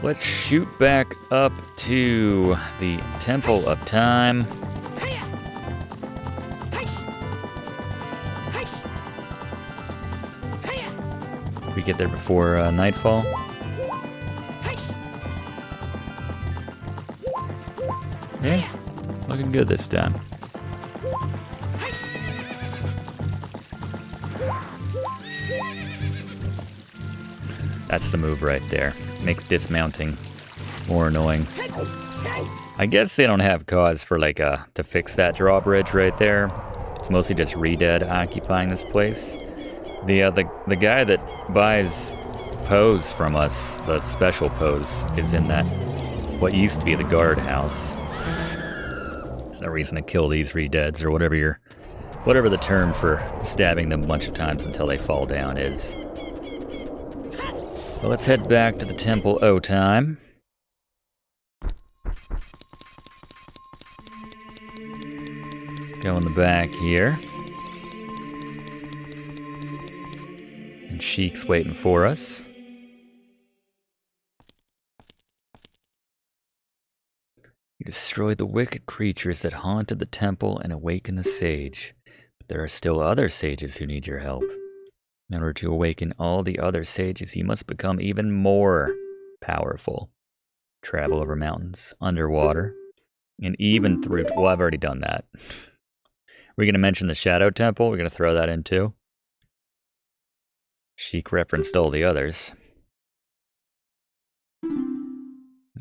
Let's shoot back up to the Temple of Time. We get there before nightfall. Yeah, looking good this time. That's the move right there. Makes dismounting more annoying. I guess they don't have cause for like to fix that drawbridge right there. It's mostly just Redead occupying this place. The guy that buys pose from us, the special pose, is in that what used to be the guardhouse. There's no reason to kill these Redeads or whatever the term for stabbing them a bunch of times until they fall down is. Well, let's head back to the Temple O Time. Go in the back here. And Sheik's waiting for us. You destroyed the wicked creatures that haunted the temple and awakened the sage. But there are still other sages who need your help. In order to awaken all the other sages, you must become even more powerful. Travel over mountains, underwater, and even through... Well, I've already done that. We're going to mention the Shadow Temple. We're going to throw that in too. Sheik referenced all the others.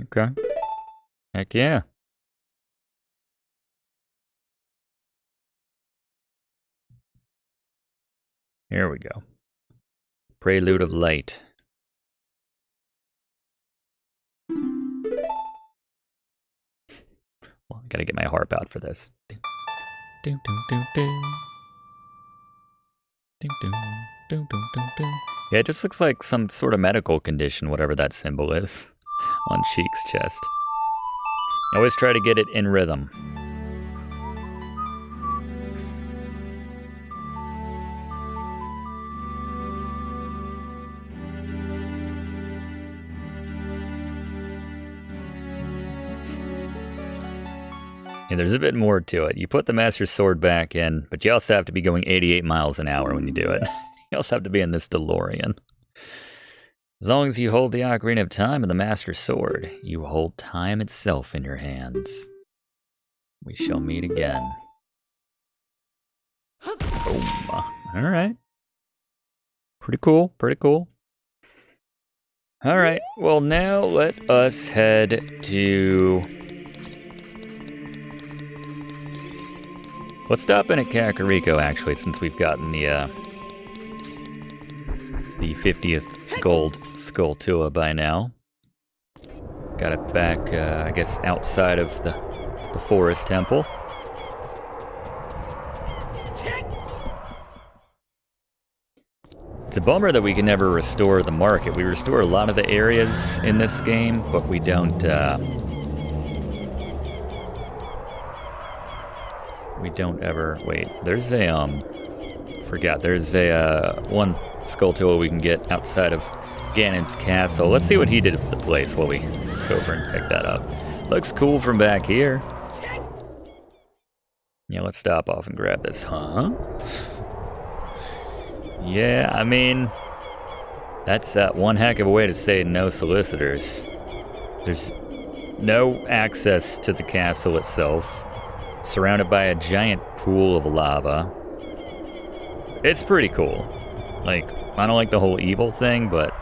Okay. Heck yeah. Here we go. Prelude of Light. Well, I gotta get my harp out for this. Yeah, it just looks like some sort of medical condition, whatever that symbol is, on Sheik's chest. I always try to get it in rhythm. Yeah, there's a bit more to it. You put the Master Sword back in, but you also have to be going 88 miles an hour when you do it. You also have to be in this DeLorean. As long as you hold the Ocarina of Time and the Master Sword, you hold time itself in your hands. We shall meet again. Boom. Alright. Pretty cool, pretty cool. Alright, well now let us head to... Let's stop in at Kakariko, actually, since we've gotten the 50th gold Skulltula by now. Got it back, I guess, outside of the forest temple. It's a bummer that we can never restore the market. We restore a lot of the areas in this game, but we don't, ever... Wait, there's a, forgot, there's a, one Skulltula we can get outside of Ganon's castle. Let's see what he did at the place while we go over and pick that up. Looks cool from back here. Yeah, let's stop off and grab this, huh? Yeah, I mean, that's one heck of a way to say no solicitors. There's no access to the castle itself. Surrounded by a giant pool of lava. It's pretty cool. Like, I don't like the whole evil thing, but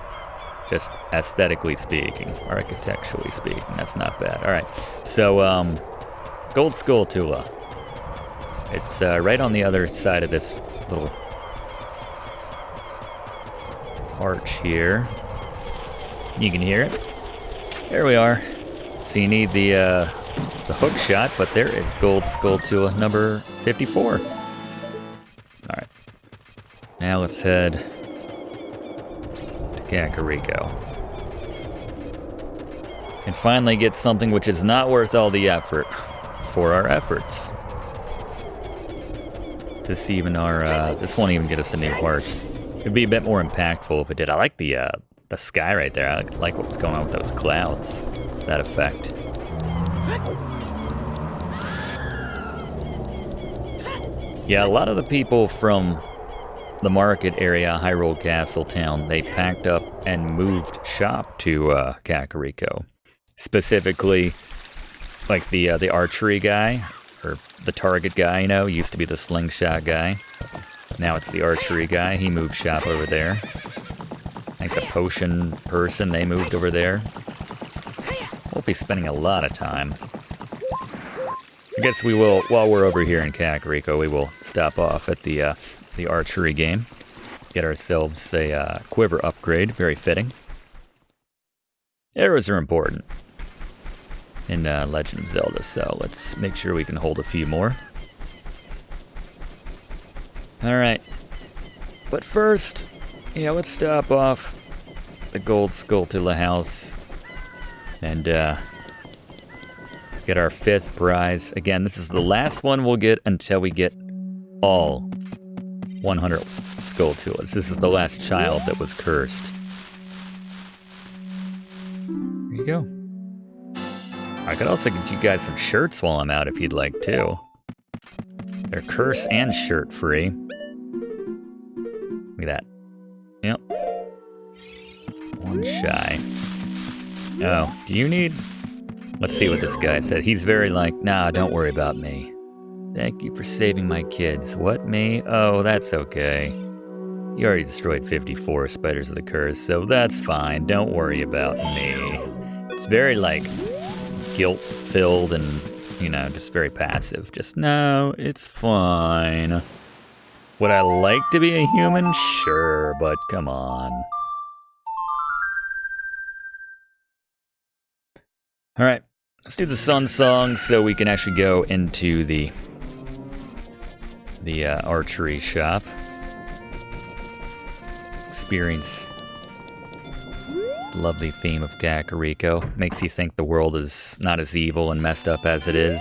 just aesthetically speaking, or architecturally speaking, that's not bad. Alright, so, Gold Skulltula. It's right on the other side of this little arch here. You can hear it. There we are. So you need the hook shot, but there is Gold Skulltula number 54. Alright. Now let's head to Kakariko. And finally get something which is not worth all the effort for our efforts. This won't even get us a new heart. It'd be a bit more impactful if it did. I like the the sky right there. I like what was going on with those clouds. That effect. Yeah, a lot of the people from the market area, Hyrule Castle Town, they packed up and moved shop to Kakariko. Specifically, like the archery guy, or the target guy, you know, used to be the slingshot guy. Now it's the archery guy. He moved shop over there. I think the potion person, they moved over there. We'll be spending a lot of time. I guess we will, while we're over here in Kakariko, we will stop off at the archery game. Get ourselves a quiver upgrade, very fitting. Arrows are important in Legend of Zelda, so let's make sure we can hold a few more. Alright, but first, yeah, let's stop off the gold Skulltula house and get our 5th prize. Again, this is the last one we'll get until we get all 100 Skulltulas. This is the last child that was cursed. There you go. I could also get you guys some shirts while I'm out if you'd like to. They're curse and shirt free. Look at that. Yep. One shy. Oh, do you need... Let's see what this guy said. He's very like, nah, don't worry about me. Thank you for saving my kids. What, me? Oh, that's okay. You already destroyed 54 spiders of the curse, so that's fine. Don't worry about me. It's very, like, guilt-filled and, you know, just very passive. Just, no, it's fine. Would I like to be a human? Sure, but come on. Alright, let's do the sun song so we can actually go into the archery shop. Experience the lovely theme of Kakariko. Makes you think the world is not as evil and messed up as it is.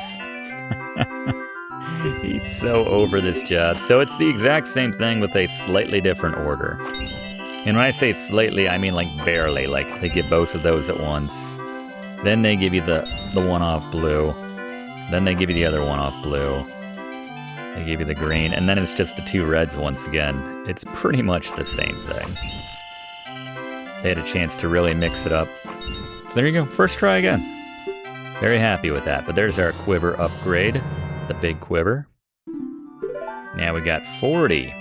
He's so over this job. So it's the exact same thing with a slightly different order. And when I say slightly, I mean like barely. Like they give both of those at once. Then they give you the one-off blue. Then they give you the other one-off blue. They give you the green. And then it's just the 2 reds once again. It's pretty much the same thing. They had a chance to really mix it up. So there you go. First try again. Very happy with that. But there's our quiver upgrade. The big quiver. Now we got 40.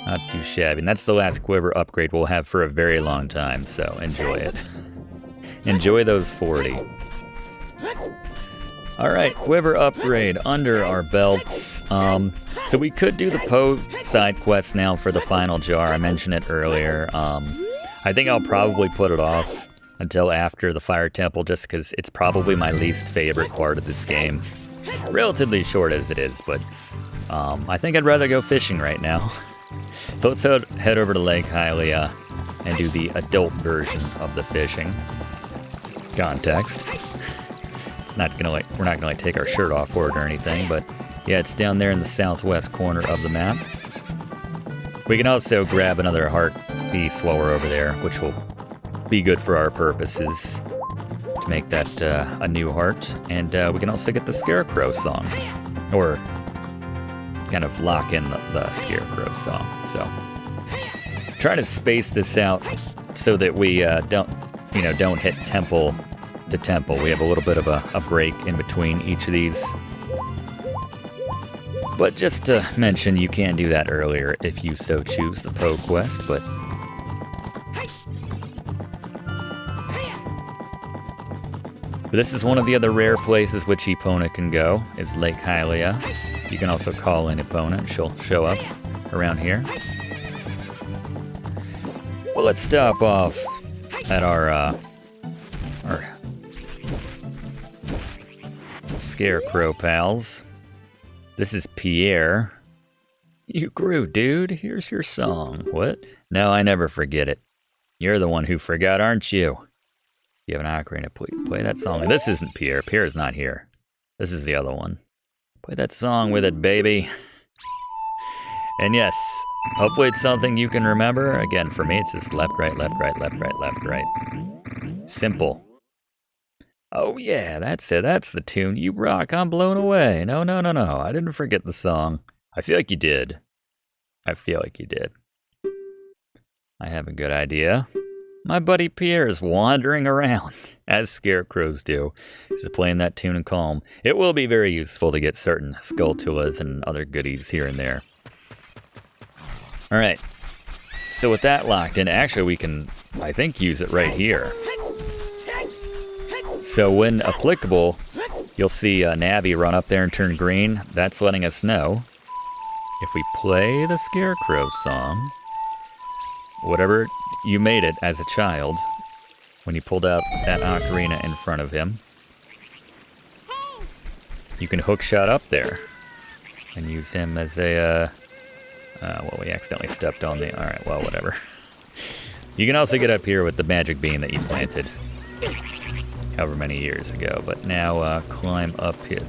Not too shabby. And that's the last quiver upgrade we'll have for a very long time. So enjoy it. Enjoy those 40. Alright, quiver upgrade under our belts. So we could do the Poe side quest now for the final jar. I mentioned it earlier. I think I'll probably put it off until after the Fire Temple just because it's probably my least favorite part of this game. Relatively short as it is, but I think I'd rather go fishing right now. So let's head over to Lake Hylia and do the adult version of the fishing. Context. It's not gonna we're not gonna take our shirt off for it or anything, but yeah, it's down there in the southwest corner of the map. We can also grab another heart piece while we're over there, which will be good for our purposes to make that a new heart. And we can also get the Scarecrow song, or kind of lock in the Scarecrow song. So try to space this out so that we don't hit temple to temple. We have a little bit of a break in between each of these. But just to mention, you can do that earlier if you so choose, the Poe quest, but this is one of the other rare places which Epona can go, is Lake Hylia. You can also call in Epona and she'll show up around here. Well, let's stop off at our Scarecrow pals. This is Pierre. You grew, dude. Here's your song. What? No, I never forget it. You're the one who forgot, aren't you? You have an ocarina, please play that song. This isn't Pierre. Pierre's not here. This is the other one. Play that song with it, baby. And yes, Hopefully it's something you can remember. Again, for me, it's just left, right, left, right, left, right, left, right. Simple. Oh yeah, that's it. That's the tune. You rock, I'm blown away. No, no, no, no. I didn't forget the song. I feel like you did. I feel like you did. I have a good idea. My buddy Pierre is wandering around, as scarecrows do. He's playing that tune in calm. It will be very useful to get certain skulltulas and other goodies here and there. Alright. So with that locked in, actually we can, I think, use it right here. So when applicable, you'll see Nabby run up there and turn green. That's letting us know if we play the Scarecrow song, whatever you made it as a child, when you pulled out that ocarina in front of him, you can hookshot up there and use him as a, well, we accidentally stepped on the, alright, well, whatever. You can also get up here with the magic bean that you planted however many years ago, but now climb up it.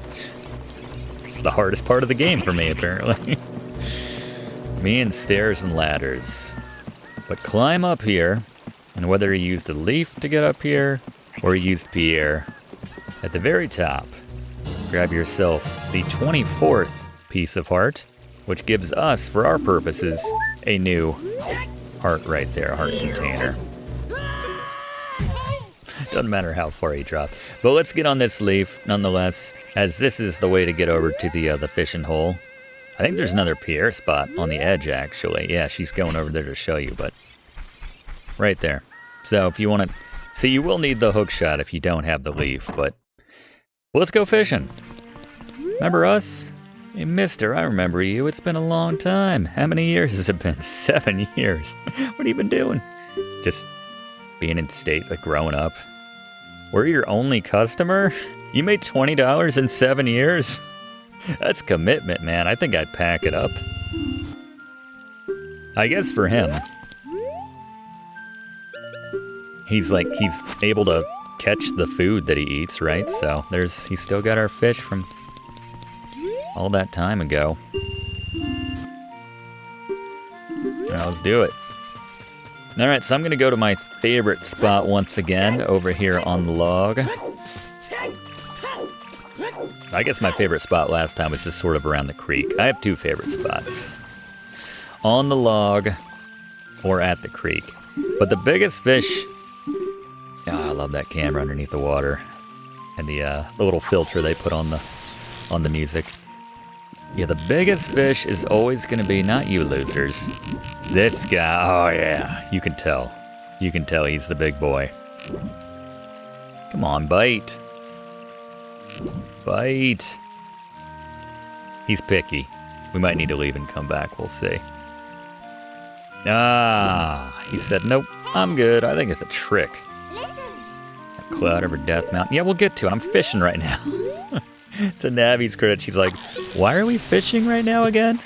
It's the hardest part of the game for me, apparently. Me and stairs and ladders. But climb up here, and whether you used a leaf to get up here, or you used Pierre, at the very top, grab yourself the 24th piece of heart, which gives us, for our purposes, a new heart right there, heart container. Doesn't matter how far you drop. But let's get on this leaf, nonetheless, as this is the way to get over to the fishing hole. I think there's another Pierre spot on the edge, actually. Yeah, she's going over there to show you, but right there. So if you want to... See, you will need the hook shot if you don't have the leaf, but let's go fishing. Remember us? Hey, mister, I remember you. It's been a long time. How many years has it been? 7 years. What have you been doing? Just being in state, like growing up. We're your only customer? You made $20 in 7 years? That's commitment, man. I think I'd pack it up. I guess for him, he's able to catch the food that he eats, right? So he's still got our fish from all that time ago. Now let's do it. Alright, so I'm going to go to my favorite spot once again, over here on the log. I guess my favorite spot last time was just sort of around the creek. I have two favorite spots. On the log, or at the creek. But the biggest fish... Oh, I love that camera underneath the water. And the little filter they put on the music. Yeah, the biggest fish is always going to be, not you losers, this guy. Oh yeah, you can tell. You can tell he's the big boy. Come on, bite. Bite. He's picky. We might need to leave and come back, we'll see. Ah, he said, nope, I'm good. I think it's a trick. A cloud over Death Mountain. Yeah, we'll get to it. I'm fishing right now. To Navi's credit, she's like, why are we fishing right now again?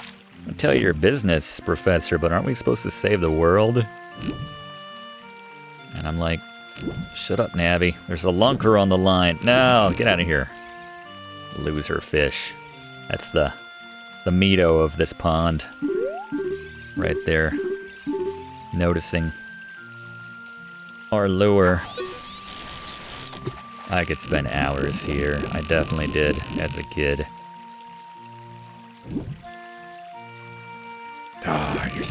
I'll tell you your business, Professor, but aren't we supposed to save the world? And I'm like, shut up, Navi. There's a lunker on the line. No, get out of here. Loser fish. That's the Mito of this pond. Right there. Noticing our lure. I could spend hours here. I definitely did as a kid. Oh, you're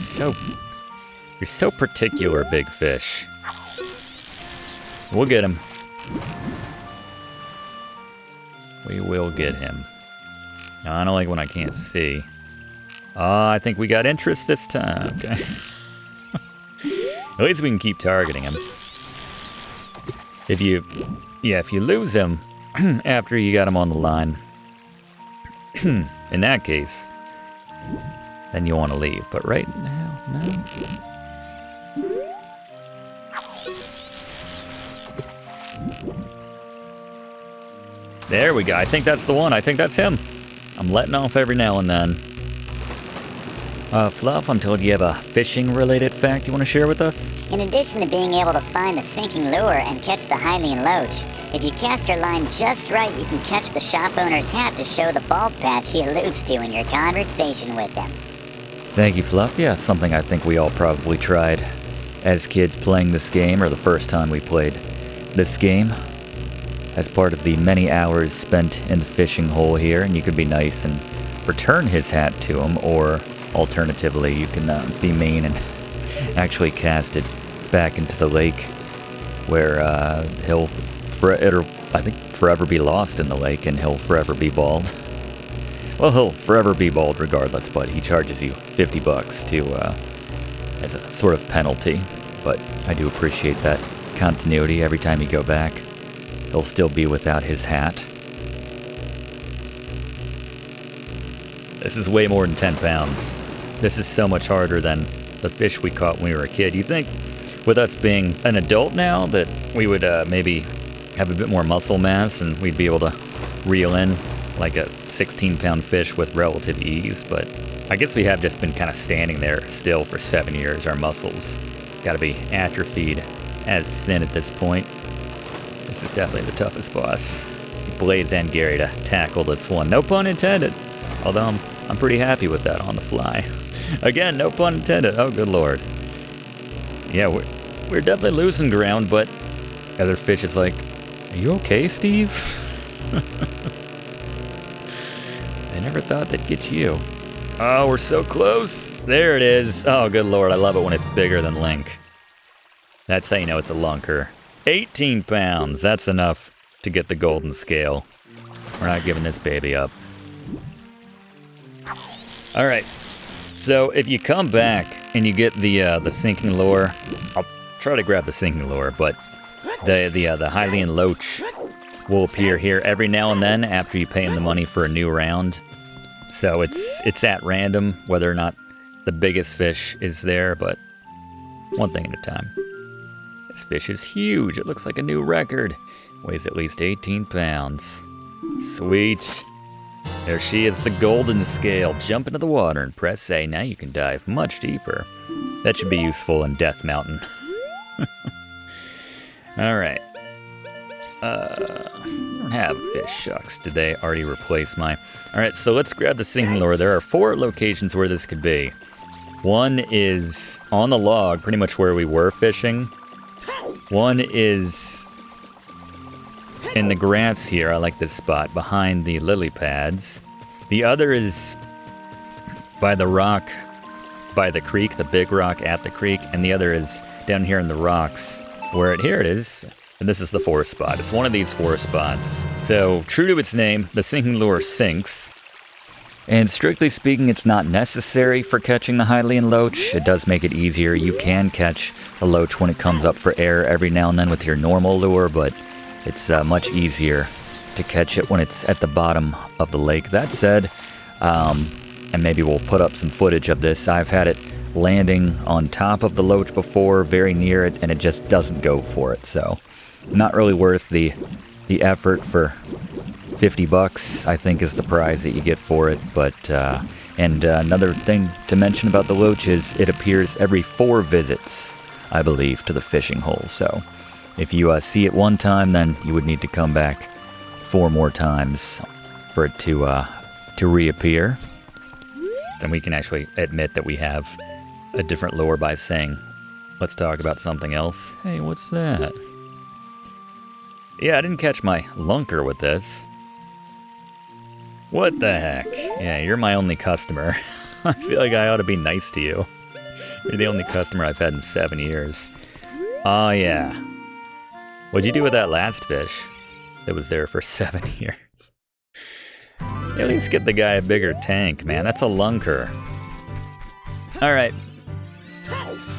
so particular, big fish. We'll get him. We will get him. No, I don't like when I can't see. Oh, I think we got interest this time. Okay. At least we can keep targeting him. If you lose him after you got him on the line, in that case, then you want to leave. But right now, no. There we go. I think that's the one. I think that's him. I'm letting off every now and then. Fluff, I'm told you have a fishing-related fact you want to share with us? In addition to being able to find the sinking lure and catch the Hylian Loach, if you cast your line just right, you can catch the shop owner's hat to show the bald patch he alludes to in your conversation with him. Thank you, Fluff. Yeah, something I think we all probably tried as kids playing this game, or the first time we played this game, as part of the many hours spent in the fishing hole here. And you could be nice and return his hat to him, or alternatively, you can be mean and actually cast it back into the lake, where it'll, I think, forever be lost in the lake, and he'll forever be bald. Well, he'll forever be bald regardless, but he charges you $50 to, as a sort of penalty. But I do appreciate that continuity. Every time you go back, he'll still be without his hat. This is way more than 10 pounds. This is so much harder than the fish we caught when we were a kid. You'd think, with us being an adult now, that we would maybe have a bit more muscle mass and we'd be able to reel in like a 16-pound fish with relative ease, but I guess we have just been kind of standing there still for 7 years. Our muscles gotta be atrophied as sin at this point. This is definitely the toughest boss. Blaze and Gary to tackle this one. No pun intended. Although I'm pretty happy with that on the fly. Again, no pun intended. Oh, good lord. Yeah, we're definitely losing ground, but other fish is like, are you okay, Steve? I never thought they'd get you. Oh, we're so close. There it is. Oh, good lord. I love it when it's bigger than Link. That's how you know it's a lunker. 18 pounds. That's enough to get the golden scale. We're not giving this baby up. All right. So if you come back and you get the sinking lure, I'll try to grab the sinking lure, but the Hylian Loach will appear here every now and then after you pay him the money for a new round. So it's at random whether or not the biggest fish is there, but one thing at a time. This fish is huge. It looks like a new record. Weighs at least 18 pounds. Sweet. There she is, the golden scale. Jump into the water and press A. Now you can dive much deeper. That should be useful in Death Mountain. Alright. I don't have a fish. Shucks. Did they already replace my... Alright, so let's grab the sinking lure. There are 4 locations where this could be. One is on the log, pretty much where we were fishing. One is in the grass here. I like this spot, behind the lily pads. The other is by the rock, by the creek, the big rock at the creek. And the other is down here in the rocks, here it is. And this is the 4th spot. It's one of these 4 spots. So, true to its name, the sinking lure sinks. And strictly speaking, it's not necessary for catching the Hylian Loach. It does make it easier. You can catch a Loach when it comes up for air every now and then with your normal lure, but it's much easier to catch it when it's at the bottom of the lake. That said, and maybe we'll put up some footage of this, I've had it landing on top of the Loach before, very near it, and it just doesn't go for it. So, not really worth the effort for $50, I think, is the prize that you get for it. But another thing to mention about the Loach is it appears every 4 visits, I believe, to the fishing hole. So if you see it one time, then you would need to come back 4 more times for it to reappear. Then we can actually admit that we have a different lure by saying, let's talk about something else. Hey, what's that? Yeah, I didn't catch my lunker with this. What the heck? Yeah, you're my only customer. I feel like I ought to be nice to you. You're the only customer I've had in 7 years. Oh, yeah. What'd you do with that last fish that was there for 7 years? At least get the guy a bigger tank, man. That's a lunker. Alright.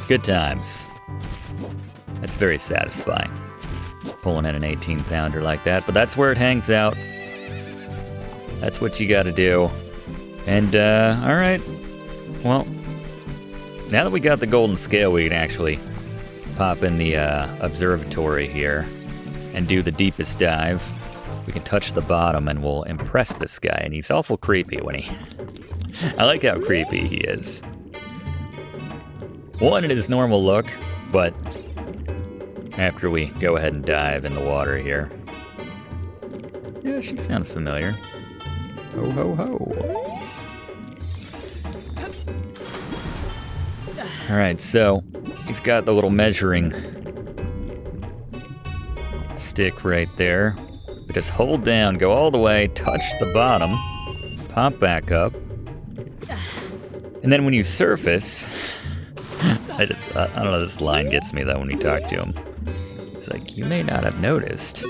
Good times. That's very satisfying. Pulling in an 18-pounder like that, but that's where it hangs out. That's what you gotta do. And, alright. Well, now that we got the golden scale, we can actually pop in the observatory here and do the deepest dive. We can touch the bottom and we'll impress this guy, and he's awful creepy when he... I like how creepy he is. One in his normal look, but after we go ahead and dive in the water here. Yeah, she sounds familiar. Ho, ho, ho. Alright, so he's got the little measuring stick right there. We just hold down, go all the way, touch the bottom, pop back up. And then when you surface, I don't know, this line gets me though when you talk to him. It's like, you may not have noticed,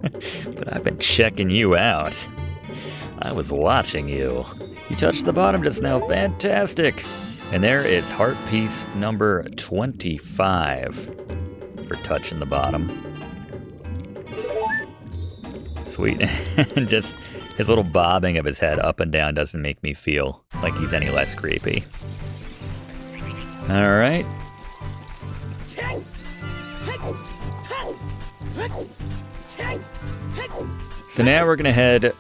but I've been checking you out. I was watching you. You touched the bottom just now, fantastic. And there is heart piece number 25 for touching the bottom. Sweet. And just his little bobbing of his head up and down doesn't make me feel like he's any less creepy. All right. So now we're gonna head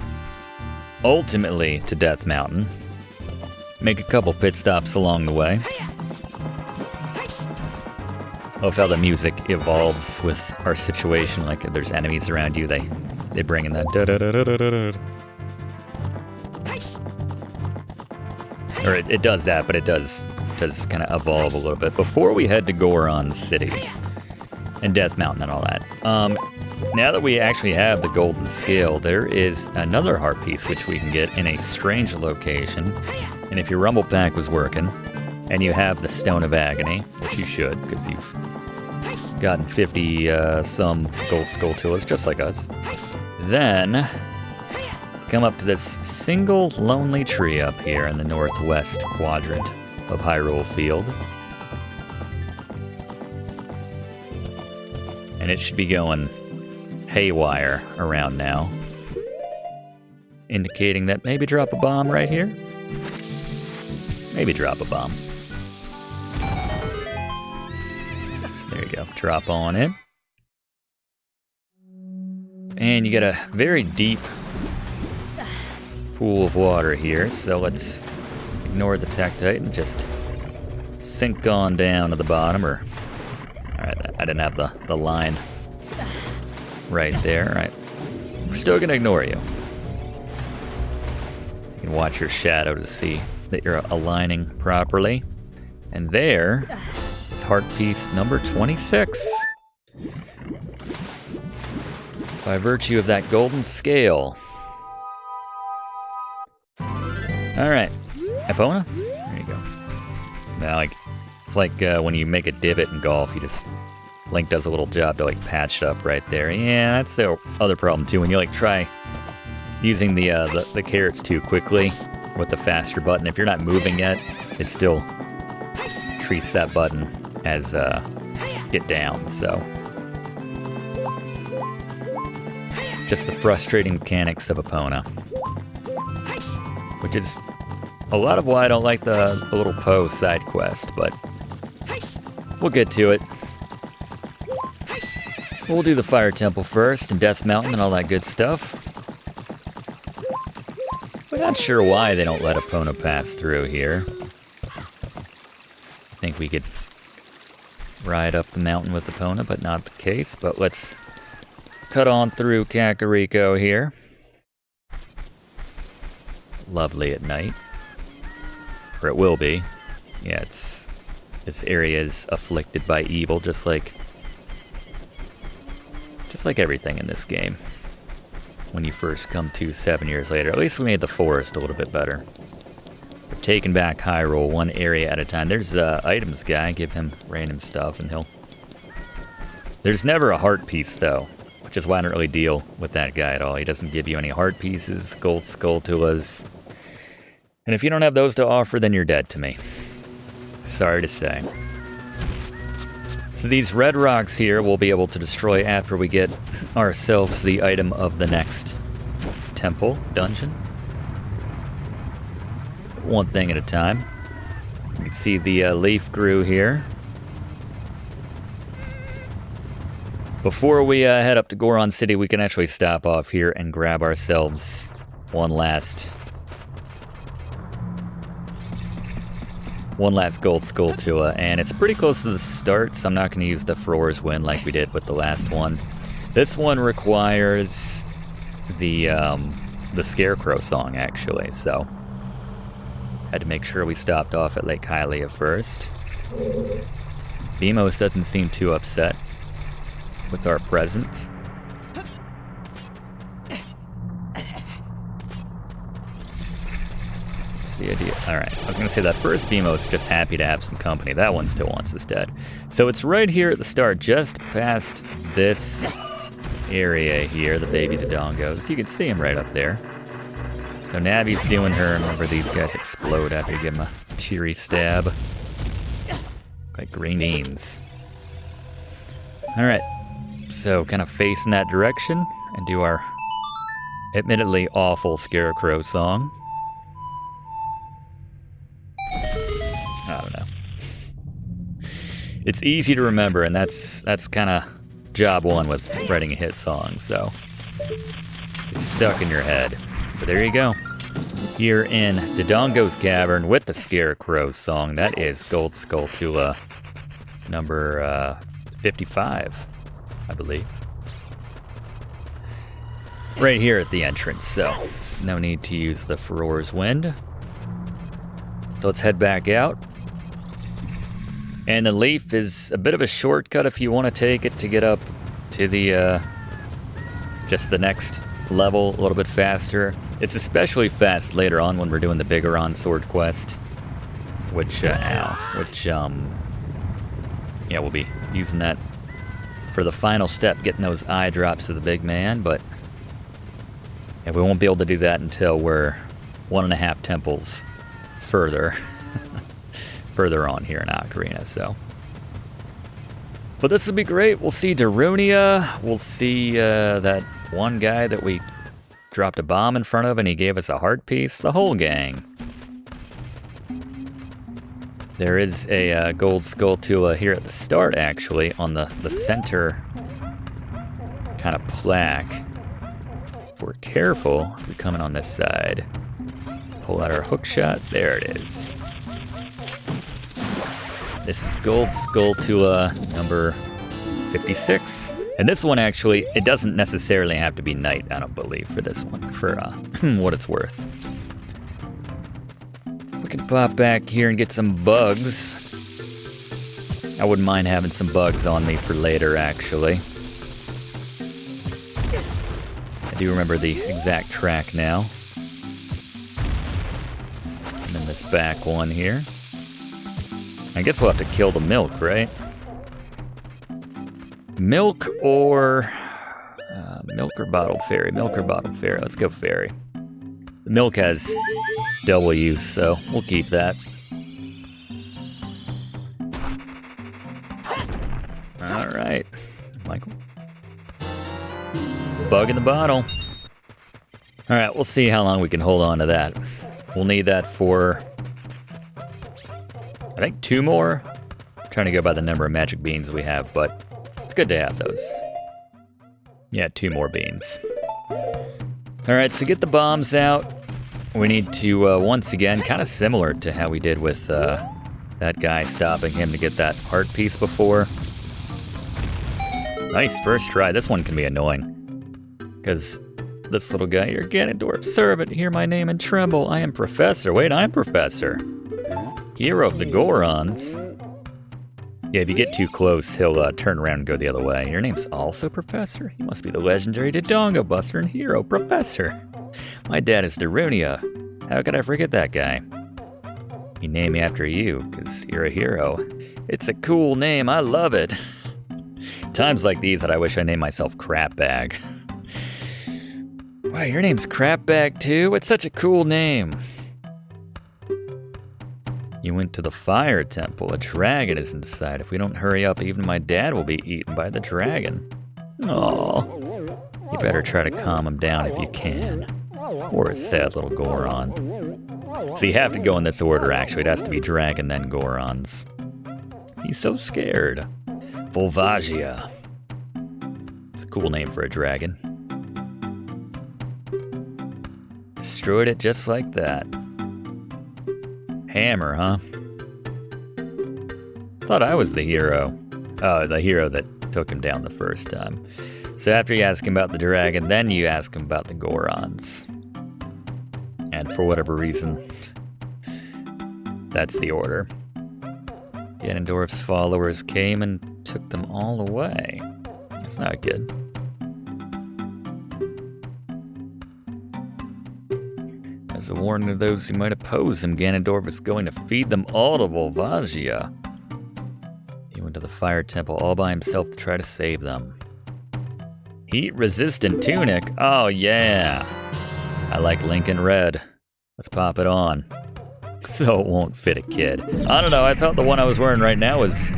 ultimately to Death Mountain. Make a couple pit stops along the way. Love how the music evolves with our situation. Like if there's enemies around you, they bring in that da da da da da da. Or it does that, but it does kind of evolve a little bit. Before we head to Goron City and Death Mountain and all that, now that we actually have the golden scale, there is another heart piece which we can get in a strange location. And if your rumble pack was working, and you have the Stone of Agony, which you should, because you've gotten 50 some gold skulltulas just like us, then come up to this single lonely tree up here in the northwest quadrant of Hyrule Field. And it should be going haywire around now, indicating that maybe drop a bomb right here. Maybe drop a bomb. There you go. Drop on in. And you get a very deep pool of water here, so let's ignore the Tektite and just sink on down to the bottom. Or, alright, I didn't have the line right there. Alright, we're still gonna ignore you. You can watch your shadow to see that you're aligning properly. And there is heart piece number 26. By virtue of that golden scale. Alright, Epona? There you go. Now, like, it's like when you make a divot in golf, you just, Link does a little job to like patch it up right there. Yeah, that's the other problem too. When you like try using the carrots too quickly with the faster button, if you're not moving yet, it still treats that button as get down, so. Just the frustrating mechanics of Epona. Which is a lot of why I don't like the little Poe side quest, but we'll get to it. We'll do the Fire Temple first, and Death Mountain and all that good stuff. We're not sure why they don't let Epona pass through here. I think we could ride up the mountain with Epona, but not the case. But let's cut on through Kakariko here. Lovely at night. Or it will be. Yeah, this area is afflicted by evil, just like everything in this game. When you first come to 7 years later. At least we made the forest a little bit better. We're taking back Hyrule one area at a time. There's the items guy. Give him random stuff and he'll... There's never a heart piece though, which is why I don't really deal with that guy at all. He doesn't give you any heart pieces, gold skulltulas. And if you don't have those to offer, then you're dead to me. Sorry to say. So these red rocks here we'll be able to destroy after we get ourselves the item of the next temple, dungeon. One thing at a time. You can see the leaf grew here. Before we head up to Goron City, we can actually stop off here and grab ourselves one last gold skulltula, and it's pretty close to the start, so I'm not going to use the Fror's Wind like we did with the last one. This one requires the Scarecrow song, actually, so Had to make sure we stopped off at Lake Hylia first. Beamos doesn't seem too upset with our presence. What's the idea? Alright, I was going to say that first Beamo's just happy to have some company. That one still wants us dead. So it's right here at the start, just past this area here, the baby Dodongos. You can see him right up there. So Navi's doing her. Remember, these guys explode after you give them a cheery stab. Like green beans. Alright, so kind of face in that direction and do our admittedly awful Scarecrow song. I don't know. It's easy to remember, and that's kind of job one with writing a hit song, so it's stuck in your head. But there you go. Here in Dodongo's Cavern with the Scarecrow song. That is Gold Skulltula number 55, I believe. Right here at the entrance, so no need to use the Furor's Wind. So let's head back out. And the Leaf is a bit of a shortcut if you want to take it to get up to the just the next level a little bit faster. It's especially fast later on when we're doing the Biggoron sword quest, which yeah, we'll be using that for the final step, getting those eye drops to the big man, but yeah, we won't be able to do that until we're 1.5 temples further on here in Ocarina, so. But this will be great. We'll see Darunia. We'll see that one guy that we dropped a bomb in front of and he gave us a heart piece. The whole gang. There is a gold Skulltula here at the start, actually, on the center kind of plaque. If we're careful, we're coming on this side. Pull out our hook shot. There it is. This is Gold Skulltula number 56. And this one, actually, it doesn't necessarily have to be night, I don't believe, for this one, for what it's worth. We can pop back here and get some bugs. I wouldn't mind having some bugs on me for later, actually. I do remember the exact track now. And then this back one here. I guess we'll have to kill the milk, right? Milk or bottled fairy? Milk or bottled fairy? Let's go fairy. The milk has double use, so we'll keep that. All right, Michael. Bug in the bottle. All right, we'll see how long we can hold on to that. We'll need that for, I think, 2 more. I'm trying to go by the number of magic beans we have, but it's good to have those. Yeah, 2 more beans. Alright, so get the bombs out. We need to, once again, kind of similar to how we did with that guy stopping him to get that heart piece before. Nice first try. This one can be annoying. Because this little guy here, Ganondorf, servant, hear my name and tremble. I am Professor. Wait, I'm Professor. Hero of the Gorons. Yeah, if you get too close, he'll turn around and go the other way. Your name's also Professor? You must be the legendary Dodongo Buster and hero, Professor. My dad is Darunia. How could I forget that guy? He named me after you, because you're a hero. It's a cool name, I love it. Times like these that I wish I named myself Crapbag. Wow, your name's Crapbag too? It's such a cool name. You went to the fire temple. A dragon is inside. If we don't hurry up, even my dad will be eaten by the dragon. Aww. You better try to calm him down if you can. Poor sad little Goron. So you have to go in this order, actually. It has to be dragon, then Gorons. He's so scared. Volvagia. It's a cool name for a dragon. Destroyed it just like that. Hammer, huh? Thought I was the hero. Oh, the hero that took him down the first time. So after you ask him about the dragon, then you ask him about the Gorons. And for whatever reason, That's the order. Ganondorf's followers came and took them all away. That's not good. As a warning to those who might oppose him, Ganondorf is going to feed them all to Volvagia. He went to the Fire Temple all by himself to try to save them. Heat-resistant tunic? Oh yeah! I like Lincoln Red. Let's pop it on. So it won't fit a kid. I don't know, I thought the one I was wearing right now was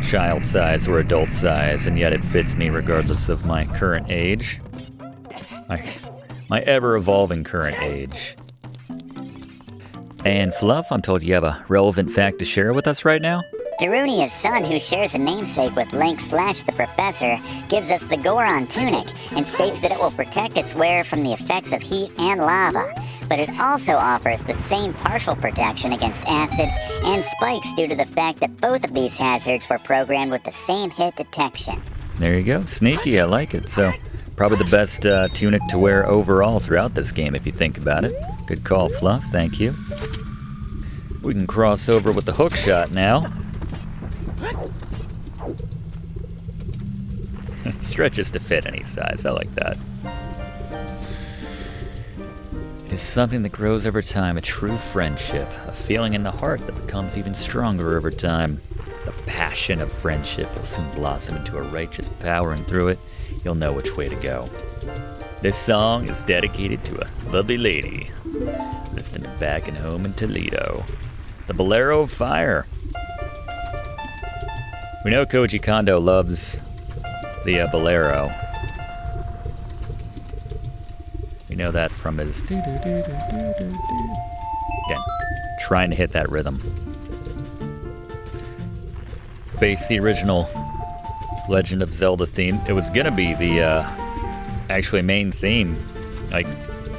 child size or adult size, and yet it fits me regardless of my current age. My ever-evolving current age. And Fluff, I'm told you have a relevant fact to share with us right now? Darunia's son, who shares a namesake with Link / the Professor, gives us the Goron Tunic and states that it will protect its wearer from the effects of heat and lava. But it also offers the same partial protection against acid and spikes due to the fact that both of these hazards were programmed with the same hit detection. There you go. Sneaky, I like it. So, probably the best tunic to wear overall throughout this game if you think about it. Good call, Fluff. Thank you. We can cross over with the hook shot now. It stretches to fit any size. I like that. It is something that grows over time, a true friendship, a feeling in the heart that becomes even stronger over time. The passion of friendship will soon blossom into a righteous power, and through it, you'll know which way to go. This song is dedicated to a lovely lady listening back and home in Toledo. The Bolero of Fire. We know Koji Kondo loves the Bolero. We know that from his again, trying to hit that rhythm. Based the original Legend of Zelda theme. It was gonna be the actually main theme, like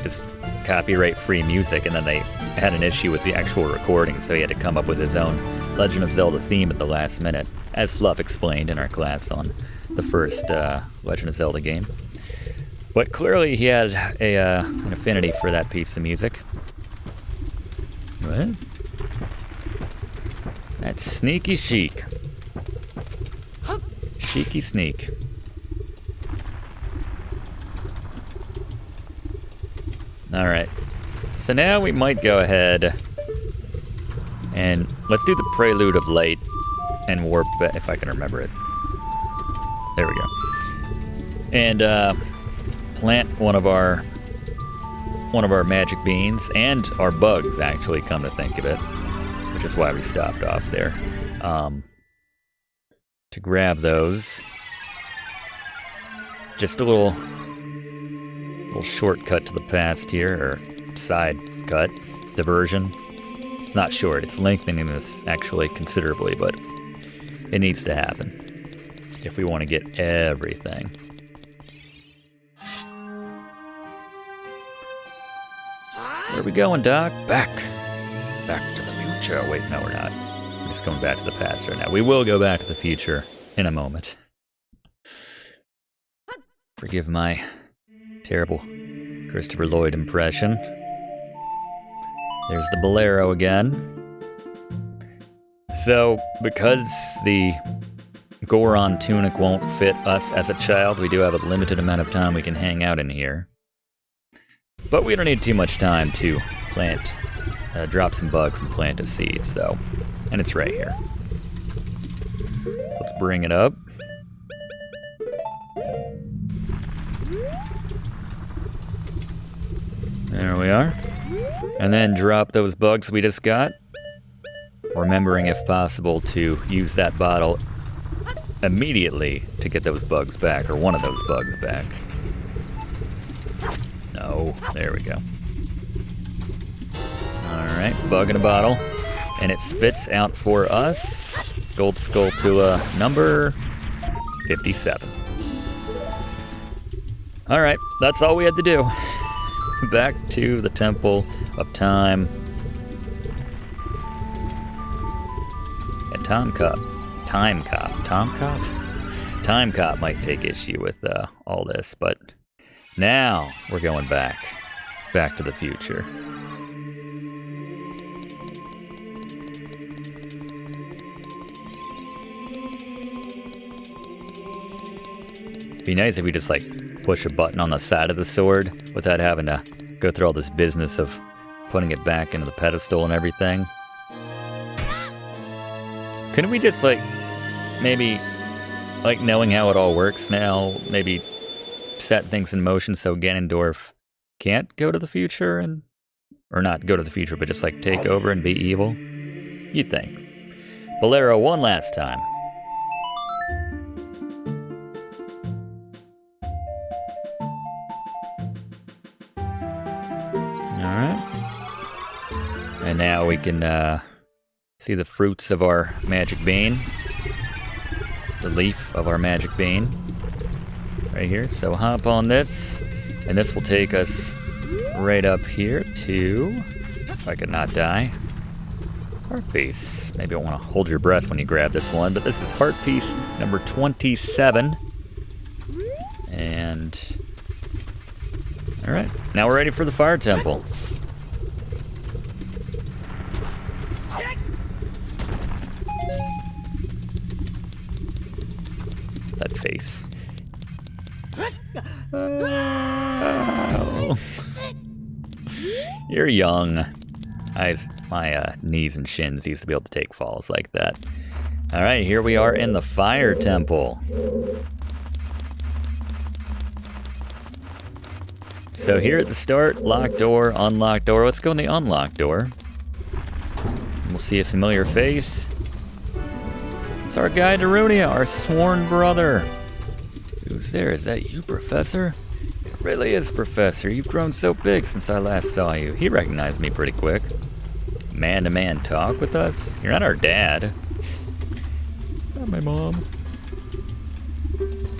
just copyright-free music, and then they had an issue with the actual recording, so he had to come up with his own Legend of Zelda theme at the last minute, as Fluff explained in our class on the first Legend of Zelda game. But clearly he had an affinity for that piece of music. What? That's sneaky chic. Cheeky sneak. Alright. So now we might go ahead and let's do the Prelude of Light and warp, if I can remember it. There we go. And plant one of our magic beans and our bugs, actually, come to think of it, which is why we stopped off there. To grab those. Just a little shortcut to the past here, or side cut, diversion. It's not short, it's lengthening this actually considerably, but it needs to happen if we want to get everything. Where are we going, Doc? Back to the future. Wait, no, we're not. We're just going back to the past right now. We will go back to the future in a moment. Forgive my terrible Christopher Lloyd impression. There's the Bolero again. So, because the Goron tunic won't fit us as a child, we do have a limited amount of time we can hang out in here. But we don't need too much time to plant, drop some bugs and plant a seed, so, and it's right here. Let's bring it up. There we are. And then drop those bugs we just got. Remembering, if possible, to use that bottle immediately to get those bugs back, or one of those bugs back. No, there we go. Alright, bug in a bottle. And it spits out for us Gold Skulltula number 57. Alright, that's all we had to do. Back to the Temple of Time. And Time Cop might take issue with all this, but now we're going back to the future. Be nice if we just like push a button on the side of the sword without having to go through all this business of putting it back into the pedestal and everything. Couldn't we just like, maybe, like knowing how it all works now, maybe set things in motion so Ganondorf can't go to the future and, or not go to the future, but just like take over and be evil? You'd think. Bolero one last time. Alright. And now we can see the fruits of our magic bean. The leaf of our magic bean. Right here. So hop on this. And this will take us right up here to, if I could not die, heart piece. Maybe I want to hold your breath when you grab this one, but this is heart piece number 27. And all right, now we're ready for the fire temple. That face. Oh. You're young. My knees and shins used to be able to take falls like that. All right, here we are in the fire temple. So here at the start, locked door, unlocked door. Let's go in the unlocked door. We'll see a familiar face. It's our guy Darunia, our sworn brother. Who's there? Is that you, Professor? It really is, Professor. You've grown so big since I last saw you. He recognized me pretty quick. Man-to-man talk with us? You're not our dad. Not my mom.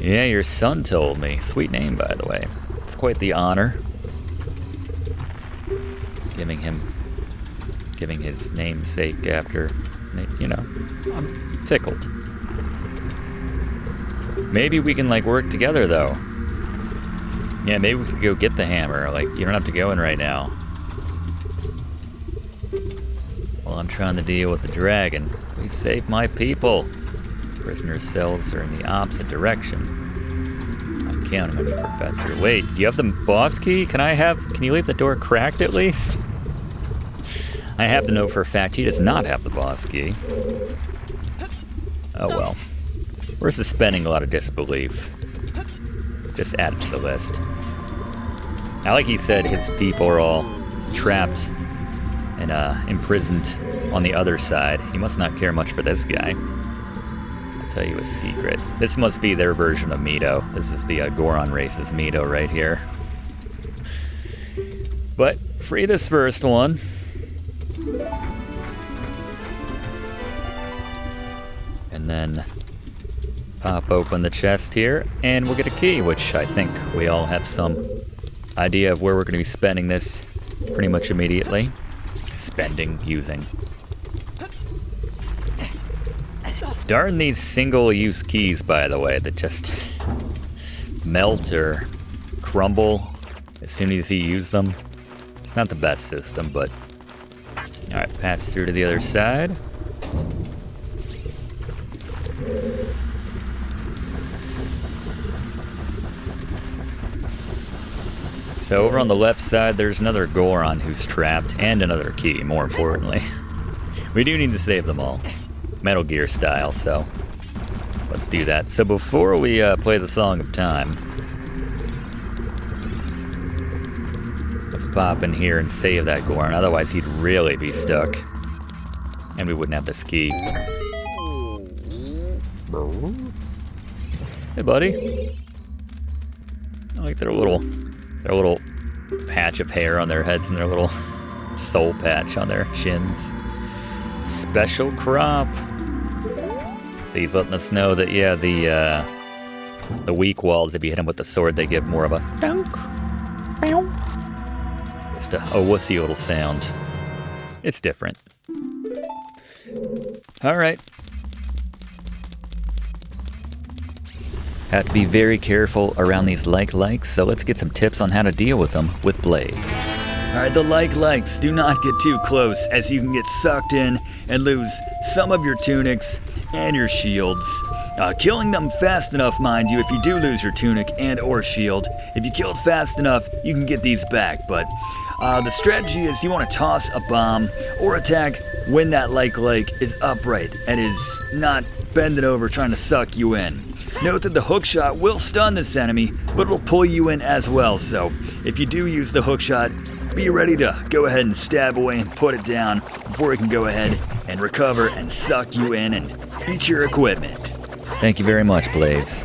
Yeah, your son told me. Sweet name, by the way. It's quite the honor. Giving his namesake after, you know, I'm tickled. Maybe we can, like, work together, though. Yeah, maybe we could go get the hammer. Like, you don't have to go in right now. While I'm trying to deal with the dragon. Please save my people. Prisoner cells are in the opposite direction. I'm counting on you, Professor. Wait, do you have the boss key? Can you leave the door cracked at least? I have to know for a fact he does not have the boss key. Oh well. We're suspending a lot of disbelief. Just add it to the list. I like he said his people are all trapped and imprisoned on the other side. He must not care much for this guy. I'll tell you a secret. This must be their version of Mito. This is the Goron race's Mito right here. But free this first one. And then pop open the chest here, and we'll get a key, which I think we all have some idea of where we're going to be spending this pretty much immediately. Using. Darn these single-use keys, by the way, that just melt or crumble as soon as you use them. It's not the best system, but... Alright, pass through to the other side. So over on the left side, there's another Goron who's trapped, and another key, more importantly. We do need to save them all. Metal Gear style, so let's do that. So before we play the Song of Time, let's pop in here and save that Goron, otherwise he'd really be stuck. And we wouldn't have this key. Hey, buddy. I like their little patch of hair on their heads and their little soul patch on their shins. Special crop. So he's letting us know that, yeah, the weak walls, if you hit them with the sword, they give more of a dunk. Just a wussy little sound. It's different. Alright. Have to be very careful around these likes, so let's get some tips on how to deal with them with blades. Alright, the likes, do not get too close as you can get sucked in and lose some of your tunics and your shields. Killing them fast enough, mind you, if you do lose your tunic and or shield. If you kill it fast enough, you can get these back, but the strategy is you want to toss a bomb or attack when that like is upright and is not bending over trying to suck you in. Note that the hook shot will stun this enemy, but it'll pull you in as well, so if you do use the hook shot, be ready to go ahead and stab away and put it down before it can go ahead and recover and suck you in and eat your equipment. Thank you very much, Blaze.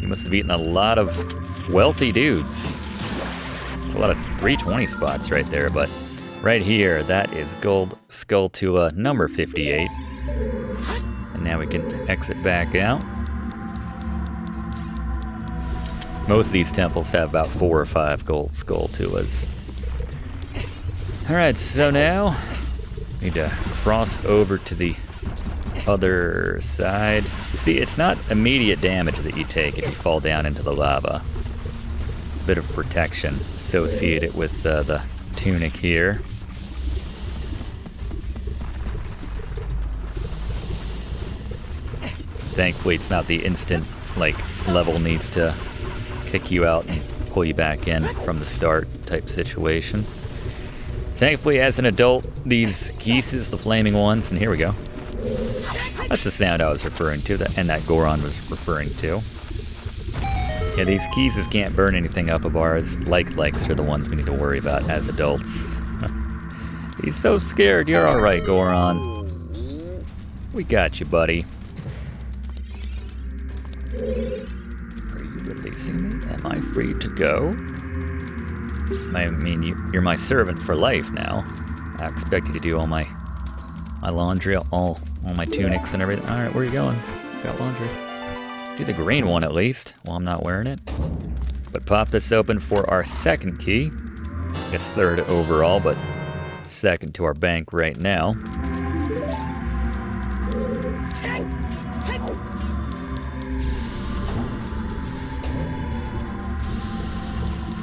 You must have eaten a lot of wealthy dudes. There's a lot of 320 spots right there, but right here, that is gold Skulltula number 58. And now we can exit back out. Most of these temples have about 4 or 5 gold Skulltulas. Alright, so now need to cross over to the other side. You see, it's not immediate damage that you take if you fall down into the lava. Bit of protection associated with the tunic here. Thankfully, it's not the instant, like, level needs to kick you out and pull you back in from the start type situation. Thankfully, as an adult, these geeses, the flaming ones, and here we go. That's the sound I was referring to, and that Goron was referring to. Yeah, these geeses can't burn anything up of ours. Likes are the ones we need to worry about as adults. He's so scared. You're alright, Goron. We got you, buddy. Are you releasing me? Am I free to go? I mean, you're my servant for life now. I expect you to do all my laundry, all my tunics and everything. Alright, where are you going? Got laundry. Do the green one at least, while I'm not wearing it. But pop this open for our second key. I guess third overall, but second to our bank right now.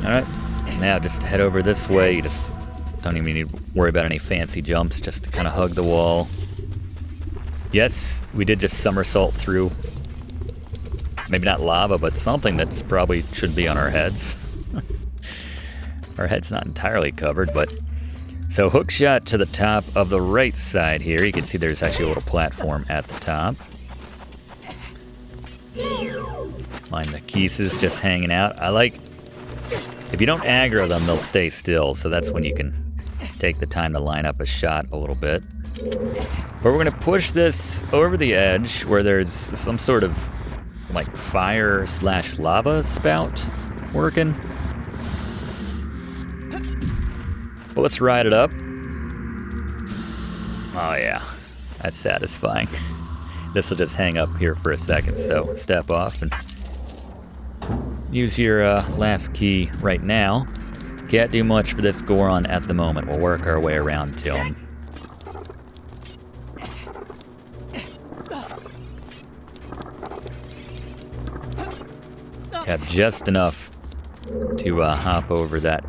Alright, now just head over this way. You just don't even need to worry about any fancy jumps, just to kind of hug the wall. Yes, we did just somersault through, maybe not lava, but something that's probably should be on our heads. Our head's not entirely covered, but... So hook shot to the top of the right side here. You can see there's actually a little platform at the top. Mind the Keeses just hanging out. I like... If you don't aggro them, they'll stay still, so that's when you can take the time to line up a shot a little bit. But we're going to push this over the edge where there's some sort of like fire/lava spout working. But let's ride it up. Oh yeah, that's satisfying. This will just hang up here for a second, so step off and use your last key right now. Can't do much for this Goron at the moment. We'll work our way around to him. Have just enough to hop over that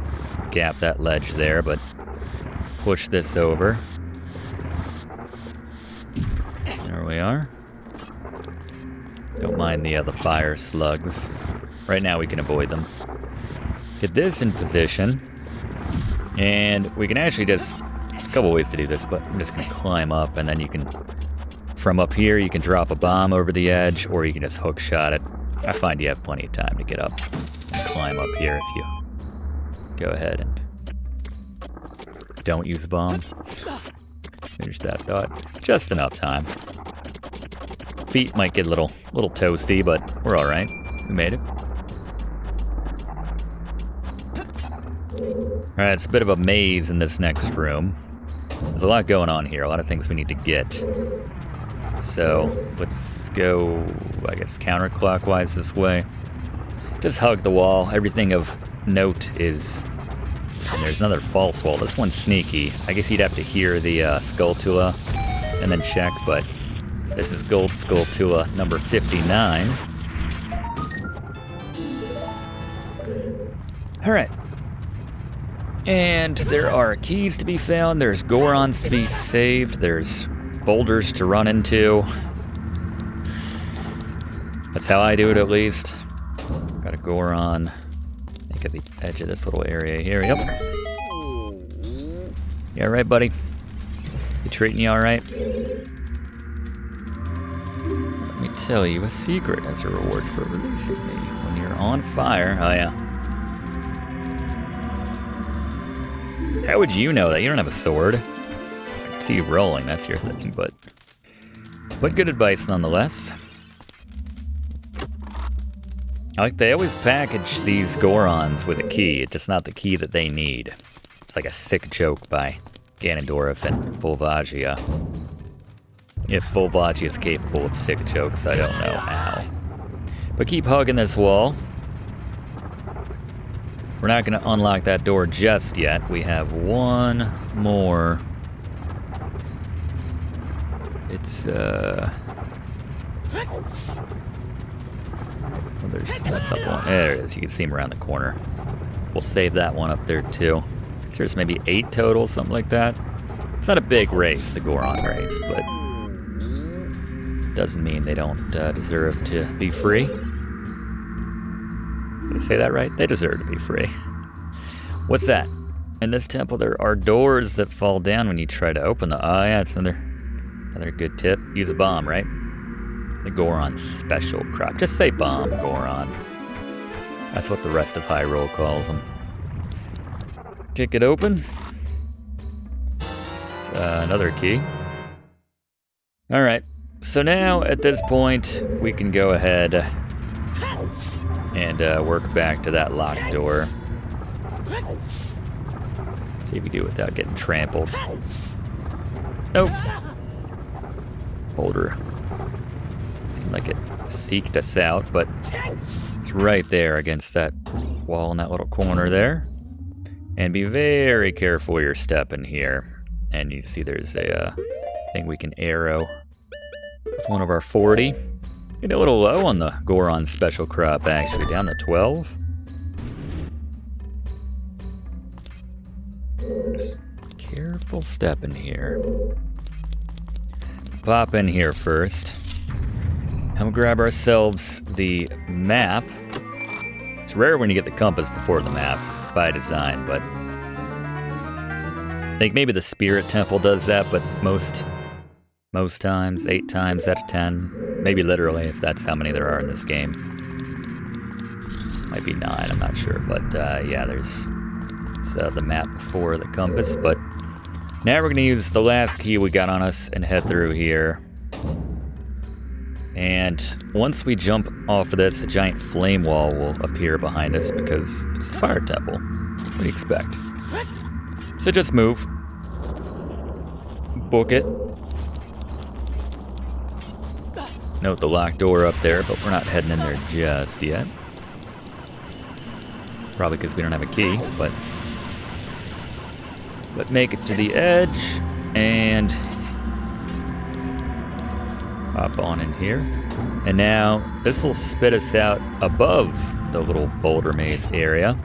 gap, that ledge there, but push this over. There we are. Don't mind the fire slugs. Right now we can avoid them. Get this in position, and we can actually just, a couple ways to do this, but I'm just going to climb up, and then you can, from up here, you can drop a bomb over the edge, or you can just hook shot it. I find you have plenty of time to get up and climb up here if you go ahead and don't use a bomb. Finish that thought. Just enough time. Feet might get a little toasty, but we're alright. We made it. Alright, it's a bit of a maze in this next room. There's a lot going on here, a lot of things we need to get. So let's go, I guess, counterclockwise this way. Just hug the wall. Everything of note is... And there's another false wall. This one's sneaky. I guess you'd have to hear the Skulltula and then check, but this is Gold Skulltula number 59. Alright. And there are keys to be found. There's Gorons to be saved. There's boulders to run into. That's how I do it, at least. Got a Goron. I think at the edge of this little area here. Yep. You alright, buddy? You treating you alright? Let me tell you a secret as a reward for releasing me. When you're on fire... Oh, yeah. How would you know that? You don't have a sword. I can see you rolling, that's your thing, but good advice nonetheless. I like they always package these Gorons with a key. It's just not the key that they need. It's like a sick joke by Ganondorf and Volvagia. If Volvagia is capable of sick jokes, I don't know how. But keep hugging this wall. We're not going to unlock that door just yet. We have one more. It's, well, that's up one. There it is. You can see him around the corner. We'll save that one up there, too. So there's maybe 8 total, something like that. It's not a big race, the Goron race, but doesn't mean they don't deserve to be free. Did I say that right? They deserve to be free. What's that? In this temple, there are doors that fall down when you try to open them. Oh, yeah, it's another good tip. Use a bomb, right? The Goron special crop. Just say bomb, Goron. That's what the rest of Hyrule calls them. Kick it open. Another key. Alright, so now at this point, we can go ahead and work back to that locked door. See if we do it without getting trampled. Nope. Boulder. Seemed like it seeked us out, but it's right there against that wall in that little corner there. And be very careful where you're stepping here. And you see there's a thing we can arrow with one of our 40. Get a little low on the Goron special crop, actually, down to 12. Just careful stepping here. Pop in here first. And we'll grab ourselves the map. It's rare when you get the compass before the map by design, but I think maybe the Spirit Temple does that, but most times, 8 times out of 10, maybe literally, if that's how many there are in this game. Might be 9, I'm not sure, but yeah, it's the map before the compass. But now we're going to use the last key we got on us and head through here. And once we jump off of this, a giant flame wall will appear behind us because it's the Fire Temple. What do you expect? So just move. Book it. Note the locked door up there, but we're not heading in there just yet. Probably because we don't have a key, but make it to the edge and hop on in here. And now this will spit us out above the little boulder maze area.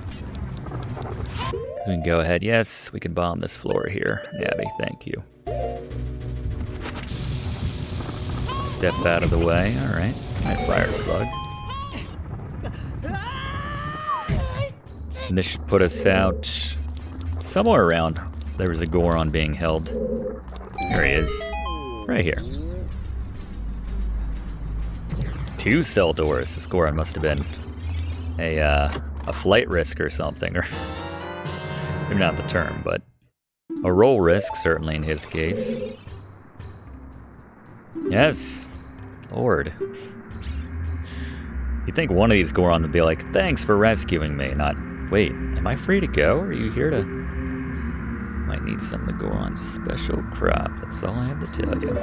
We can go ahead. Yes, we can bomb this floor here. Abby, thank you. Step out of the way. All right. Fire slug. And this should put us out somewhere around. There was a Goron being held. Here he is. Right here. 2 cell doors. This Goron must have been a flight risk or something, or maybe not the term, but a roll risk, certainly in his case. Yes, Lord. You'd think one of these Goron would be like, thanks for rescuing me, not, wait, am I free to go? Are you here to... Might need some of the Goron's special crop, that's all I have to tell you.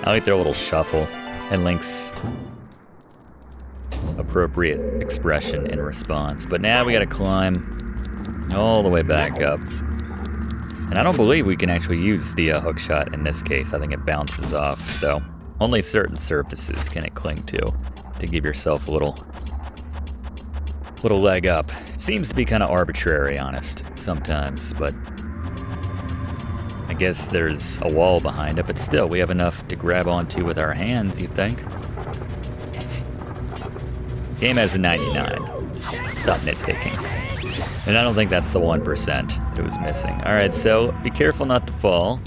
I like their little shuffle and Link's appropriate expression in response. But now we gotta climb all the way back up. And I don't believe we can actually use the hook shot in this case. I think it bounces off, so only certain surfaces can it cling to give yourself a little leg up. It seems to be kind of arbitrary, honest, sometimes, but I guess there's a wall behind it, but still, we have enough to grab onto with our hands, you'd think. Game has a 99. Stop nitpicking. And I don't think that's the 1% it was missing. Alright, so be careful not to fall.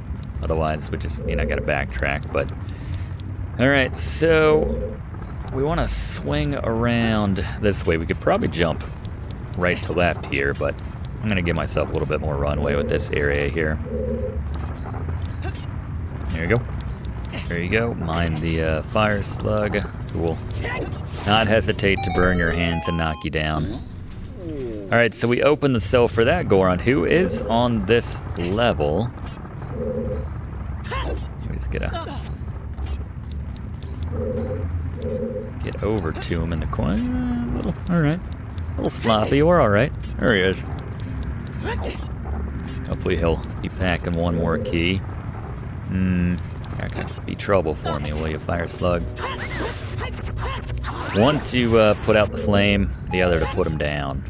Otherwise, we just, gotta backtrack, but... Alright, so... we want to swing around this way. We could probably jump right to left here, but I'm going to give myself a little bit more runway with this area here. There you go. There you go. Mind the fire slug. Cool. Not hesitate to burn your hands and knock you down. Alright, so we open the cell for that Goron, who is on this level. He's gonna get over to him in the corner. Alright. A little sloppy. We're alright. There he is. Hopefully he'll be packing one more key. That could be trouble for me, will you, fire slug? One to put out the flame, the other to put him down.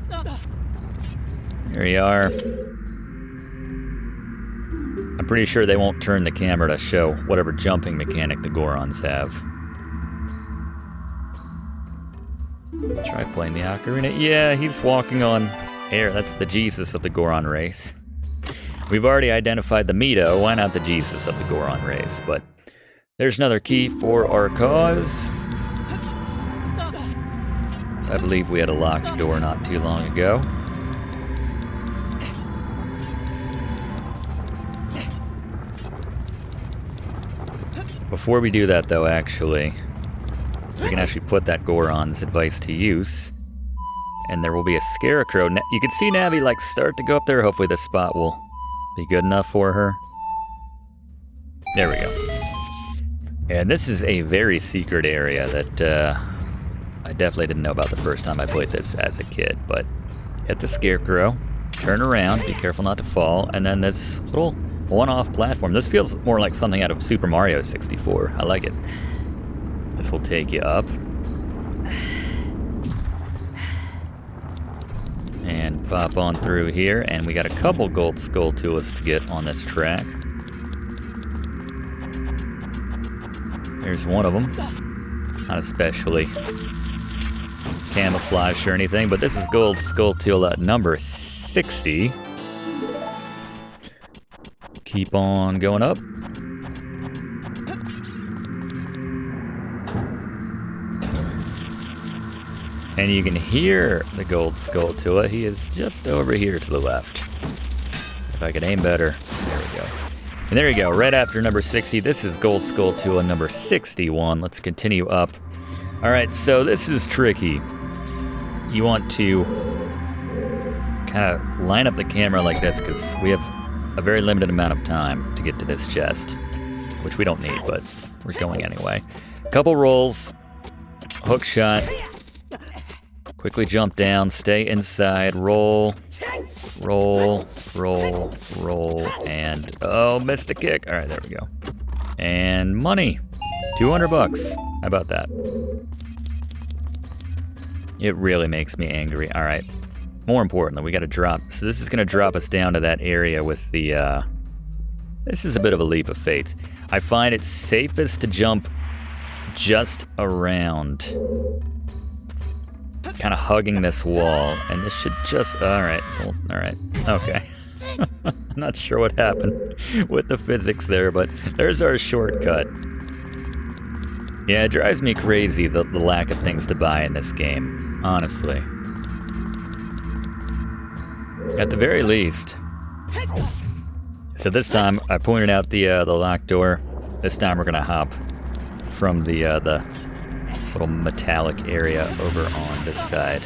Here you are. I'm pretty sure they won't turn the camera to show whatever jumping mechanic the Gorons have. Try playing the ocarina. Yeah, he's walking on air. That's the Jesus of the Goron race. We've already identified the Mito. Why not the Jesus of the Goron race? But there's another key for our cause. So I believe we had a locked door not too long ago. Before we do that, though, actually, we can actually put that Goron's advice to use. And there will be a scarecrow. You can see Navi, like, start to go up there. Hopefully this spot will be good enough for her. There we go. And this is a very secret area that I definitely didn't know about the first time I played this as a kid. But hit the scarecrow, turn around, be careful not to fall, and then this little one-off platform. This feels more like something out of Super Mario 64. I like it. This will take you up. And pop on through here, and we got a couple gold skulltulas to get on this track. There's one of them. Not especially camouflage or anything, but this is gold skulltula number 60. Keep on going up. And you can hear the gold skulltula. He is just over here to the left. If I could aim better. There we go. And there you go, right after number 60. This is gold skulltula number 61. Let's continue up. Alright, so this is tricky. You want to kind of line up the camera like this, because we have a very limited amount of time to get to this chest, which we don't need, but we're going anyway. Couple rolls, hook shot, quickly jump down, stay inside, roll, roll, roll, roll, and oh, missed a kick. All right, there we go. And money, 200 bucks. How about that? It really makes me angry. All right. More importantly, we got to drop. So this is going to drop us down to that area with the, this is a bit of a leap of faith. I find it safest to jump just around, kind of hugging this wall, and this should just, all right, so, all right, okay. I'm not sure what happened with the physics there, but there's our shortcut. Yeah, it drives me crazy, the lack of things to buy in this game, honestly. At the very least. So this time, I pointed out the locked door. This time we're gonna hop from the little metallic area over on this side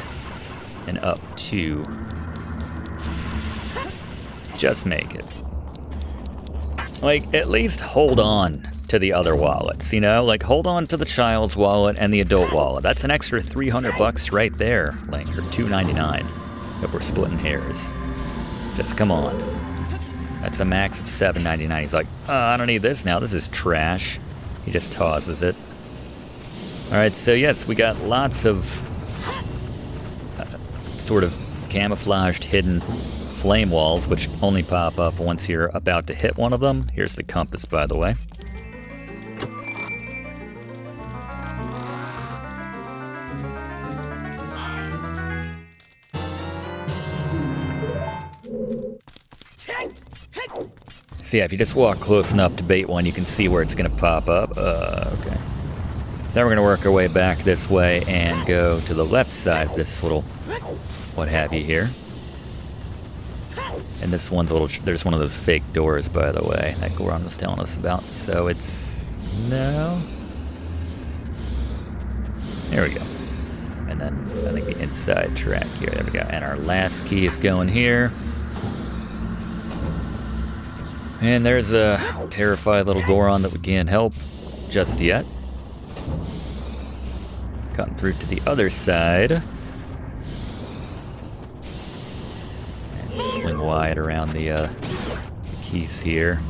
and up to just make it. Like, at least hold on to the other wallets, you know? Like, hold on to the child's wallet and the adult wallet. That's an extra $300 right there, Link, or $299 if we're splitting hairs. Just come on. That's a max of $7.99. He's like, I don't need this now. This is trash. He just tosses it. Alright, so yes, we got lots of sort of camouflaged hidden flame walls, which only pop up once you're about to hit one of them. Here's the compass, by the way. So yeah, if you just walk close enough to bait one, you can see where it's going to pop up. Okay. So now we're going to work our way back this way and go to the left side of this little what have you here. And this one's a little, there's one of those fake doors, by the way, that Goron was telling us about. So it's, no. There we go. And then I think the inside track here, there we go. And our last key is going here. And there's a terrified little Goron that we can't help just yet. Cutting through to the other side. And swing wide around the keys here.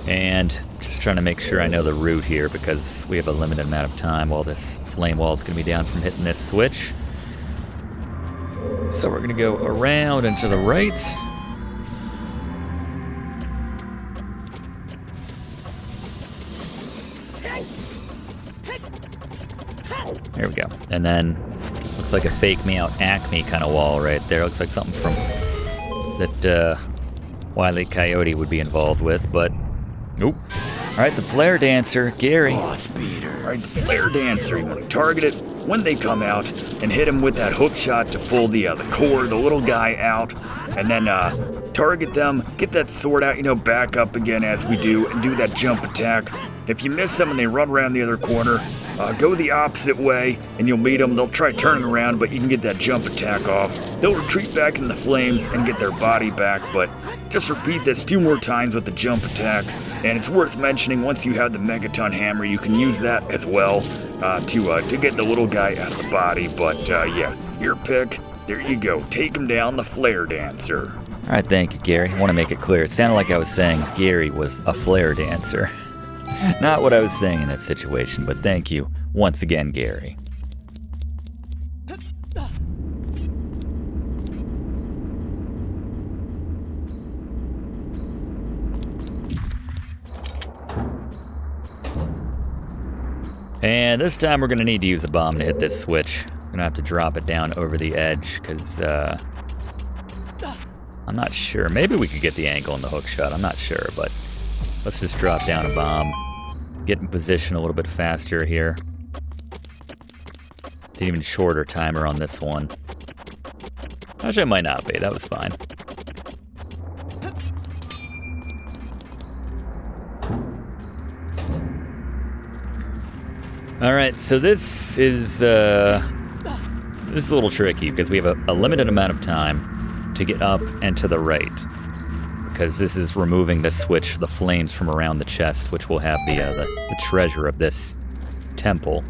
And just trying to make sure I know the route here because we have a limited amount of time while this flame wall is going to be down from hitting this switch. So we're going to go around and to the right. There we go. And then looks like a fake me out Acme kind of wall right there. Looks like something from that Wile E. Coyote would be involved with, but nope. All right, the Flare Dancer, Gary. Boss beater. All right, the Flare Dancer. You want to target it when they come out and hit him with that hook shot to pull the core, the little guy out, and then target them, get that sword out, you know, back up again as we do, and do that jump attack. If you miss them and they run around the other corner, go the opposite way and you'll meet them. They'll try turning around, but you can get that jump attack off. They'll retreat back into the flames and get their body back, but just repeat this 2 more times with the jump attack. And it's worth mentioning, once you have the Megaton Hammer, you can use that as well to get the little guy out of the body. But yeah, your pick. There you go. Take him down, the Flare Dancer. All right, thank you, Gary. I want to make it clear. It sounded like I was saying Gary was a Flare Dancer. Not what I was saying in that situation, but thank you once again, Gary. And this time we're going to need to use a bomb to hit this switch. I'm going to have to drop it down over the edge because I'm not sure. Maybe we could get the angle in the hook shot. I'm not sure, but let's just drop down a bomb. Get in position a little bit faster here. Did even shorter timer on this one. Actually, it might not be. That was fine. All right, so this is a little tricky because we have a limited amount of time to get up and to the right. Because this is removing the switch, the flames from around the chest, which will have the treasure of this temple.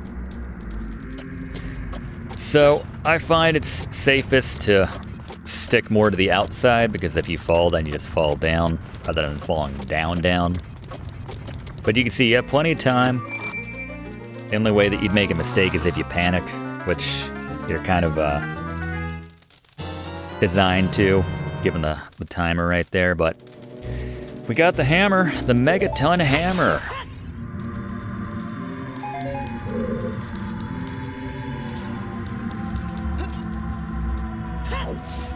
So I find it's safest to stick more to the outside, because if you fall, then you just fall down, rather than falling down. But you can see you have plenty of time. The only way that you'd make a mistake is if you panic, which you're kind of designed to, given the timer right there. But we got the hammer, the Megaton Hammer.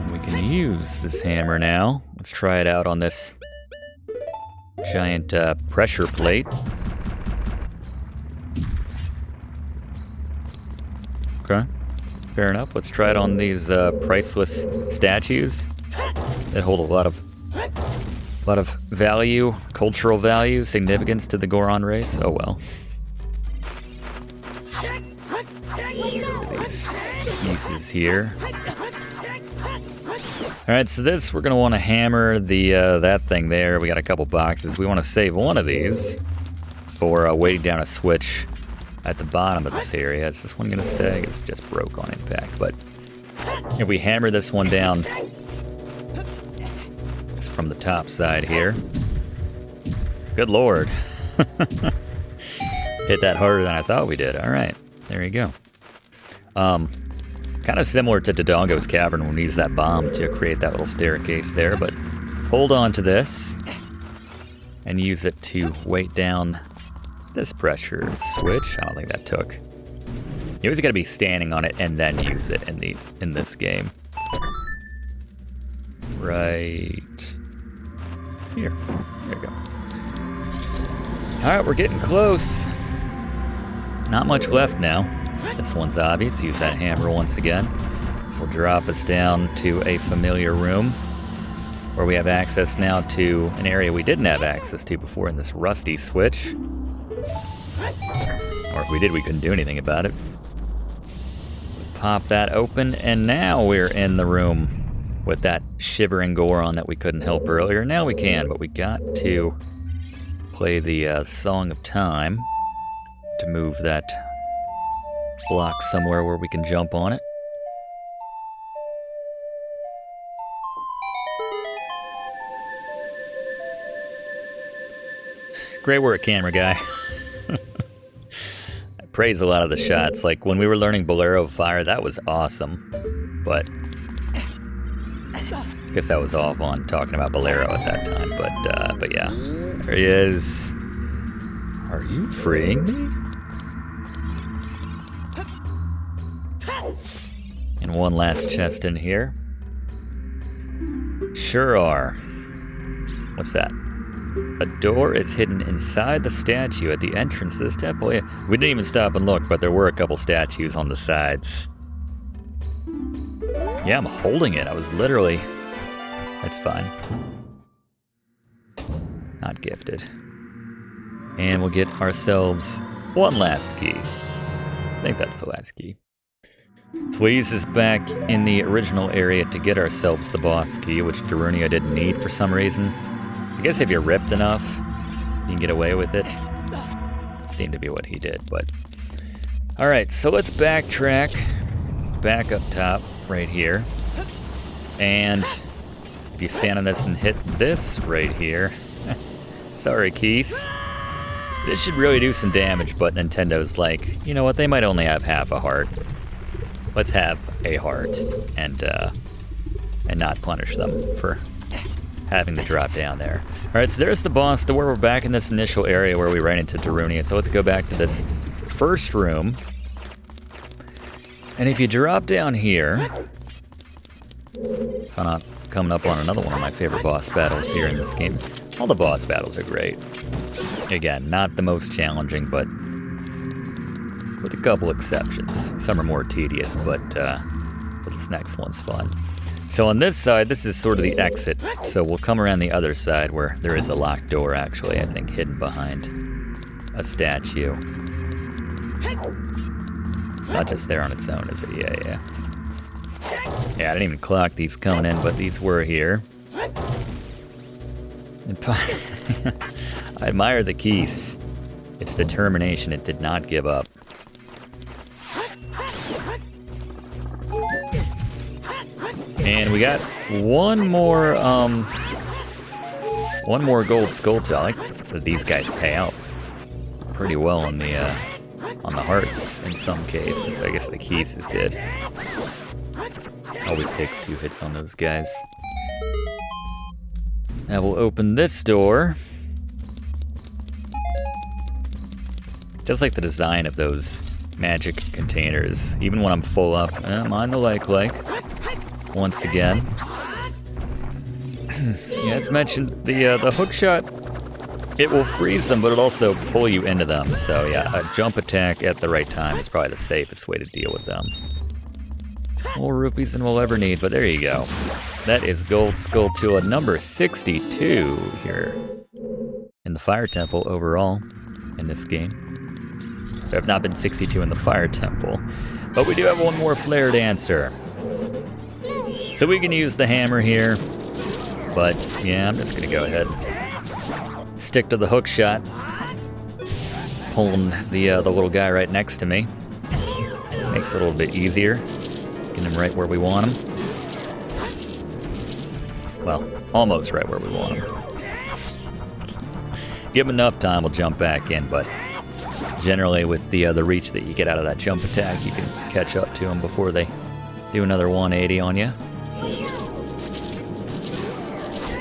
And we can use this hammer now. Let's try it out on this giant pressure plate. Okay, fair enough. Let's try it on these priceless statues that hold a lot of value, cultural value, significance to the Goron race. Oh well. Look at these pieces here. Alright, so this, we're going to want to hammer the that thing there. We got a couple boxes. We want to save one of these for weighting down a switch at the bottom of this area. Is this one going to stay? It's just broke on impact, but if we hammer this one down, it's from the top side here. Good lord. Hit that harder than I thought we did. Alright, there you go. Kind of similar to Dodongo's Cavern when we use that bomb to create that little staircase there, but hold on to this and use it to weight down this pressure switch. I don't think that took. You always got to be standing on it and then use it in this game. Right here. There we go. Alright, we're getting close. Not much left now. This one's obvious. Use that hammer once again. This will drop us down to a familiar room where we have access now to an area we didn't have access to before in this rusty switch. Or if we did, we couldn't do anything about it. Pop that open, and now we're in the room with that shivering Goron that we couldn't help earlier. Now we can, but we got to play the Song of Time to move that block somewhere where we can jump on it. Great work, camera guy. I praise a lot of the shots. Like when we were learning Bolero of Fire, that was awesome. But I guess I was off on talking about Bolero at that time. But yeah, there he is. Are you freeing me? And one last chest in here. Sure are. What's that? A door is hidden inside the statue at the entrance to this temple. Yeah, we didn't even stop and look, but there were a couple statues on the sides. Yeah, I'm holding it. I was literally... That's fine. Not gifted. And we'll get ourselves one last key. I think that's the last key. So we'll use this back in the original area to get ourselves the boss key, which Darunia didn't need for some reason. I guess if you're ripped enough, you can get away with it. Seemed to be what he did, but... Alright, so let's backtrack. Back up top, right here. And if you stand on this and hit this right here... Sorry, Keith. This should really do some damage, but Nintendo's like, you know what, they might only have half a heart. Let's have a heart and not punish them for having to drop down there. Alright, so there's the boss door. We're back in this initial area where we ran into Darunia. So let's go back to this first room. And if you drop down here, coming up on another one of my favorite boss battles here in this game. All the boss battles are great. Again, not the most challenging, but with a couple exceptions. Some are more tedious, but this next one's fun. So on this side, this is sort of the exit. So we'll come around the other side where there is a locked door, actually, I think, hidden behind a statue. Not just there on its own, is it? Yeah. Yeah, I didn't even clock these coming in, but these were here. I admire the Keese. Its determination, it did not give up. And we got one more gold Skulltula. I like that these guys pay out pretty well on the hearts in some cases. I guess the Keese is good. Always takes 2 hits on those guys. Now we'll open this door. Just like the design of those magic containers. Even when I'm full up, mind the like. Once again. Yeah, as mentioned, the hook shot, it will freeze them, but it'll also pull you into them. So yeah, a jump attack at the right time is probably the safest way to deal with them. More rupees than we'll ever need, but there you go. That is Gold Skulltula number 62 here in the Fire Temple overall in this game. There have not been 62 in the Fire Temple, but we do have one more Flare Dancer. So we can use the hammer here, but yeah, I'm just gonna go ahead. Stick to the hook shot. Pulling the little guy right next to me. Makes it a little bit easier. Get him right where we want him. Well, almost right where we want him. Give him enough time, we'll jump back in, but generally with the reach that you get out of that jump attack, you can catch up to them before they do another 180 on you.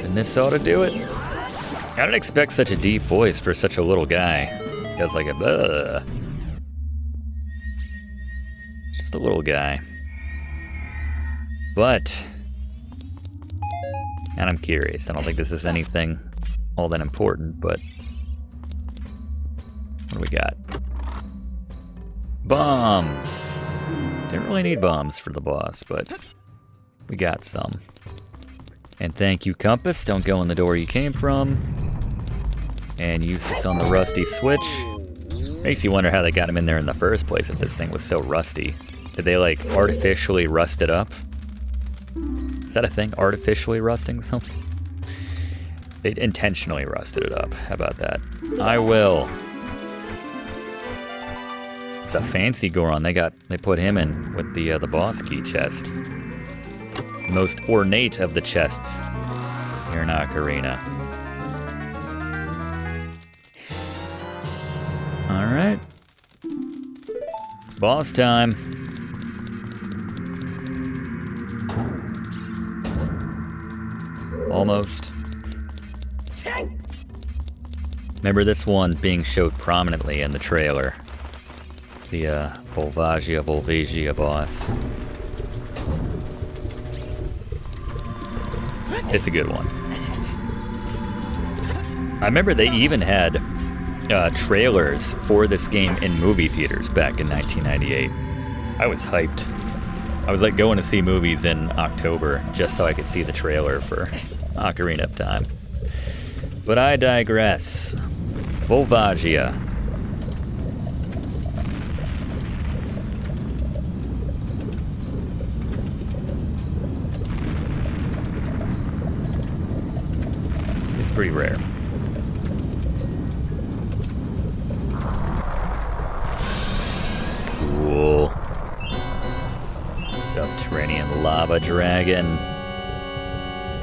And this ought to do it. I didn't expect such a deep voice for such a little guy. He does like a buh. Just a little guy. But, and I'm curious, I don't think this is anything all that important, but what do we got? Bombs. Didn't really need bombs for the boss, but we got some. And thank you, Compass. Don't go in the door you came from. And use this on the rusty switch. Makes you wonder how they got him in there in the first place if this thing was so rusty. Did they, like, artificially rust it up? Is that a thing? Artificially rusting something? They intentionally rusted it up. How about that? I will. It's a fancy Goron. They put him in with the boss key chest. Most ornate of the chests here in Ocarina. Alright. Boss time. Almost. Remember this one being showed prominently in the trailer. The Volvagia boss. It's a good one. I remember they even had trailers for this game in movie theaters back in 1998. I was hyped. I was like going to see movies in October just so I could see the trailer for Ocarina of Time. But I digress. Volvagia. It's pretty rare. Cool. Subterranean lava dragon.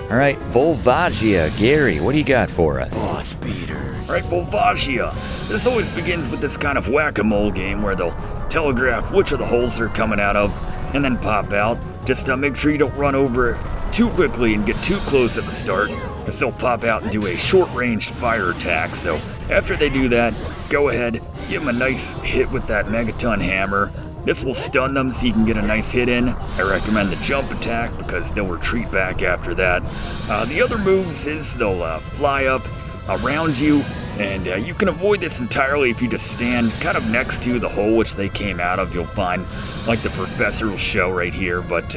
Alright, Volvagia. Gary, what do you got for us? Boss beaters. Alright, Volvagia. This always begins with this kind of whack-a-mole game where they'll telegraph which of the holes they're coming out of and then pop out. Just make sure you don't run over too quickly and get too close at the start, because they'll pop out and do a short-ranged fire attack. So after they do that, go ahead, give them a nice hit with that megaton hammer. This will stun them so you can get a nice hit in. I recommend the jump attack because they'll retreat back after that. The other moves is they'll fly up around you, and you can avoid this entirely if you just stand kind of next to the hole which they came out of. You'll find, like the professor will show right here. But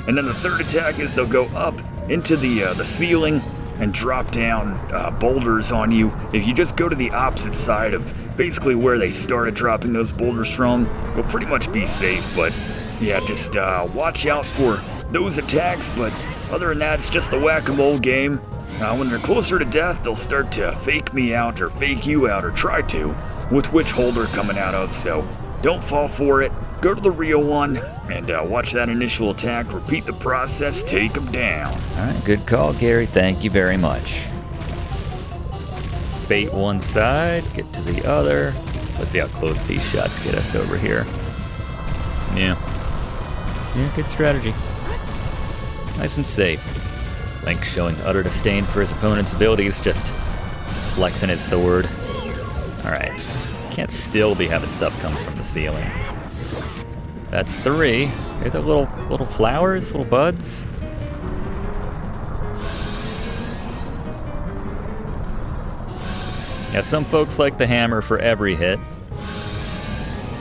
and then the third attack is they'll go up into the ceiling and drop down boulders on you. If you just go to the opposite side of basically where they started dropping those boulders from, you'll pretty much be safe. But yeah, just watch out for those attacks. But other than that, it's just the whack-a-mole game. When they're closer to death, they'll start to fake me out or fake you out or try to with which hole they're coming out of. So don't fall for it. Go to the real one and watch that initial attack. Repeat the process. Take them down. All right, good call, Gary. Thank you very much. Bait one side, get to the other. Let's see how close these shots get us over here. Yeah, good strategy. Nice and safe. Link showing utter disdain for his opponent's abilities, just flexing his sword. Alright, can't still be having stuff come from the ceiling. That's 3. Are there little flowers, little buds? Yeah, some folks like the hammer for every hit.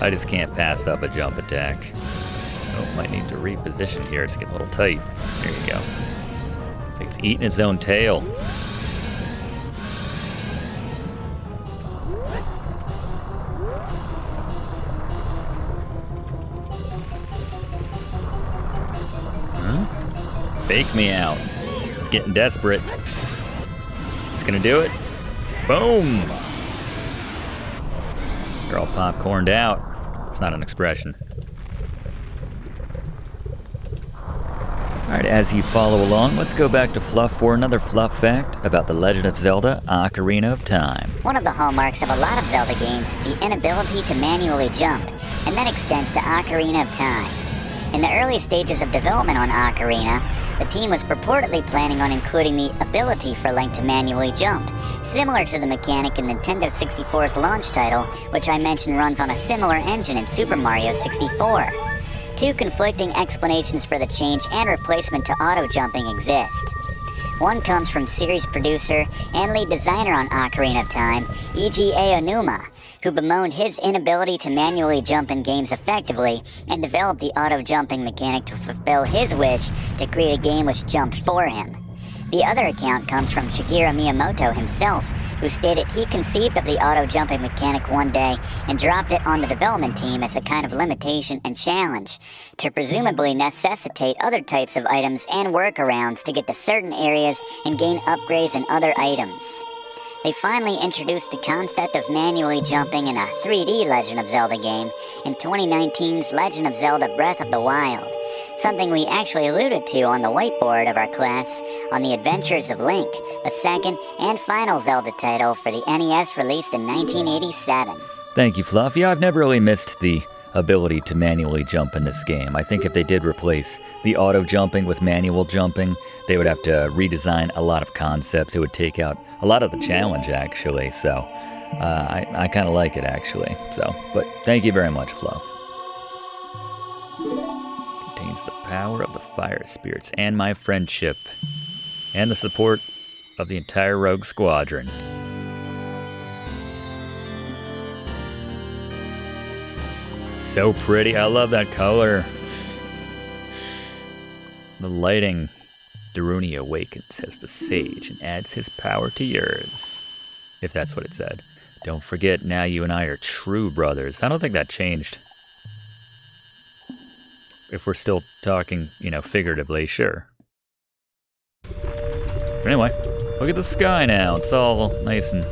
I just can't pass up a jump attack. Oh, might need to reposition here. It's getting a little tight. There you go. I think it's eating its own tail. Huh? Fake me out. It's getting desperate. It's gonna do it. Boom! They're all popcorned out. It's not an expression. Alright, as you follow along, let's go back to Fluff for another Fluff fact about the Legend of Zelda Ocarina of Time. One of the hallmarks of a lot of Zelda games is the inability to manually jump, and that extends to Ocarina of Time. In the early stages of development on Ocarina, the team was purportedly planning on including the ability for Link to manually jump, similar to the mechanic in Nintendo 64's launch title, which I mentioned runs on a similar engine in Super Mario 64. Two conflicting explanations for the change and replacement to auto-jumping exist. One comes from series producer and lead designer on Ocarina of Time, E.G. Aonuma, who bemoaned his inability to manually jump in games effectively and developed the auto-jumping mechanic to fulfill his wish to create a game which jumped for him. The other account comes from Shigeru Miyamoto himself, who stated he conceived of the auto-jumping mechanic one day and dropped it on the development team as a kind of limitation and challenge, to presumably necessitate other types of items and workarounds to get to certain areas and gain upgrades and other items. They finally introduced the concept of manually jumping in a 3D Legend of Zelda game in 2019's Legend of Zelda Breath of the Wild, something we actually alluded to on the whiteboard of our class on the Adventures of Link, the second and final Zelda title for the NES released in 1987. Thank you, Fluff. Yeah, I've never really missed the ability to manually jump in this game. I think if they did replace the auto-jumping with manual jumping, they would have to redesign a lot of concepts. It would take out a lot of the challenge, actually. So I kind of like it, actually. But thank you very much, Fluff. Contains the power of the fire spirits and my friendship and the support of the entire Rogue Squadron. So pretty. I love that color. The lighting. Daruni awakens as the sage and adds his power to yours. If that's what it said. Don't forget, now you and I are true brothers. I don't think that changed. If we're still talking, figuratively, sure. But anyway, look at the sky now. It's all nice and...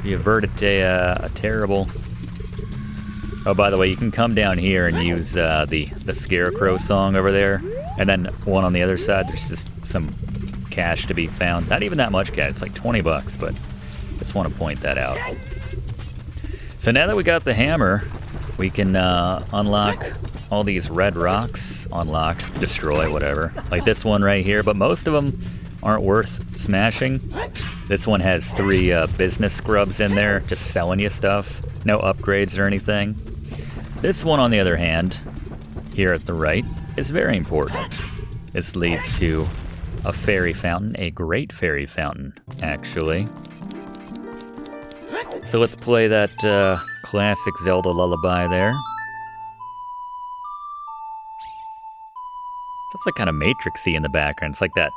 We averted a terrible... Oh, by the way, you can come down here and use the Scarecrow song over there. And then one on the other side, there's just some cash to be found. Not even that much cash, it's like 20 bucks, but just want to point that out. So now that we got the hammer, we can unlock all these red rocks. Unlock, destroy, whatever. Like this one right here, but most of them aren't worth smashing. This one has 3 business scrubs in there, just selling you stuff. No upgrades or anything. This one, on the other hand, here at the right, is very important. This leads to a fairy fountain, a great fairy fountain, actually. So let's play that classic Zelda lullaby there. It's like kind of Matrixy in the background. It's like that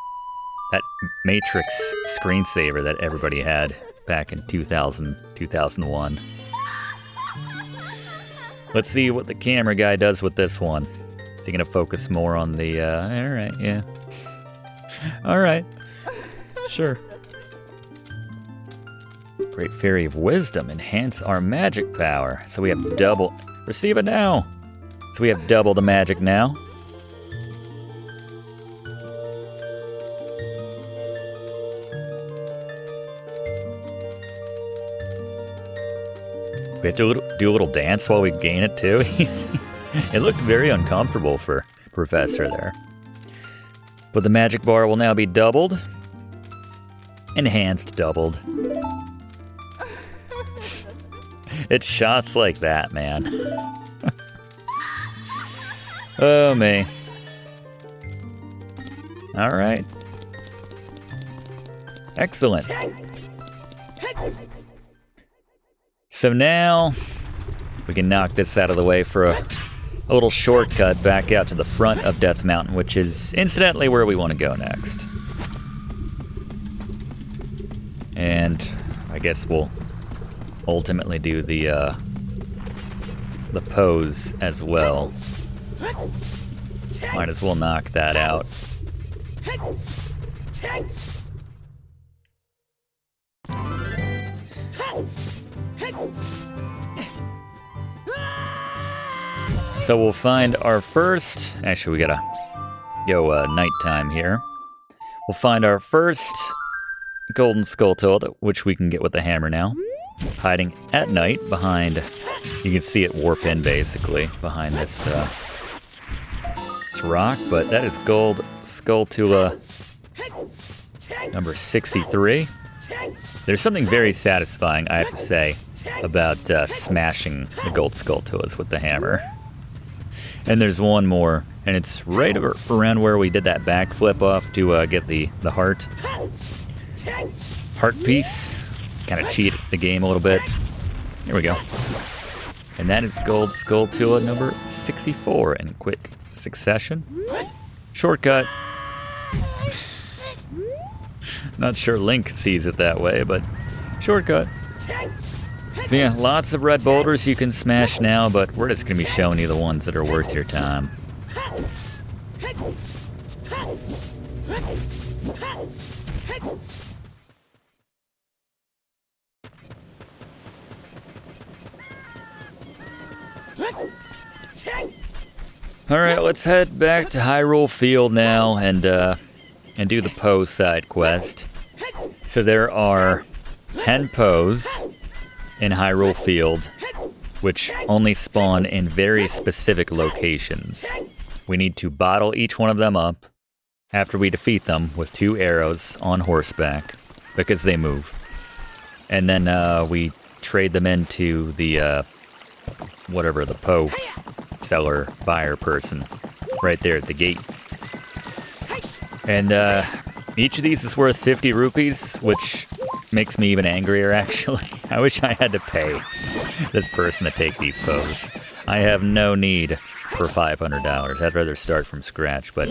Matrix screensaver that everybody had back in 2000, 2001. Let's see what the camera guy does with this one. Is he gonna focus more on the, alright, yeah. Alright, sure. Great Fairy of Wisdom, enhance our magic power. So we have double, receive it now. So we have double the magic now. We have to do a little dance while we gain it too. It looked very uncomfortable for Professor there. But the magic bar will now be doubled. Enhanced doubled. It's shots like that, man. Oh, me. Alright. Excellent. So now we can knock this out of the way for a little shortcut back out to the front of Death Mountain, which is incidentally where we want to go next. And I guess we'll ultimately do the pose as well. Might as well knock that out. So we'll find our first... Actually, we gotta go nighttime here. We'll find our first golden skulltula, which we can get with the hammer now. Hiding at night behind... You can see it warp in, basically, behind this rock. But that is gold skulltula number 63. There's something very satisfying, I have to say, about smashing the gold skulltulas with the hammer. And there's one more, and it's right around where we did that backflip off to get the heart piece. Kind of cheat the game a little bit. Here we go. And that is gold skulltula number 64 in quick succession. Shortcut. Not sure Link sees it that way, but shortcut. So yeah, lots of red boulders you can smash now, but we're just going to be showing you the ones that are worth your time. Alright, let's head back to Hyrule Field now and do the Poe side quest. So there are 10 Poes in Hyrule Field, which only spawn in very specific locations. We need to bottle each one of them up after we defeat them with 2 arrows on horseback, because they move. And then we trade them into the, whatever, the Poe seller, buyer person, right there at the gate. And each of these is worth 50 rupees, which makes me even angrier, actually. I wish I had to pay this person to take these Poes. I have no need for $500. I'd rather start from scratch, but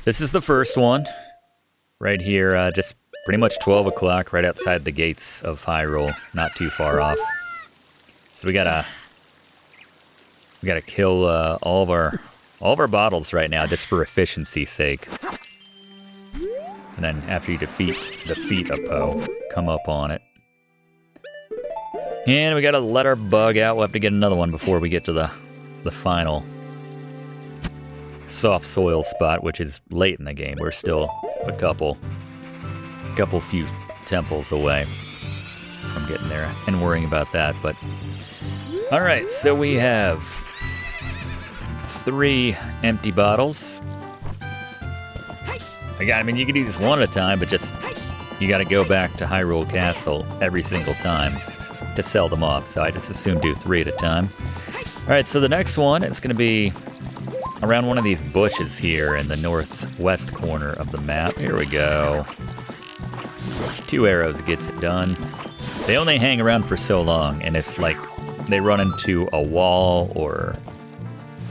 this is the first one. Right here, just pretty much 12 o'clock, right outside the gates of Hyrule, not too far off. So we gotta kill all of our bottles right now, just for efficiency's sake. And then after you defeat a Poe, come up on it. And we gotta let our bug out. We'll have to get another one before we get to the final soft soil spot, which is late in the game. We're still a couple few temples away from getting there and worrying about that. But all right, so we have 3 empty bottles. I mean, you could do this one at a time, but just, you gotta go back to Hyrule Castle every single time to sell them off, so I just assume do 3 at a time. Alright, so the next one is gonna be around one of these bushes here in the northwest corner of the map. Here we go. 2 arrows gets it done. They only hang around for so long, and if, like, they run into a wall or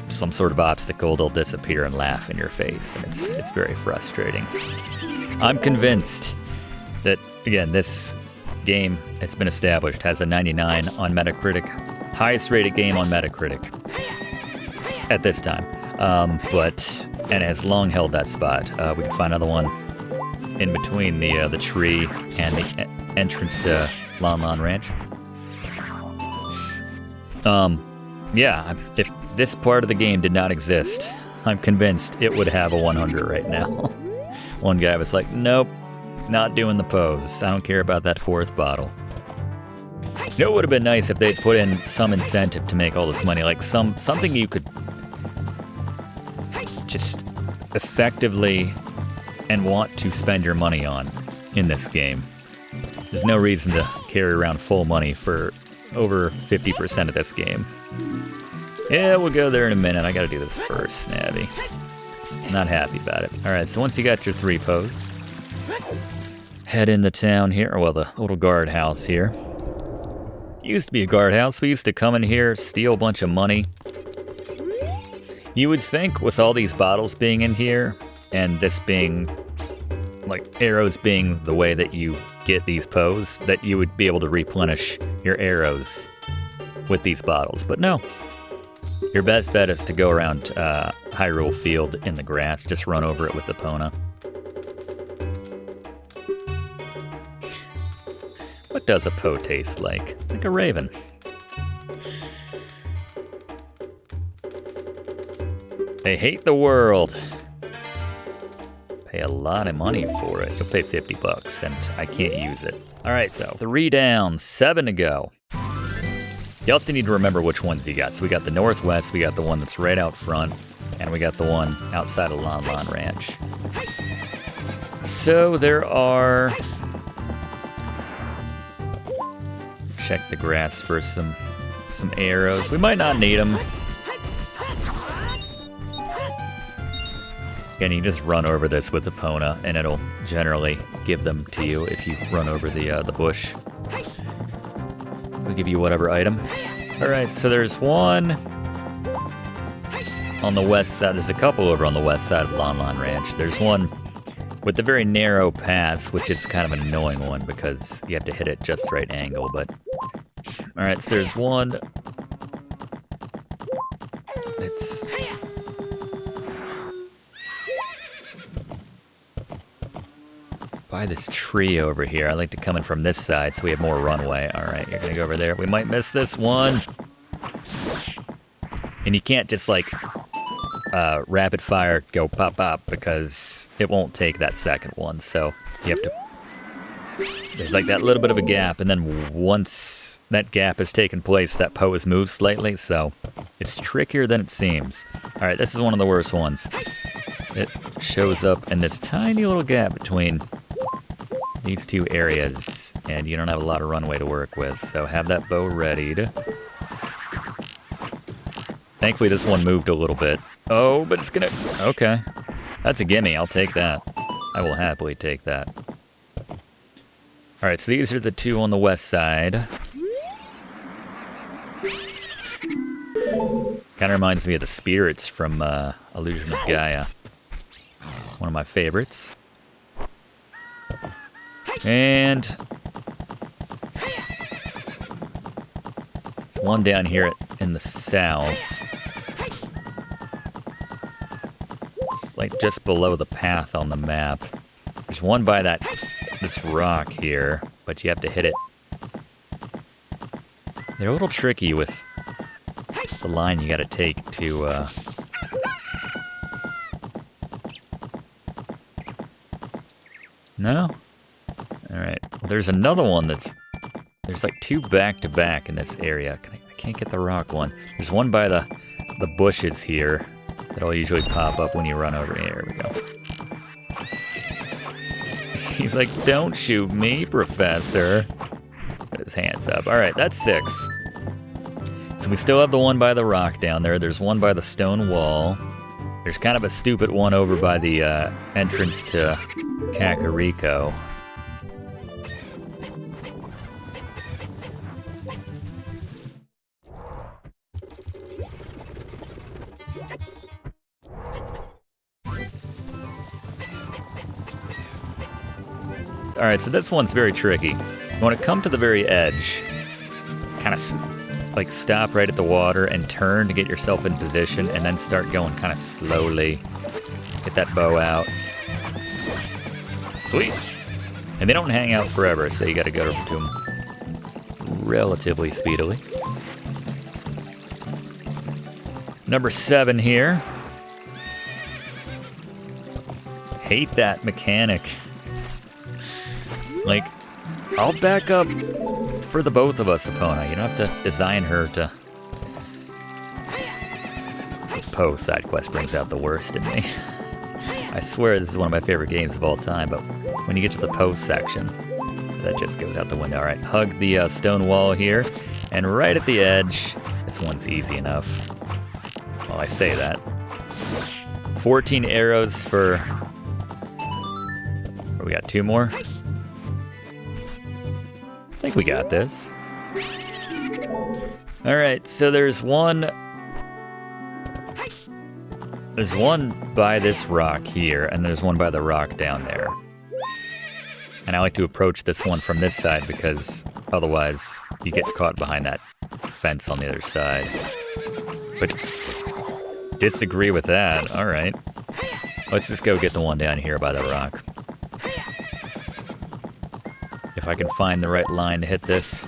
some sort of obstacle, they'll disappear and laugh in your face, and it's very frustrating. I'm convinced that, again, this game, it's been established, has a 99 on Metacritic, highest rated game on Metacritic at this time, and has long held that spot. We can find another one in between the tree and the entrance to Lon Lon Ranch. Yeah, if this part of the game did not exist, I'm convinced it would have a 100 right now. One guy was like, nope, not doing the pose. I don't care about that 4th bottle. You know, it would have been nice if they'd put in some incentive to make all this money, like something you could just effectively and want to spend your money on in this game. There's no reason to carry around full money for over 50% of this game. Yeah, we'll go there in a minute. I gotta do this first, Navi. Not happy about it. Alright, so once you got your 3 Poes, head into town here, well, the little guardhouse here. It used to be a guardhouse. We used to come in here, steal a bunch of money. You would think with all these bottles being in here, and this being, like, arrows being the way that you get these Poes, that you would be able to replenish your arrows with these bottles, but no. Your best bet is to go around Hyrule Field in the grass, just run over it with the Epona. does a Poe taste like? Like a raven. They hate the world. Pay a lot of money for it. You'll pay 50 bucks, and I can't use it. All right, so 3 down, 7 to go. You also need to remember which ones you got. So we got the Northwest, we got the one that's right out front, and we got the one outside of Lon Lon Ranch. So there are... Check the grass for some arrows. We might not need them. Again, you just run over this with Epona, and it'll generally give them to you if you run over the bush. It'll give you whatever item. Alright, so there's one on the west side. There's a couple over on the west side of Lon Lon Ranch. There's one with the very narrow pass, which is kind of an annoying one because you have to hit it just the right angle, but... Alright, so there's one... It's... by this tree over here. I like to come in from this side so we have more runway. Alright, you're gonna go over there. We might miss this one. And you can't just like rapid fire go pop pop because it won't take that second one. So you have to... There's like that little bit of a gap, and then once that gap has taken place, that Poe has moved slightly, so it's trickier than it seems. Alright, this is one of the worst ones. It shows up in this tiny little gap between these two areas, and you don't have a lot of runway to work with, so have that bow readied. Thankfully this one moved a little bit. Oh, but it's gonna... Okay. That's a gimme, I'll take that. I will happily take that. Alright, so these are the two on the west side. Kinda reminds me of the spirits from Illusion of Gaia. One of my favorites. And there's one down here in the south. It's like just below the path on the map. There's one by this rock here, but you have to hit it. They're a little tricky with the line you gotta take to No? Alright. There's another one there's like two back-to-back in this area. I can't get the rock one. There's one by the bushes here that'll usually pop up when you run over here. There we go. He's like, don't shoot me, Professor. Put his hands up. Alright, that's 6. So we still have the one by the rock down there. There's one by the stone wall. There's kind of a stupid one over by the entrance to Kakariko. Alright, so this one's very tricky. You want to come to the very edge, kind of like stop right at the water and turn to get yourself in position, and then start going kind of slowly. Get that bow out. Sweet. And they don't hang out forever, so you gotta go to them relatively speedily. Number 7 here. Hate that mechanic. Like, I'll back up for the both of us, Epona. You don't have to design her to... The Poe side quest brings out the worst in me. I swear this is one of my favorite games of all time, but when you get to the Poe section, that just goes out the window. Alright, hug the stone wall here, and right at the edge, this one's easy enough. Well, I say that. 14 arrows for... We got 2 more? I think we got this. Alright, so there's one by this rock here, and there's one by the rock down there. And I like to approach this one from this side because otherwise you get caught behind that fence on the other side. But disagree with that. Alright. Let's just go get the one down here by the rock. If If I can find the right line to hit this.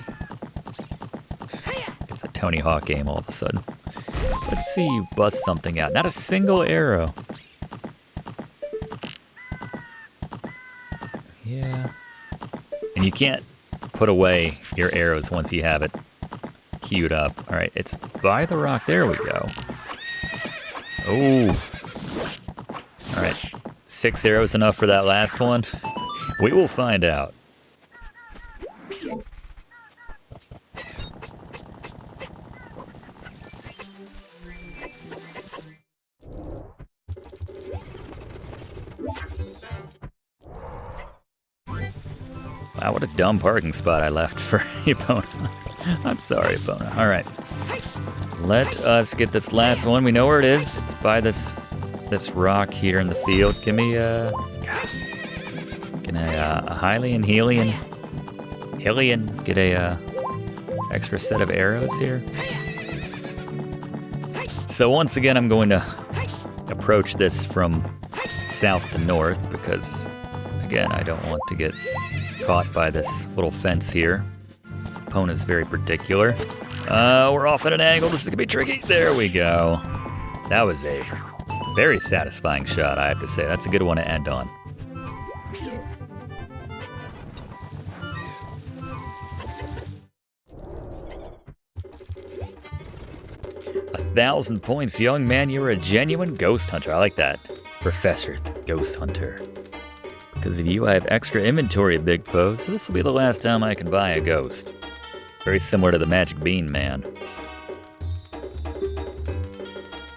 It's a Tony Hawk game all of a sudden. Let's see you bust something out. Not a single arrow. Yeah. And you can't put away your arrows once you have it queued up. Alright, it's by the rock. There we go. Oh. Alright. 6 arrows enough for that last one? We will find out. Wow, what a dumb parking spot I left for Epona. I'm sorry, Epona. Alright. Let us get this last one. We know where it is. It's by this rock here in the field. Give me a Hylian, Hylian, get a extra set of arrows here. So once again, I'm going to approach this from south to north because, again, I don't want to get caught by this little fence here. Epona's very particular. We're off at an angle. This is gonna be tricky. There we go. That was a very satisfying shot, I have to say. That's a good one to end on. $1,000 points. Young man, you're a genuine ghost hunter. I like that. Professor Ghost Hunter. Because of you, I have extra inventory of Big Po, so this will be the last time I can buy a ghost. Very similar to the Magic Bean Man.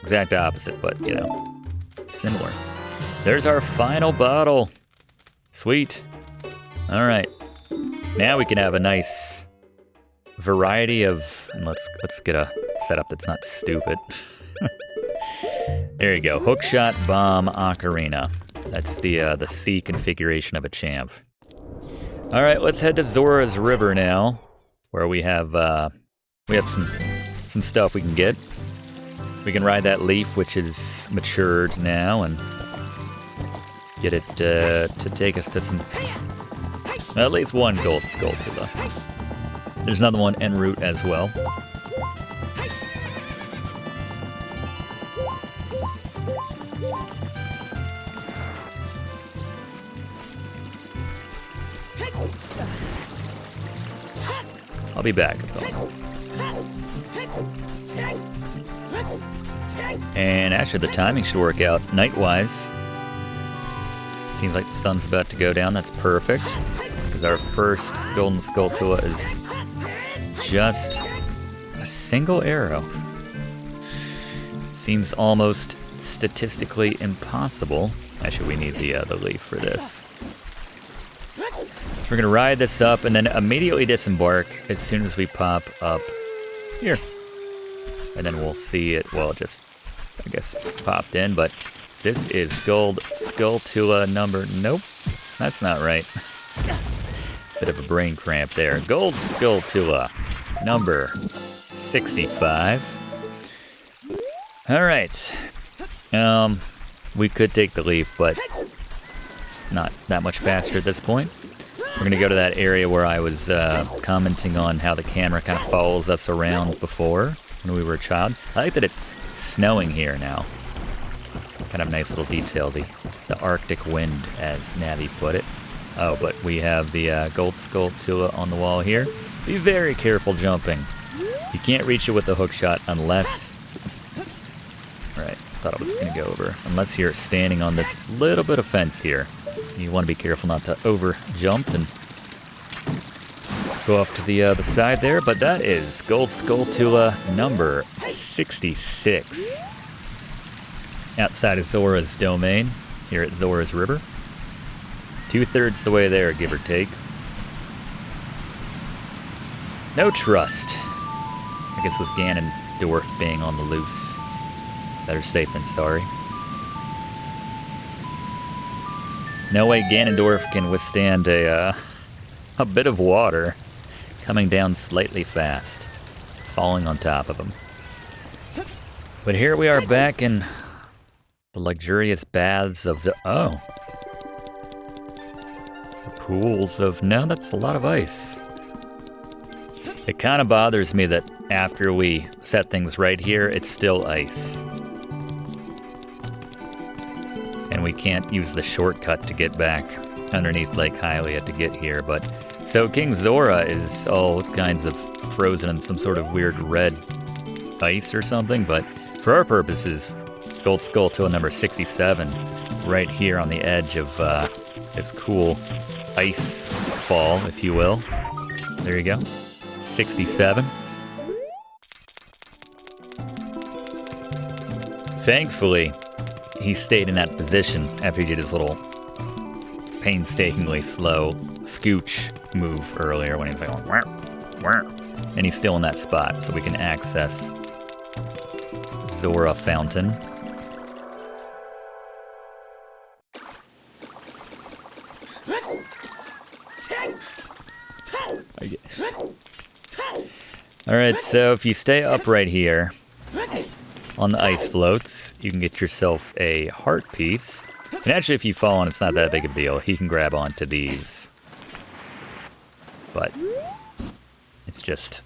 Exact opposite, but, you know, similar. There's our final bottle. Sweet. All right. Now we can have a nice variety of... And let's get a setup that's not stupid. There you go. Hookshot, bomb, ocarina. That's the C configuration of a champ. All right, let's head to Zora's River now, where we have some stuff we can get. We can ride that leaf, which is matured now, and get it to take us to some, at least one gold Skulltula. There's another one en route as well. I'll be back. And actually the timing should work out night-wise. Seems like the sun's about to go down. That's perfect. Because our first golden Skulltula is just a single arrow. Seems almost statistically impossible. Actually, we need the leaf for this. We're gonna ride this up and then immediately disembark as soon as we pop up here. And then we'll see it, well, just, I guess, popped in, but this is gold Skulltula number, nope, that's not right. Bit of a brain cramp there. Gold Skulltula number 65. All right, we could take the leaf, but it's not that much faster at this point. We're going to go to that area where I was commenting on how the camera kind of follows us around before when we were a child. I like that it's snowing here now. Kind of nice little detail, the Arctic wind, as Navi put it. Oh, but we have the gold Skulltula on the wall here. Be very careful jumping. You can't reach it with the hook shot unless... Right, thought I was going to go over. Unless you're standing on this little bit of fence here. You want to be careful not to over jump and go off to the side there, but that is gold Skulltula number 66. Outside of Zora's domain, here at Zora's River. 2/3 the way there, give or take. No trust. I guess with Ganondorf being on the loose. Better safe than sorry. No way Ganondorf can withstand a bit of water coming down slightly fast, falling on top of him. But here we are back in the luxurious baths of the... Oh. A pools of... No, that's a lot of ice. It kind of bothers me that after we set things right here, it's still ice. And we can't use the shortcut to get back underneath Lake Hylia to get here, but... So King Zora is all kinds of frozen in some sort of weird red ice or something, but for our purposes, Gold Skulltula number 67, right here on the edge of this cool ice fall, if you will. There you go. 67. Thankfully, he stayed in that position after he did his little painstakingly slow scooch move earlier when he was like, wah, wah. And he's still in that spot, so we can access Zora Fountain. Alright, so if you stay upright here on the ice floats, you can get yourself a heart piece. And actually, if you fall on, it's not that big a deal. He can grab onto these. But it's just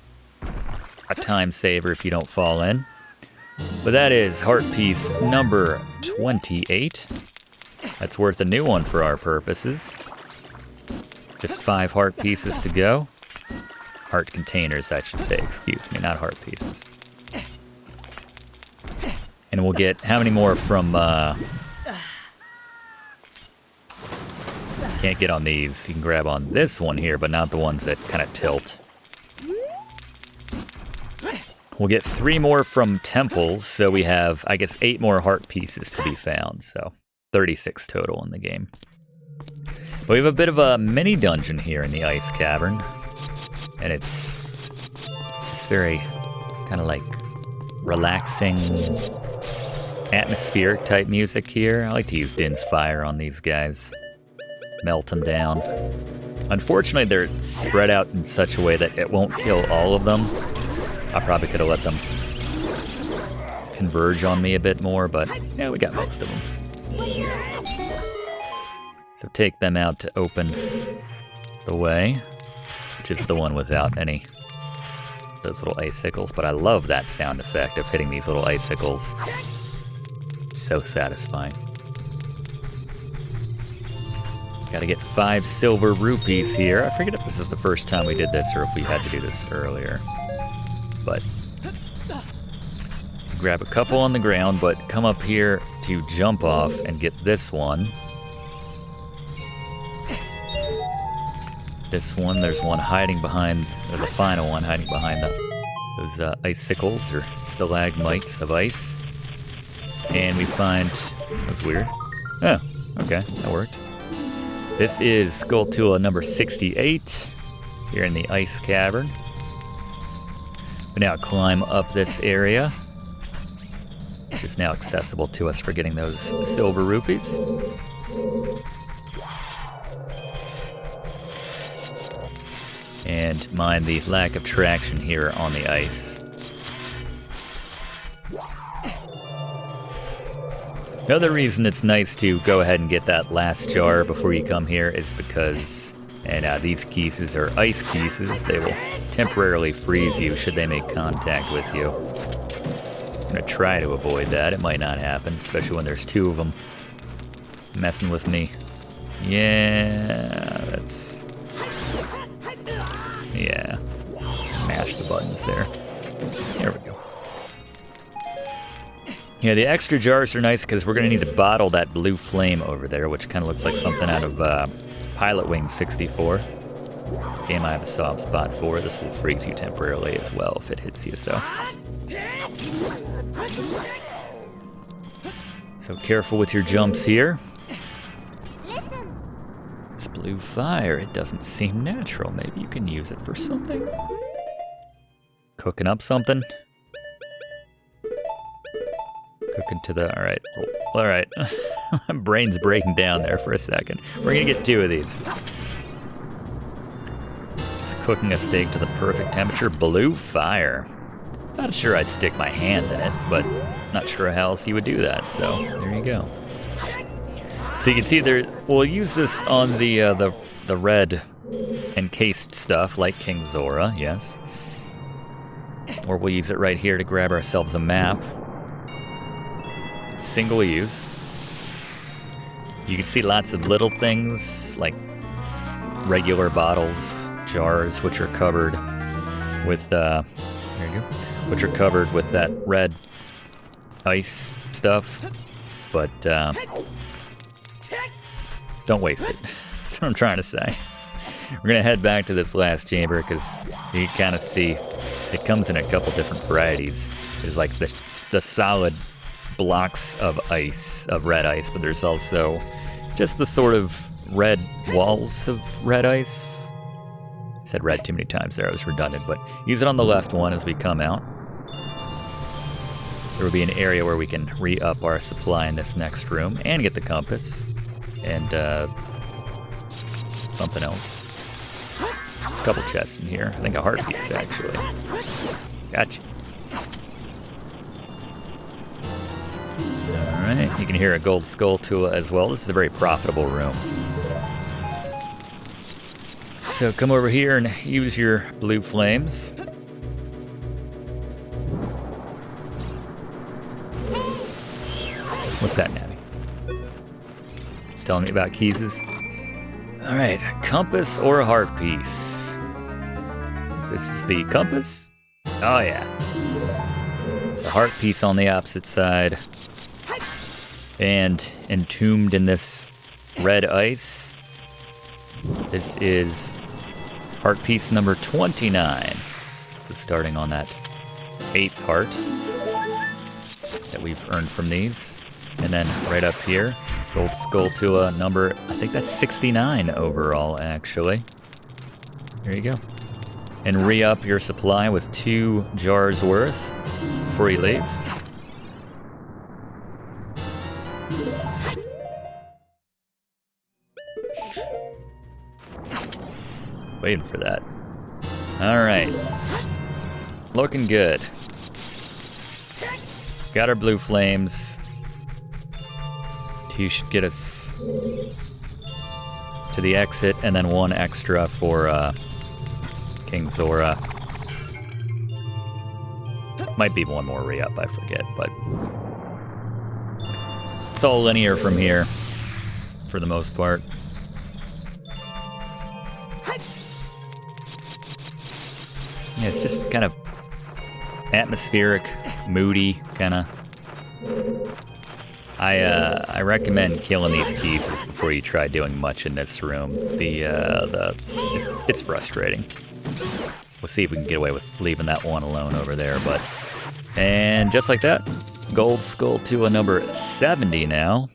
a time saver if you don't fall in. But that is heart piece number 28. That's worth a new one for our purposes. Just 5 heart pieces to go. Heart containers, I should say. Excuse me, not heart pieces. And we'll get how many more from... Can't get on these. You can grab on this one here, but not the ones that kind of tilt. We'll get 3 more from temples, so we have, I guess, 8 more heart pieces to be found. So 36 total in the game. We have a bit of a mini dungeon here in the Ice Cavern. And it's very kind of like relaxing, atmospheric type music here. I like to use Din's Fire on these guys. Melt them down. Unfortunately, they're spread out in such a way that it won't kill all of them. I probably could have let them converge on me a bit more, but yeah, we got most of them. So take them out to open the way, which is the one without any of those little icicles. But I love that sound effect of hitting these little icicles. So satisfying. Gotta get 5 silver rupees here. I forget if this is the first time we did this or if we had to do this earlier. But grab a couple on the ground, but come up here to jump off and get this one. This one, there's one hiding behind, or the final one hiding behind those icicles or stalagmites of ice. And we find, that was weird. Oh, okay, that worked. This is Skulltula number 68 here in the Ice Cavern. We now climb up this area, which is now accessible to us for getting those silver rupees. And mind the lack of traction here on the ice. Another reason it's nice to go ahead and get that last jar before you come here is because, and these pieces are ice pieces, they will temporarily freeze you should they make contact with you. I'm going to try to avoid that. It might not happen, especially when there's 2 of them messing with me. Yeah, that's... Yeah. Just mash the buttons there. There we go. Yeah, the extra jars are nice because we're going to need to bottle that blue flame over there, which kind of looks like something out of Pilot Wing 64. Game I have a soft spot for. This will freeze you temporarily as well if it hits you, so. So careful with your jumps here. This blue fire, it doesn't seem natural. Maybe you can use it for something. Cooking up something. Cooking to the, all right. My brain's breaking down there for a second. We're gonna get 2 of these. Just cooking a steak to the perfect temperature. Blue fire. Not sure I'd stick my hand in it, but not sure how else you would do that, so there you go. So you can see there, we'll use this on the the red encased stuff, like King Zora, yes. Or we'll use it right here to grab ourselves a map. Single use. You can see lots of little things, like regular bottles, jars, which are covered with, there you go, which are covered with that red ice stuff, but don't waste it. That's what I'm trying to say. We're gonna head back to this last chamber because you can kind of see it comes in a couple different varieties. There's like the solid blocks of ice, of red ice, but there's also just the sort of red walls of red ice. I said red too many times there, I was redundant, but use it on the left one as we come out. There will be an area where we can re-up our supply in this next room and get the compass and something else. A couple chests in here. I think a heart piece, actually. Gotcha. Alright, you can hear a gold skulltula as well. This is a very profitable room. So come over here and use your blue flames. What's that, Nabby? It's telling me about keys. Alright, compass or a heart piece? This is the compass? Oh yeah. It's a heart piece on the opposite side. And entombed in this red ice, this is heart piece number 29. So starting on that 8th heart that we've earned from these. And then right up here, gold skulltula number, I think that's 69 overall, actually. There you go. And re-up your supply with 2 jars worth before you leave. Waiting for that. Alright. Looking good. Got our blue flames. 2 should get us to the exit, and then 1 extra for King Zora. Might be 1 more re-up, I forget, but it's all linear from here, for the most part. Yeah, it's just kind of atmospheric, moody, kind of. I recommend killing these pieces before you try doing much in this room. It's frustrating. We'll see if we can get away with leaving that one alone over there, but. And just like that, gold skulltula number 70 now.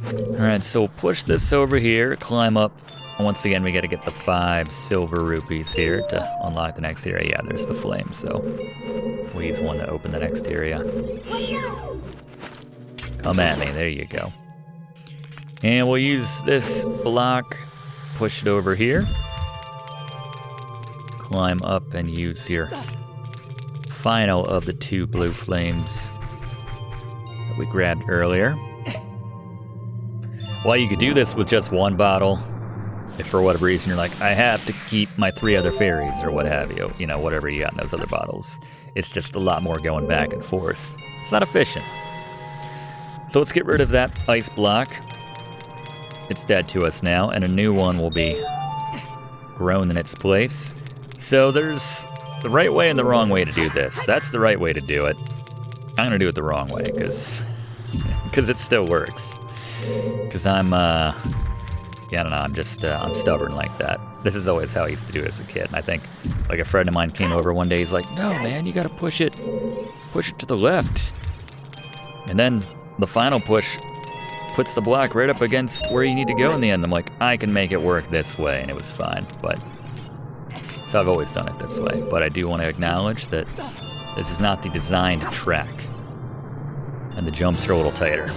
Alright, so we'll push this over here, climb up. Once again, we gotta get the 5 silver rupees here to unlock the next area. Yeah, there's the flame, so we'll use 1 to open the next area. Come at me, there you go. And we'll use this block, push it over here. Climb up and use your final of the 2 blue flames that we grabbed earlier. Well, you could do this with just 1 bottle. If for whatever reason you're like, I have to keep my 3 other fairies or what have you, you know, whatever you got in those other bottles. It's just a lot more going back and forth. It's not efficient. So let's get rid of that ice block. It's dead to us now, and a new one will be grown in its place. So there's the right way and the wrong way to do this. That's the right way to do it. I'm gonna do it the wrong way, because it still works. Because yeah, I don't know, I'm stubborn like that. This is always how I used to do it as a kid. And I think, like, a friend of mine came over one day, he's like, no, man, you gotta push it to the left. And then the final push puts the block right up against where you need to go in the end. I'm like, I can make it work this way, and it was fine. But, so I've always done it this way. But I do want to acknowledge that this is not the designed track. And the jumps are a little tighter.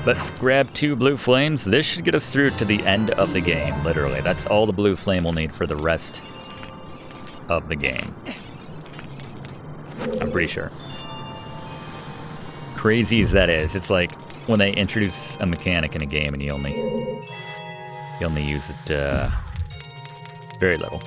But grab 2 blue flames. This should get us through to the end of the game, literally. That's all the blue flame will need for the rest of the game. I'm pretty sure. Crazy as that is, it's like when they introduce a mechanic in a game and you only use it very little.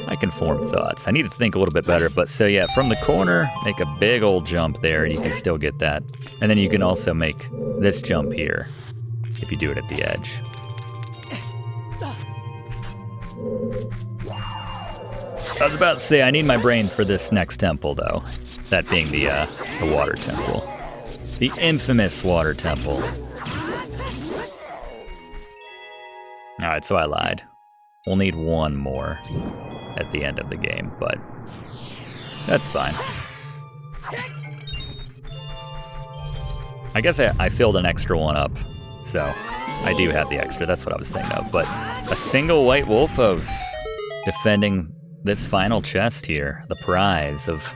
I can form thoughts. I need to think a little bit better, but so yeah, from the corner, make a big old jump there, and you can still get that. And then you can also make this jump here, if you do it at the edge. I was about to say, I need my brain for this next temple, though. That being the water temple. The infamous water temple. Alright, so I lied. We'll need one more at the end of the game, but that's fine. I guess I filled an extra one up, so I do have the extra. That's what I was thinking of. But a single white Wolfos defending this final chest here, the prize of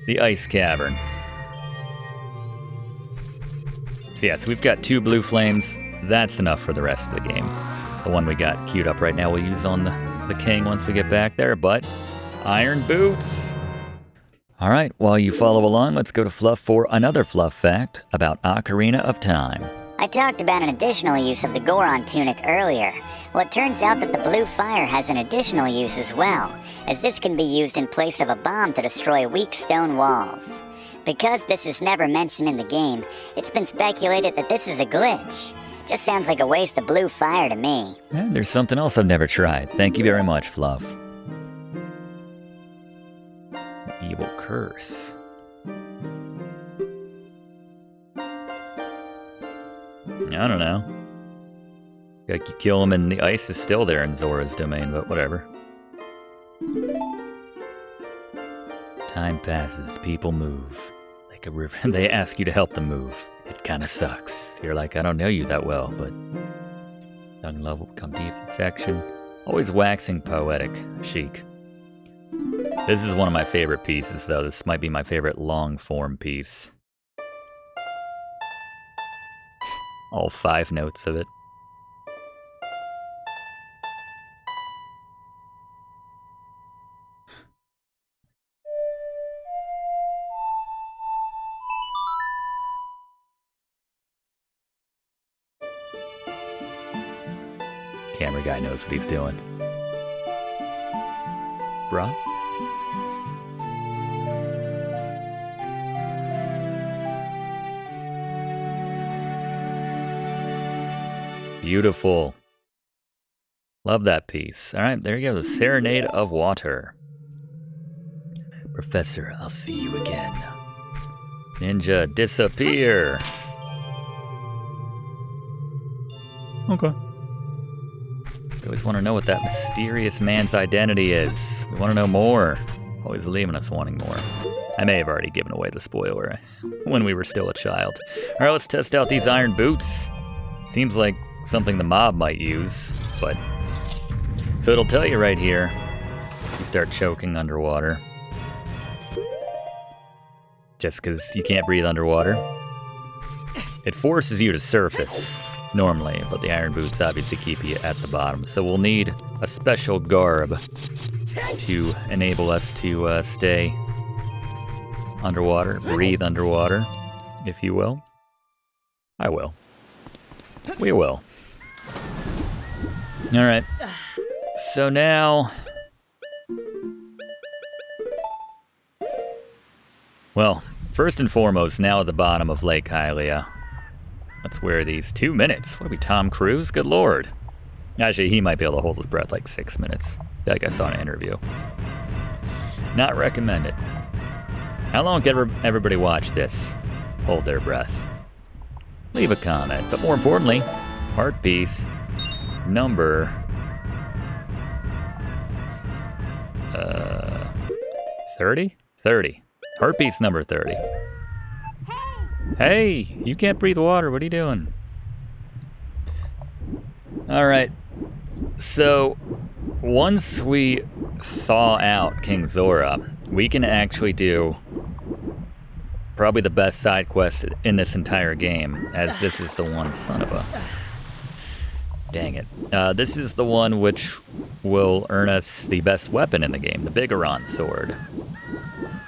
the Ice Cavern. So yeah, so we've got 2 blue flames. That's enough for the rest of the game. The one we got queued up right now we'll use on the king once we get back there, but iron boots. All right, while you follow along, let's go to Fluff for another Fluff fact about Ocarina of Time. I talked about an additional use of the Goron tunic earlier. Well, it turns out that the blue fire has an additional use as well, as this can be used in place of a bomb to destroy weak stone walls. Because this is never mentioned in the game, it's been speculated that this is a glitch. Just sounds like a waste of blue fire to me. And there's something else I've never tried. Thank you very much, Fluff. Evil curse. I don't know. Like you kill him and the ice is still there in Zora's domain, but whatever. Time passes, people move. Like a river, they ask you to help them move. It kinda sucks. You're like, I don't know you that well, but young love will become deep affection. Always waxing poetic, chic. This is one of my favorite pieces, though. This might be my favorite long-form piece. All 5 notes of it. Camera guy knows what he's doing. Bruh? Beautiful. Love that piece. Alright, there you go. The Serenade of Water. Professor, I'll see you again. Ninja, disappear. Okay. We always want to know what that mysterious man's identity is. We want to know more. Always leaving us wanting more. I may have already given away the spoiler when we were still a child. Alright, let's test out these iron boots. Seems like something the mob might use, but... So it'll tell you right here, you start choking underwater. Just because you can't breathe underwater. It forces you to surface, normally, but the iron boots obviously keep you at the bottom. So we'll need a special garb to enable us to stay underwater, breathe underwater, if you will. I will. We will. Alright. So now... Well, first and foremost, now at the bottom of Lake Hylia. Let's wear these 2 minutes. What are we, Tom Cruise? Good lord. Actually, he might be able to hold his breath like 6 minutes. Like I saw in an interview. Not recommended. How long can everybody watch this? Hold their breath. Leave a comment, but more importantly, heart piece number 30? 30. Heart piece number 30. Hey, you can't breathe water. What are you doing? All right. So once we thaw out King Zora, we can actually do probably the best side quest in this entire game, as this is the one, son of a... Dang it. This is the one which will earn us the best weapon in the game, the Biggoron sword.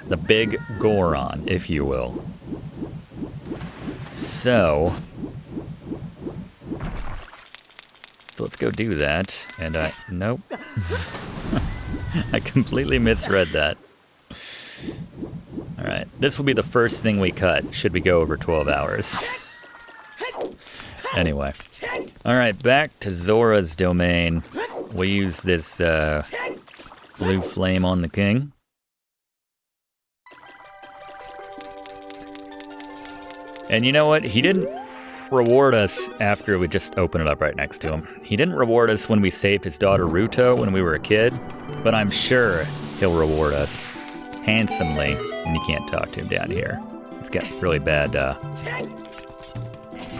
The big Goron, if you will. So let's go do that. And nope. I completely misread that. Alright, this will be the first thing we cut, should we go over 12 hours. Anyway. Alright, back to Zora's domain. We use this blue flame on the king. And you know what? He didn't reward us after we just open it up right next to him. He didn't reward us when we saved his daughter Ruto when we were a kid, but I'm sure he'll reward us handsomely. And you can't talk to him down here. He's got really bad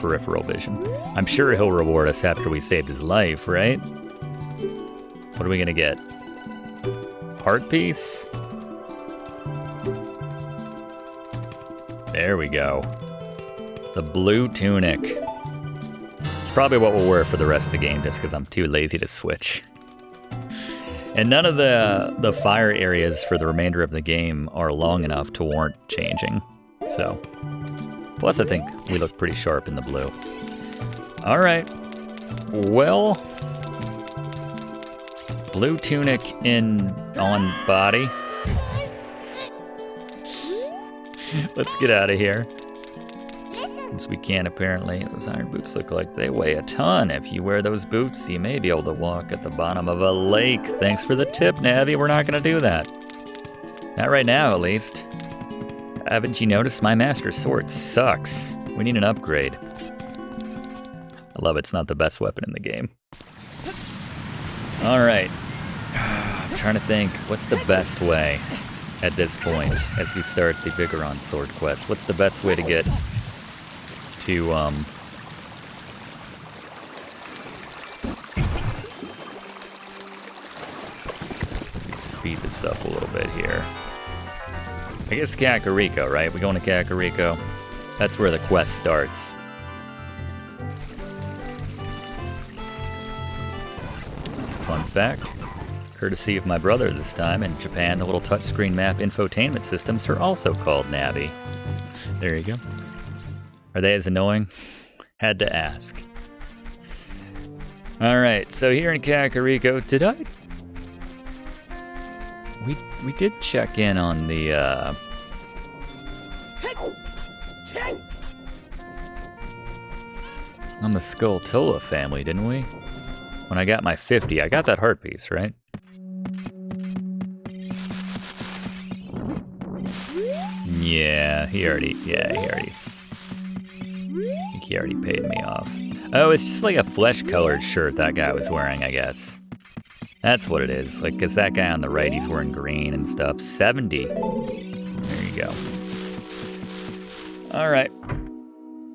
peripheral vision. I'm sure he'll reward us after we saved his life, right? What are we gonna get? Heart piece? There we go. The blue tunic. It's probably what we'll wear for the rest of the game just because I'm too lazy to switch. And none of the fire areas for the remainder of the game are long enough to warrant changing. So, plus I think we look pretty sharp in the blue. All right, well, blue tunic on body. Let's get out of here. Since we can, apparently. Those iron boots look like they weigh a ton. If you wear those boots, you may be able to walk at the bottom of a lake. Thanks for the tip, Navi. We're not going to do that. Not right now, at least. Haven't you noticed my master sword sucks? We need an upgrade. I love it's not the best weapon in the game. Alright. I'm trying to think, what's the best way at this point as we start the Biggoron sword quest? What's the best way to get to, let me speed this up a little bit here. I guess Kakariko, right? We going to Kakariko? That's where the quest starts. Fun fact, courtesy of my brother this time, in Japan, the little touchscreen map infotainment systems are also called Navi. There you go. Are they as annoying? Had to ask. Alright, so here in Kakariko, did I... We did check in on the, on the Skulltula family, didn't we? When I got my 50, I got that heart piece, right? Yeah, he already paid me off. Oh, it's just like a flesh-colored shirt that guy was wearing, I guess. That's what it is. Like, because that guy on the right, he's wearing green and stuff. 70. There you go. Alright.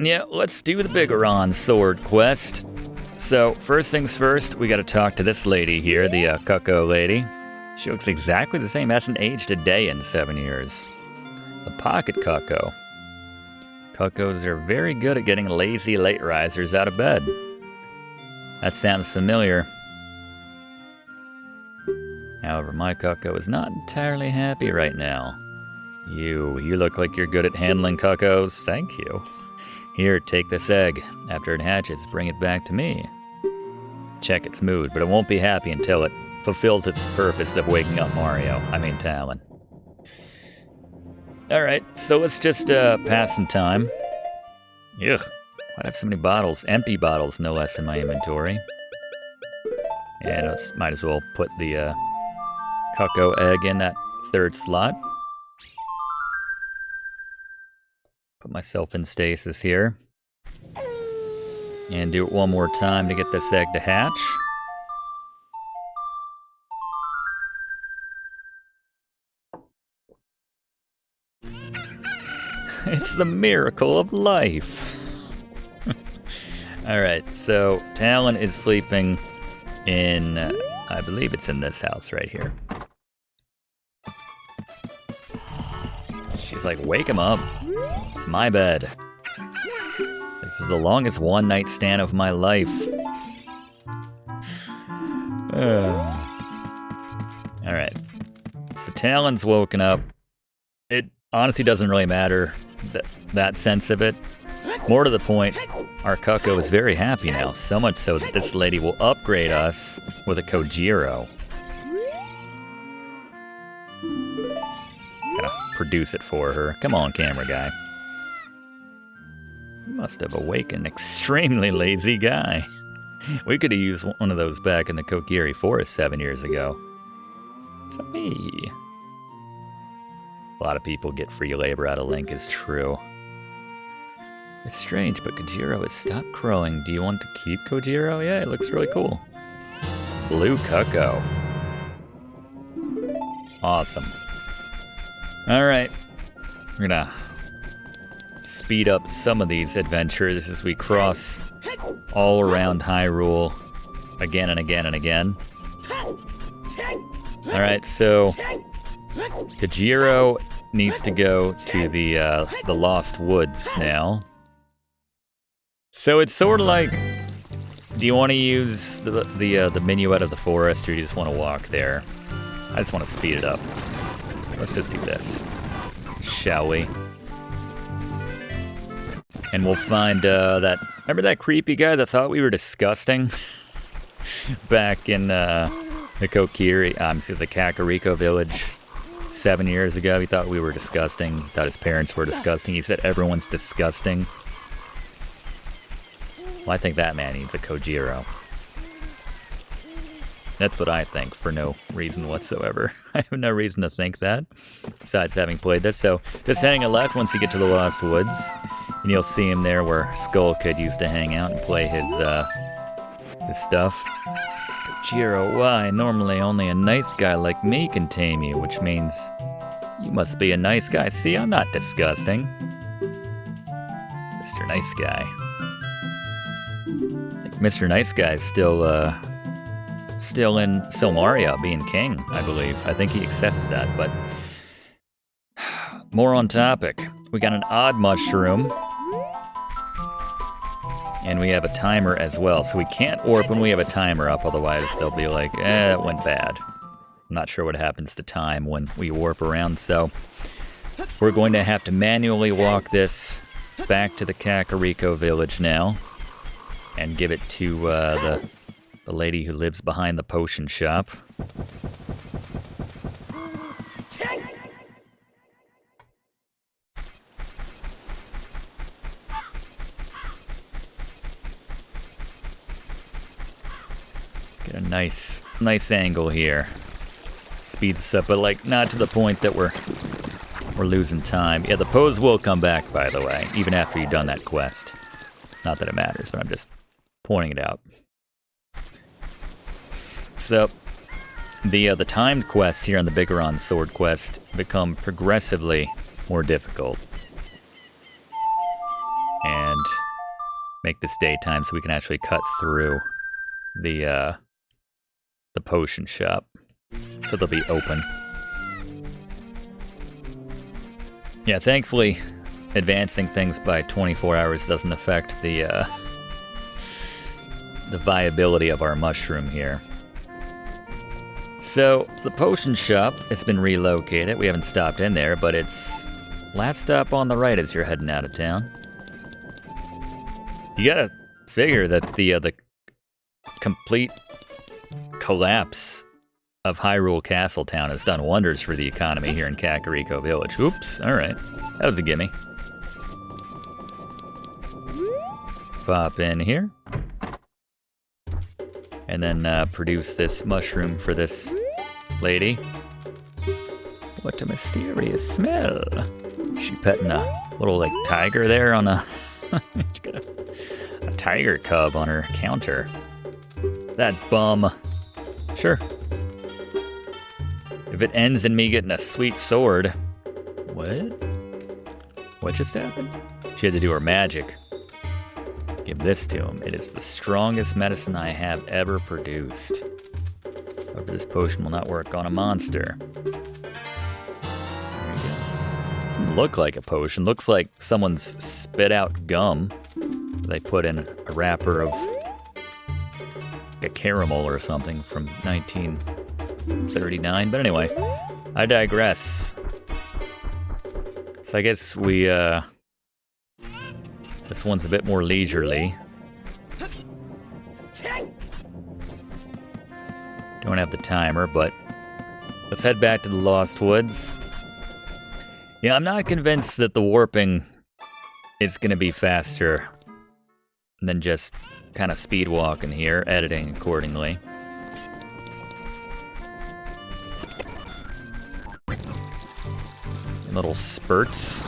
Yeah, let's do the Biggoron sword quest. So, first things first, we gotta talk to this lady here, the Cucko lady. She looks exactly the same, hasn't aged a day in 7 years. The pocket Cucko. Cuccos are very good at getting lazy late risers out of bed. That sounds familiar. However, my Cucko is not entirely happy right now. You look like you're good at handling Cuccos. Thank you. Here, take this egg. After it hatches, bring it back to me. Check its mood, but it won't be happy until it fulfills its purpose of waking up Talon. Alright, so let's just pass some time. Ugh, why'd I have so many bottles? Empty bottles, no less, in my inventory. And I might as well put the Cucko egg in that third slot. Put myself in stasis here. And do it one more time to get this egg to hatch. It's the miracle of life. Alright, so Talon is sleeping in, I believe it's in this house right here. She's like, wake him up. It's my bed. This is the longest one-night stand of my life. Alright. So Talon's woken up. it honestly doesn't really matter, that sense of it. More to the point, our Cucko is very happy now, so much so that this lady will upgrade us with a Kojiro. Gotta produce it for her. Come on, camera guy. You must have awakened an extremely lazy guy. We could have used one of those back in the Kokiri Forest 7 years ago. It's a me. A lot of people get free labor out of Link, is true. It's strange, but Kojiro has stopped crowing. Do you want to keep Kojiro? Yeah, it looks really cool. Blue Cucko. Awesome. Alright. We're gonna speed up some of these adventures as we cross all around Hyrule again and again and again. Alright, so Kojiro needs to go to the Lost Woods now. So it's sort of like, do you want to use the minuet of the forest, or do you just want to walk there? I just want to speed it up. Let's just do this, shall we? And we'll find remember that creepy guy that thought we were disgusting? Back in the Kokiri, the Kakariko village 7 years ago. He thought we were disgusting. He thought his parents were disgusting. He said everyone's disgusting. Well, I think that man needs a Kojiro. That's what I think, for no reason whatsoever. I have no reason to think that, besides having played this. So, just hang a left once you get to the Lost Woods, and you'll see him there where Skull Kid used to hang out and play his stuff. Kojiro, why? Normally only a nice guy like me can tame you, which means you must be a nice guy. See, I'm not disgusting. Mr. Nice Guy. I think Mr. Nice Guy is still in Silmaria being king, I believe. I think he accepted that, but more on topic. We got an odd mushroom, and we have a timer as well, so we can't warp when we have a timer up, otherwise they'll be like, it went bad. I'm not sure what happens to time when we warp around, so we're going to have to manually walk this back to the Kakariko village now, and give it to the lady who lives behind the potion shop. Get a nice angle here. Speed this up, but like not to the point that we're losing time. Yeah, the pose will come back, by the way, even after you've done that quest. Not that it matters, but I'm just pointing it out. So, the timed quests here on the Biggoron Sword Quest become progressively more difficult. And make this daytime so we can actually cut through the potion shop. So they'll be open. Yeah, thankfully, advancing things by 24 hours doesn't affect the viability of our mushroom here. So, the potion shop has been relocated. We haven't stopped in there, but it's last stop on the right as you're heading out of town. You gotta figure that the complete collapse of Hyrule Castle Town has done wonders for the economy here in Kakariko Village. Oops, alright. That was a gimme. Pop in here. And then produce this mushroom for this lady. What a mysterious smell. She petting a little like tiger there on a... She's got a tiger cub on her counter. That bum. Sure. If it ends in me getting a sweet sword. What? What just happened? She had to do her magic. Give this to him. It is the strongest medicine I have ever produced. However, this potion will not work on a monster. There you go. Doesn't look like a potion. Looks like someone's spit out gum. They put in a wrapper of a caramel or something from 1939. But anyway, I digress. So I guess we, this one's a bit more leisurely. Don't have the timer, but let's head back to the Lost Woods. Yeah, I'm not convinced that the warping is going to be faster than just kind of speed walking here, editing accordingly. Little spurts.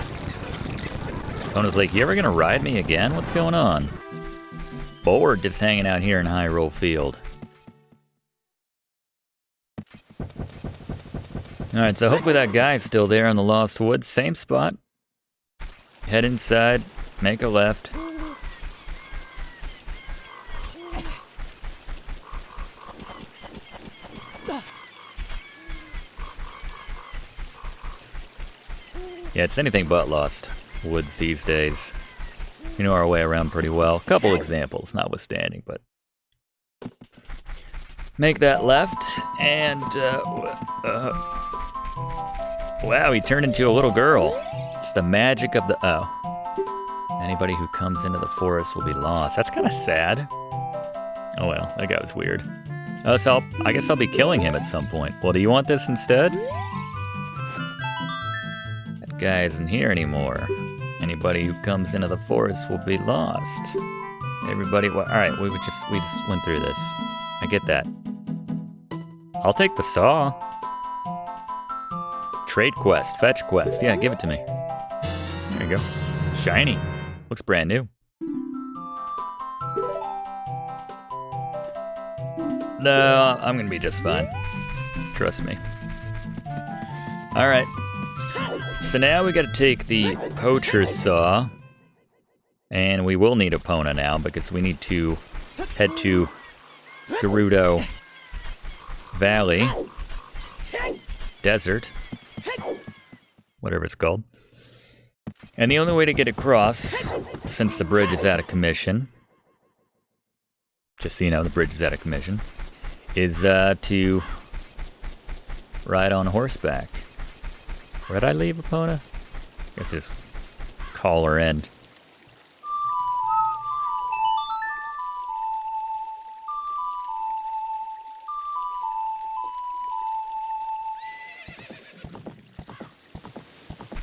Kona's like, you ever gonna ride me again? What's going on? Bored just hanging out here in Hyrule Field. Alright, so hopefully that guy's still there in the Lost Woods. Same spot. Head inside, make a left. Yeah, it's anything but Lost Woods these days. We know our way around pretty well. Couple examples notwithstanding, but... Make that left, and, wow, he turned into a little girl. It's the magic of the... Oh. Anybody who comes into the forest will be lost. That's kind of sad. Oh well, that guy was weird. Oh, so I guess I'll be killing him at some point. Well, do you want this instead? That guy isn't here anymore. Anybody who comes into the forest will be lost. Everybody... Well, alright, we just went through this. I get that. I'll take the saw. Trade quest, fetch quest. Yeah, give it to me. There you go. Shiny. Looks brand new. No, I'm gonna be just fine. Trust me. Alright. So now we gotta take the poacher saw. And we will need Epona now because we need to head to Gerudo Valley. Desert. Whatever it's called. And the only way to get across, since the bridge is out of commission, just so you know, the bridge is out of commission, is to ride on horseback. Where'd I leave Epona? Guess just call her in.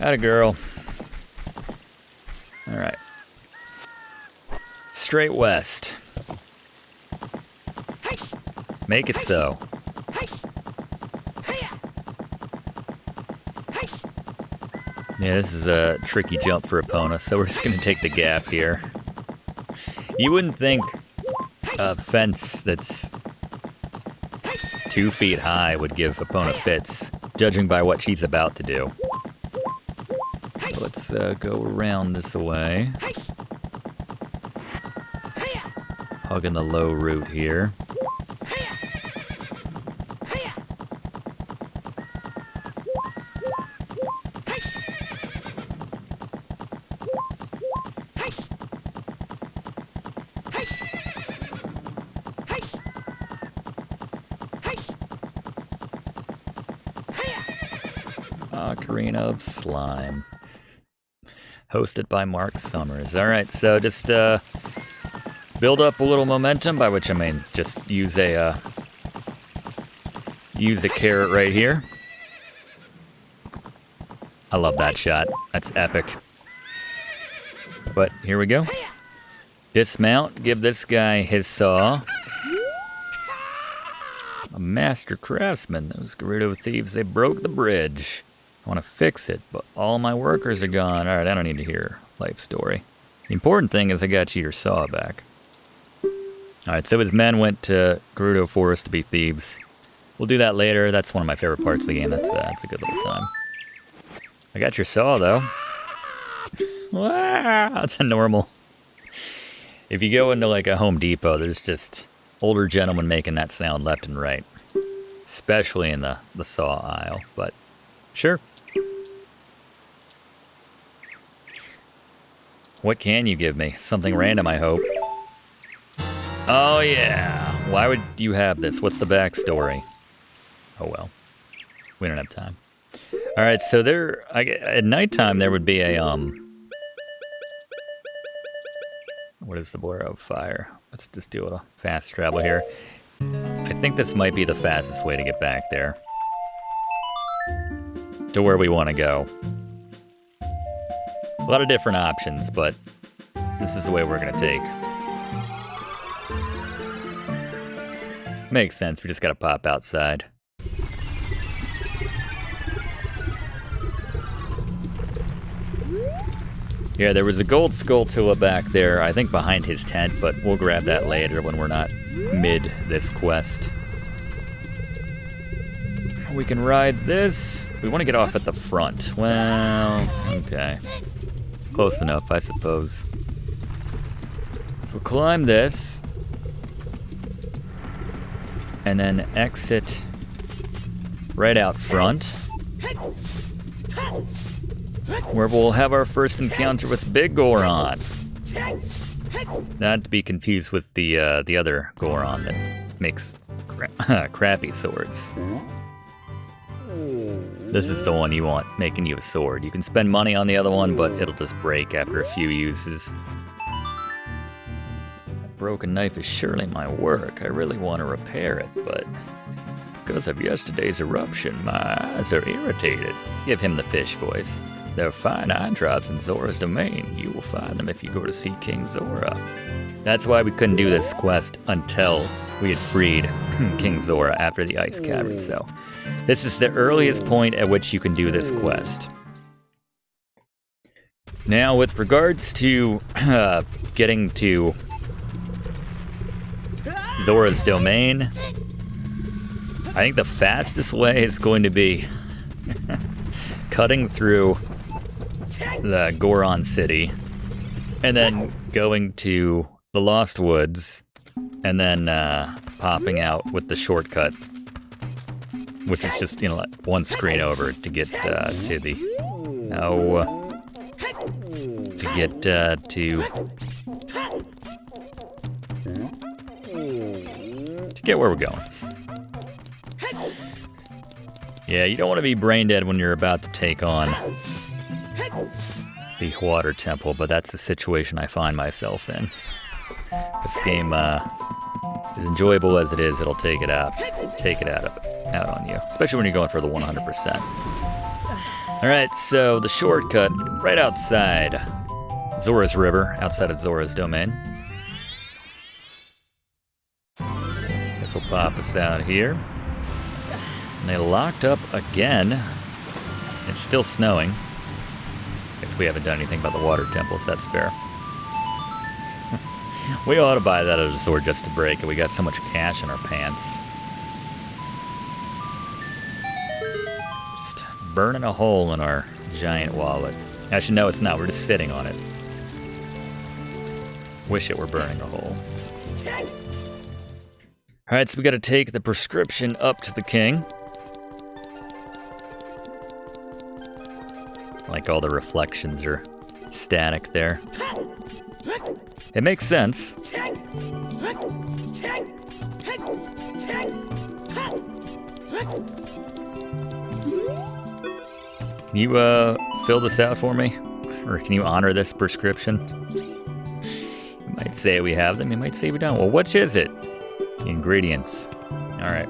Atta girl. Alright. Straight west. Make it so. Yeah, this is a tricky jump for Epona, so we're just gonna take the gap here. You wouldn't think a fence that's 2 feet high would give Epona fits, judging by what she's about to do. Let's go around this way. Hugging the low route here. Ocarina of Slime. Hosted by Mark Summers. Alright, so just build up a little momentum, by which I mean just use a carrot right here. I love that shot. That's epic. But here we go. Dismount, give this guy his saw. A master craftsman. Those Gerudo thieves, they broke the bridge. I want to fix it, but all my workers are gone. Alright, I don't need to hear life story. The important thing is I got you your saw back. Alright, so his men went to Gerudo Forest to be thieves. We'll do that later. That's one of my favorite parts of the game. That's a good little time. I got your saw, though. Wow, that's a normal. If you go into like a Home Depot, there's just older gentlemen making that sound left and right. Especially in the saw aisle, but sure. What can you give me? Something random, I hope. Oh yeah. Why would you have this? What's the backstory? Oh well. We don't have time. All right, so there, at nighttime there would be a what is the Bora of Fire? Let's just do a fast travel here. I think this might be the fastest way to get back there. To where we want to go. A lot of different options, but this is the way we're going to take. Makes sense, we just got to pop outside. Yeah, there was a gold Skulltula back there, I think behind his tent, but we'll grab that later when we're not mid this quest. We can ride this. We want to get off at the front. Well, okay. Close enough, I suppose. So we'll climb this. And then exit right out front. Where we'll have our first encounter with Biggoron. Not to be confused with the other Goron that makes crappy swords. This is the one you want, making you a sword. You can spend money on the other one, but it'll just break after a few uses. A broken knife is surely my work. I really want to repair it, but because of yesterday's eruption, my eyes are irritated. Give him the fish voice. There are fine eye drops in Zora's domain. You will find them if you go to see King Zora. That's why we couldn't do this quest until we had freed King Zora after the Ice Cavern, so this is the earliest point at which you can do this quest. Now, with regards to getting to Zora's domain, I think the fastest way is going to be cutting through the Goron city and then going to the Lost Woods and then popping out with the shortcut, which is just, like one screen over to get to the to get where we're going. Yeah, you don't want to be brain dead when you're about to take on the water temple, but that's the situation I find myself in. This game, as enjoyable as it is, it'll take it out on you, especially when you're going for the 100%. All right, so the shortcut right outside Zora's River, outside of Zora's domain. This will pop us out here. And they locked up again. It's still snowing. Guess we haven't done anything about the water temples, that's fair. We ought to buy that as a sword just to break it. We got so much cash in our pants. Just burning a hole in our giant wallet. Actually, no, it's not. We're just sitting on it. Wish it were burning a hole. Alright, so we gotta take the prescription up to the king. Like all the reflections are static there. It makes sense. Can you fill this out for me? Or can you honor this prescription? You might say we have them, you might say we don't. Well, which is it? Ingredients. Alright.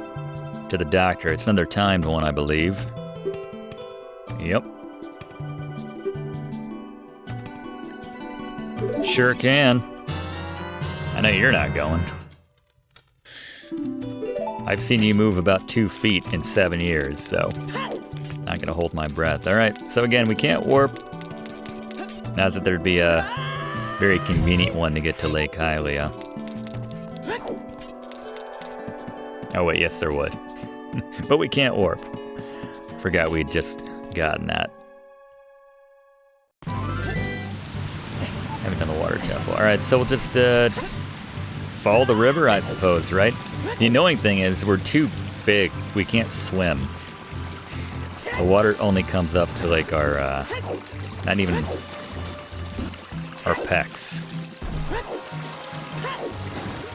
To the doctor. It's another timed one, I believe. Yep. Sure can. I know you're not going. I've seen you move about 2 feet in 7 years, so not gonna hold my breath. Alright, so again, we can't warp. Not that there'd be a very convenient one to get to Lake Hylia. Oh wait, yes there would. But we can't warp. Forgot we'd just gotten that. Haven't done the water temple. Alright, so we'll just follow the river, I suppose, right? The annoying thing is we're too big. We can't swim. The water only comes up to like our, not even our pecs.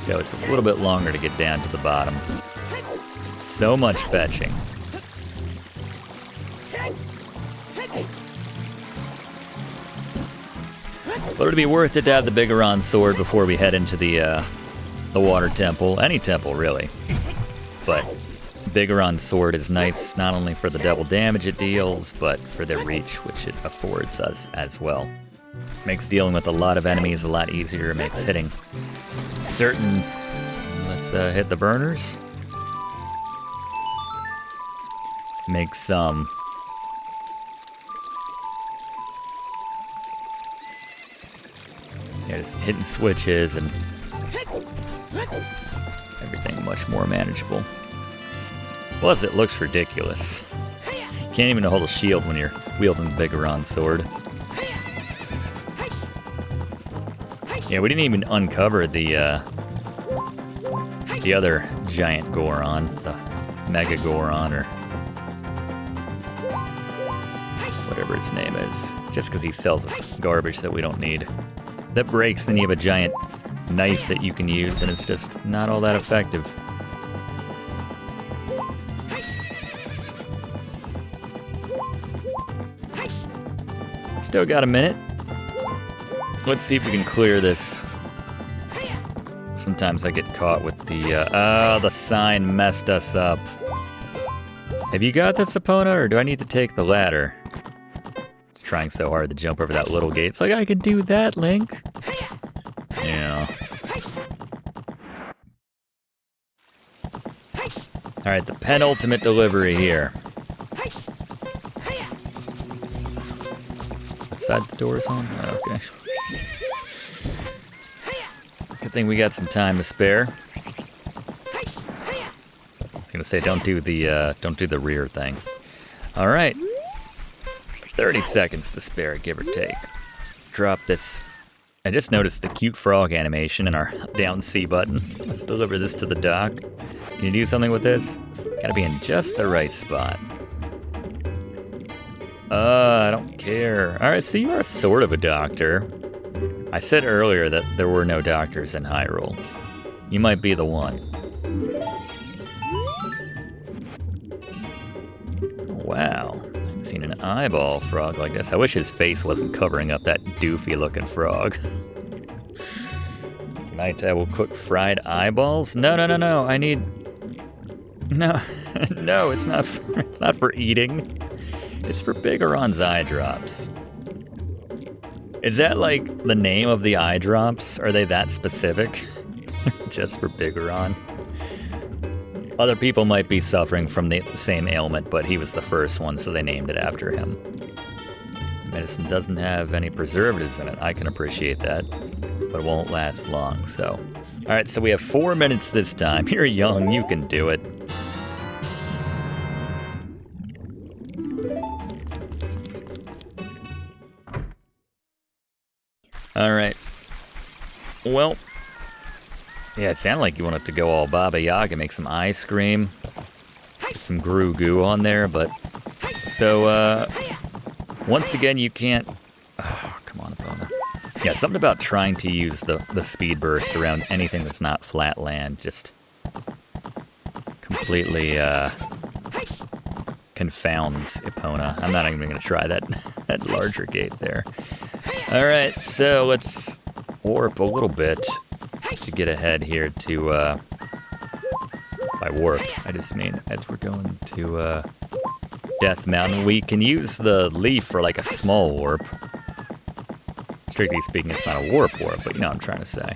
So it's a little bit longer to get down to the bottom. So much fetching. But it'd be worth it to have the Biggoron sword before we head into the water temple. Any temple, really. But Biggoron sword is nice not only for the double damage it deals, but for the reach which it affords us as well. Makes dealing with a lot of enemies a lot easier. Makes hitting certain... Let's hit the burners. Makes some... Yeah, just hitting switches and everything much more manageable. Plus, it looks ridiculous. Can't even hold a shield when you're wielding the Biggoron sword. Yeah, we didn't even uncover the other giant Goron, the Mega Goron, or whatever its name is, just because he sells us garbage that we don't need. That breaks, then you have a giant knife that you can use, and it's just not all that effective. Still got a minute. Let's see if we can clear this. Sometimes I get caught with the sign messed us up. Have you got this, Epona, or do I need to take the ladder? It's trying so hard to jump over that little gate. It's like, I could do that, Link. Yeah. Alright, the penultimate delivery here. Outside the door's on? Oh, okay. Good thing we got some time to spare. I was gonna say don't do the rear thing. All right, 30 seconds to spare, give or take. Drop this. I just noticed the cute frog animation in our down C button. Let's deliver this to the dock. Can you do something with this? Gotta be in just the right spot. I don't care. All right, so you are sort of a doctor. I said earlier that there were no doctors in Hyrule. You might be the one. Wow. I've seen an eyeball frog like this. I wish his face wasn't covering up that doofy looking frog. Tonight I will cook fried eyeballs? No, no, no, no. I need... No. No, it's not for eating. It's for Biggoron's eye drops. Is that like the name of the eye drops? Are they that specific? Just for Biggoron? Other people might be suffering from the same ailment, but he was the first one, so they named it after him. Medicine doesn't have any preservatives in it. I can appreciate that, but it won't last long, so. All right, so we have 4 minutes this time. You're young, you can do it. All right. Well, yeah, it sounded like you wanted to go all Baba Yaga, make some ice cream, get some Gru Goo on there, but so once again you can't. Oh, come on, Epona. Yeah, something about trying to use the speed burst around anything that's not flat land just completely confounds Epona. I'm not even going to try that larger gate there. All right, so let's warp a little bit to get ahead here to, by warp, I just mean as we're going to Death Mountain. We can use the leaf for like a small warp. Strictly speaking, it's not a warp, but you know what I'm trying to say.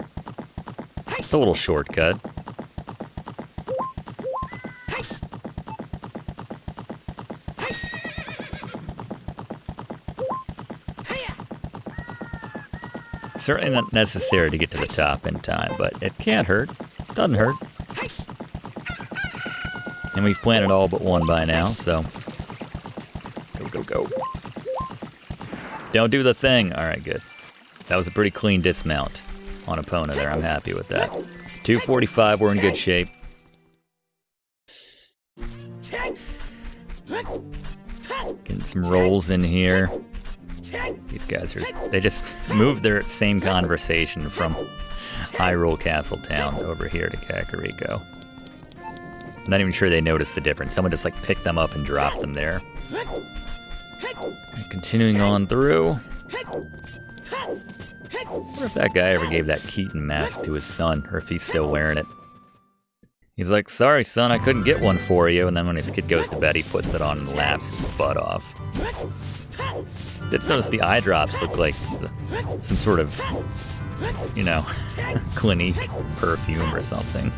It's a little shortcut. Certainly not necessary to get to the top in time, but it can't hurt. Doesn't hurt. And we've planted all but one by now, so... Go, go, go. Don't do the thing. Alright, good. That was a pretty clean dismount on Epona there. I'm happy with that. 245, we're in good shape. Getting some rolls in here. These guys they just moved their same conversation from Hyrule Castle Town over here to Kakariko. I'm not even sure they noticed the difference. Someone just like picked them up and dropped them there. And continuing on through. wonder if that guy ever gave that Keaton mask to his son, or if he's still wearing it. He's like, sorry son, I couldn't get one for you, and then when his kid goes to bed, he puts it on and laughs his butt off. Did notice the eye drops look like some sort of, you know, Clinique perfume or something.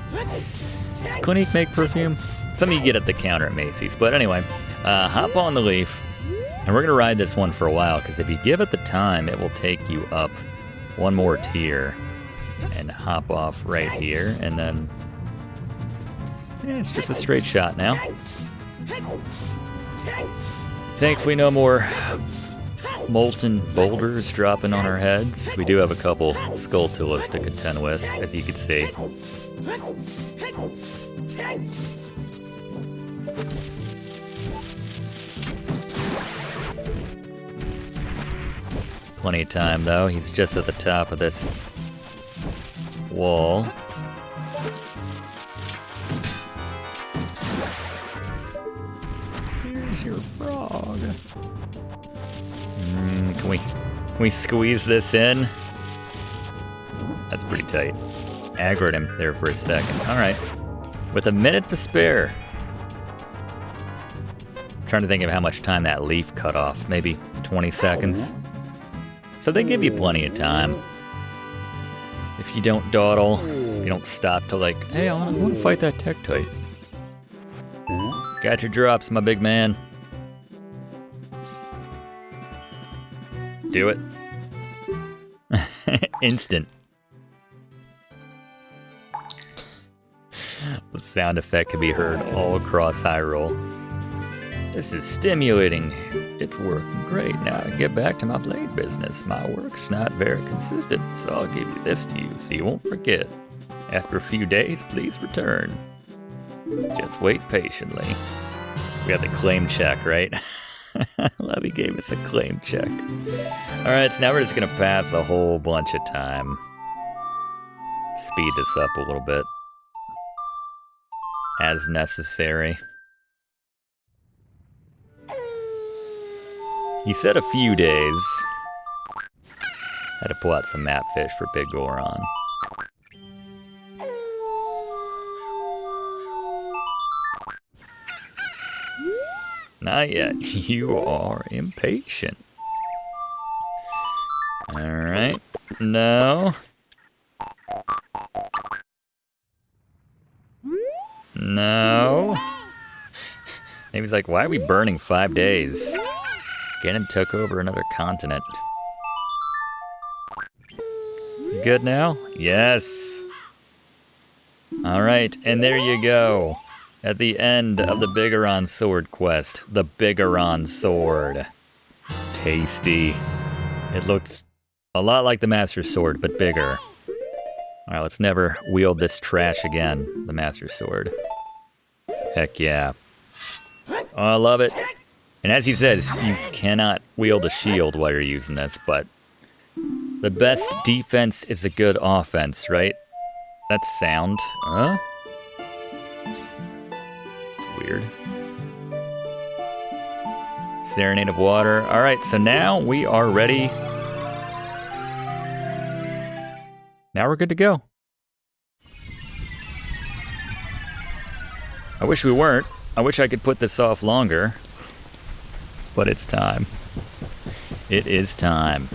Does Clinique make perfume? Something you get at the counter at Macy's. But anyway, hop on the leaf, and we're going to ride this one for a while, because if you give it the time, it will take you up one more tier and hop off right here, and then it's just a straight shot now. Thankfully, no more molten boulders dropping on our heads. We do have a couple skulltulas to contend with, as you can see. Plenty of time, though. He's just at the top of this wall. Here's your frog. Can we squeeze this in? That's pretty tight. Aggroed him there for a second. Alright. With a minute to spare. I'm trying to think of how much time that leaf cut off. Maybe 20 seconds. So they give you plenty of time. If you don't dawdle, you don't stop to like, hey, I want to fight that Tektite. Got your drops, my big man. Do it. Instant. The sound effect can be heard all across Hyrule. This is stimulating. It's working great. Now I get back to my blade business. My work's not very consistent, so I'll give you this to you so you won't forget. After a few days, please return. Just wait patiently. We got the claim check, right? Levy gave us a claim check. Alright, so now we're just gonna pass a whole bunch of time. Speed this up a little bit. As necessary. He said a few days. Had to pull out some map fish for Biggoron. Not yet. You are impatient. Alright. No. No. Maybe he's like, why are we burning 5 days? Ganon took over another continent. You good now? Yes. Alright, and there you go. At the end of the Biggoron Sword quest. The Biggoron Sword. Tasty. It looks a lot like the Master Sword, but bigger. Alright, let's never wield this trash again. The Master Sword. Heck yeah. Oh, I love it. And as he says, you cannot wield a shield while you're using this, but the best defense is a good offense, right? That's sound. Huh? Weird. Serenade of Water. Alright, so now we are ready. Now we're good to go. I wish we weren't. I wish I could put this off longer. But it's time. It is time.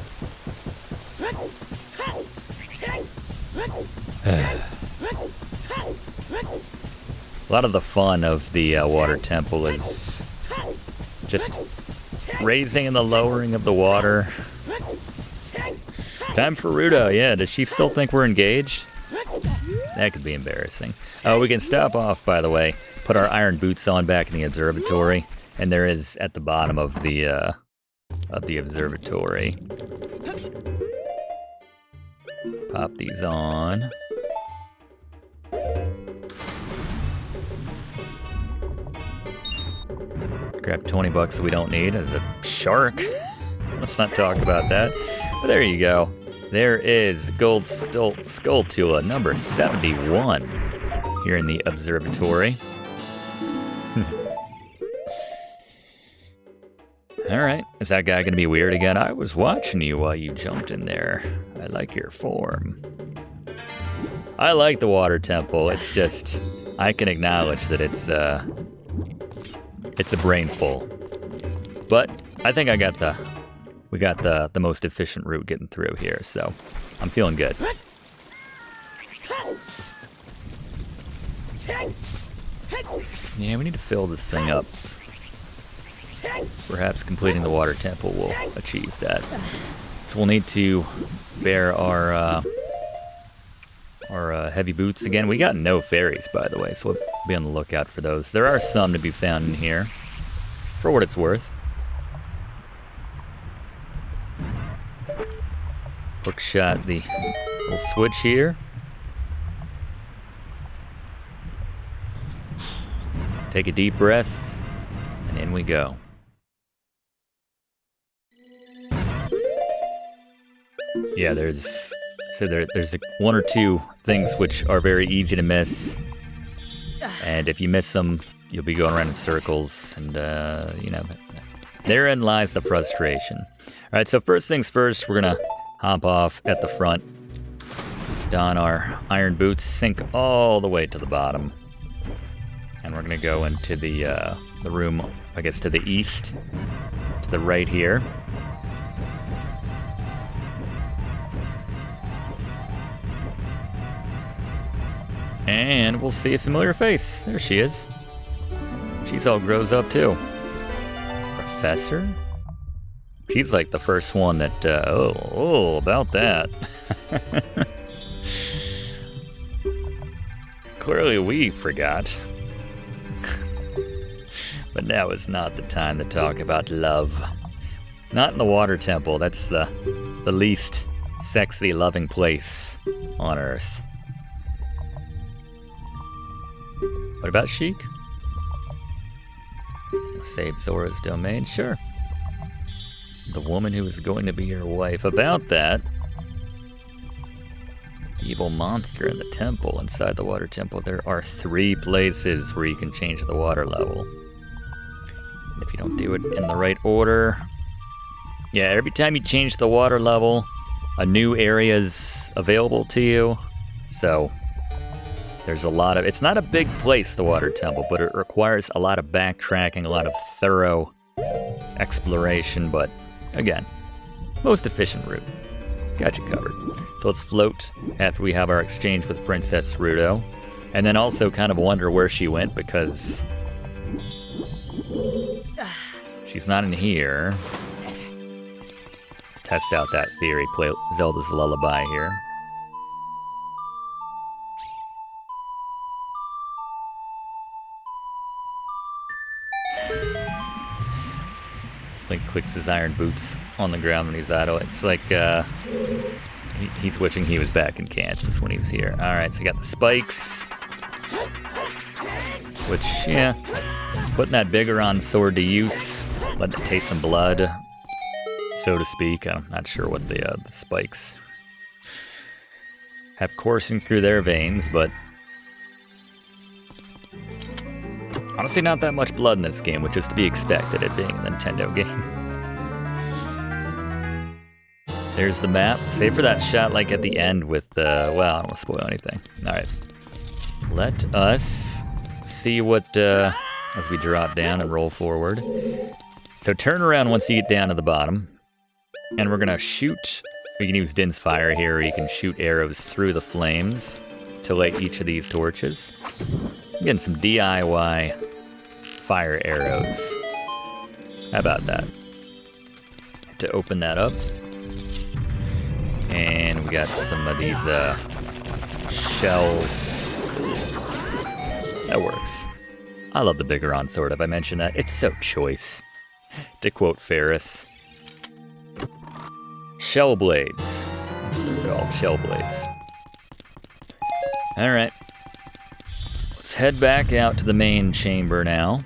A lot of the fun of the water temple is just raising and the lowering of the water. Time for Ruda. Yeah, does she still think we're engaged? That could be embarrassing. Oh, we can stop off, by the way. Put our iron boots on back in the observatory. And there is at the bottom of the observatory. Pop these on. Grab $20 that we don't need as a shark. Let's not talk about that. But there you go. There is Gold Skulltula number 71 here in the observatory. Alright, is that guy gonna be weird again? I was watching you while you jumped in there. I like your form. I like the water temple. It's just, I can acknowledge that it's a brainful. But I think we got the most efficient route getting through here, so I'm feeling good. Yeah, we need to fill this thing up. Perhaps completing the water temple will achieve that. So we'll need to bear our heavy boots again. We got no fairies, by the way, so we'll be on the lookout for those. There are some to be found in here, for what it's worth. Hook shot the little switch here. Take a deep breath, and in we go. Yeah, there's one or two things which are very easy to miss, and if you miss them, you'll be going around in circles, and you know, therein lies the frustration. All right, so first things first, we're gonna hop off at the front, don our iron boots, sink all the way to the bottom, and we're gonna go into the room, I guess, to the east, to the right here. And we'll see a familiar face. There she is. She's all grows up too. Professor? She's like the first one that, oh, about that. Clearly we forgot. But now is not the time to talk about love. Not in the water temple. That's the least sexy, loving place on Earth. What about Sheik? Save Zora's domain? Sure. The woman who is going to be your wife. About that, evil monster in the temple, inside the water temple, there are 3 places where you can change the water level. And if you don't do it in the right order... Yeah, every time you change the water level, a new area is available to you. So... there's a lot of... It's not a big place, the water temple, but it requires a lot of backtracking, a lot of thorough exploration, but again, most efficient route. Got you covered. So let's float after we have our exchange with Princess Ruto, and then also kind of wonder where she went, because she's not in here. Let's test out that theory, play Zelda's Lullaby here. Link clicks his iron boots on the ground when he's idle. It's like he's wishing he was back in Kansas when he was here. Alright, so we got the spikes. Which, yeah, putting that Biggoron sword to use, letting it taste some blood, so to speak. I'm not sure what the spikes have coursing through their veins, but honestly, not that much blood in this game, which is to be expected, it being a Nintendo game. There's the map. Save for that shot like at the end with the... well, I don't want to spoil anything. Alright. Let us see what... as we drop down and roll forward. So turn around once you get down to the bottom. And we're going to shoot... We can use Din's Fire here, or you can shoot arrows through the flames to light each of these torches. Getting some DIY fire arrows. How about that? To open that up. And we got some of these shell. That works. I love the Biggoron sword. Have I mentioned that? It's so choice. To quote Ferris. Shell blades. That's what they're called. Shell blades. Alright. Let's head back out to the main chamber now.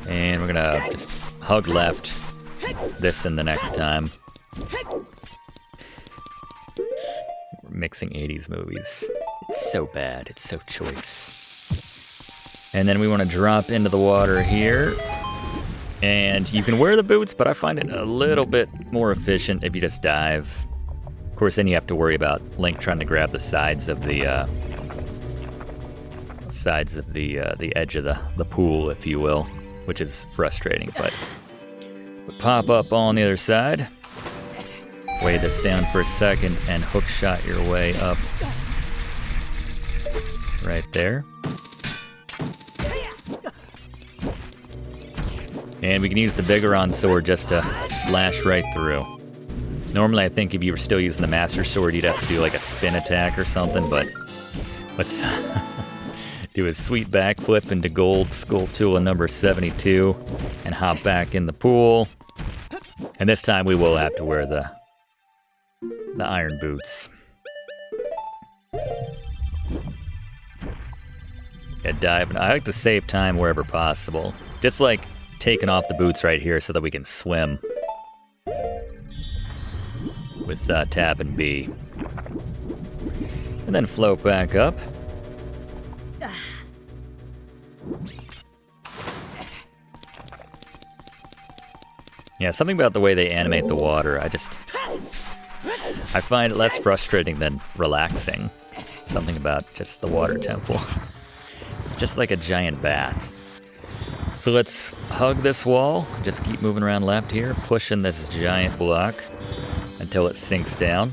And we're gonna just hug left this and the next time. We're mixing 80s movies. It's so bad, it's so choice. And then we want to drop into the water here. And you can wear the boots, but I find it a little bit more efficient if you just dive. Of course, then you have to worry about Link trying to grab the sides of the edge of the pool, if you will, which is frustrating. But pop up on the other side. Weigh this down for a second and hook shot your way up. Right there. And we can use the Biggoron sword just to slash right through. Normally, I think if you were still using the Master Sword, you'd have to do like a spin attack or something, but let's do a sweet backflip into gold Skulltula number 72 and hop back in the pool. And this time we will have to wear the iron boots. Yeah, dive. I like to save time wherever possible. Just like taking off the boots right here so that we can swim with tab and B. And then float back up. Yeah, something about the way they animate the water, I find it less frustrating than relaxing. Something about just the water temple. It's just like a giant bath. So let's hug this wall, just keep moving around left here, pushing this giant block until it sinks down.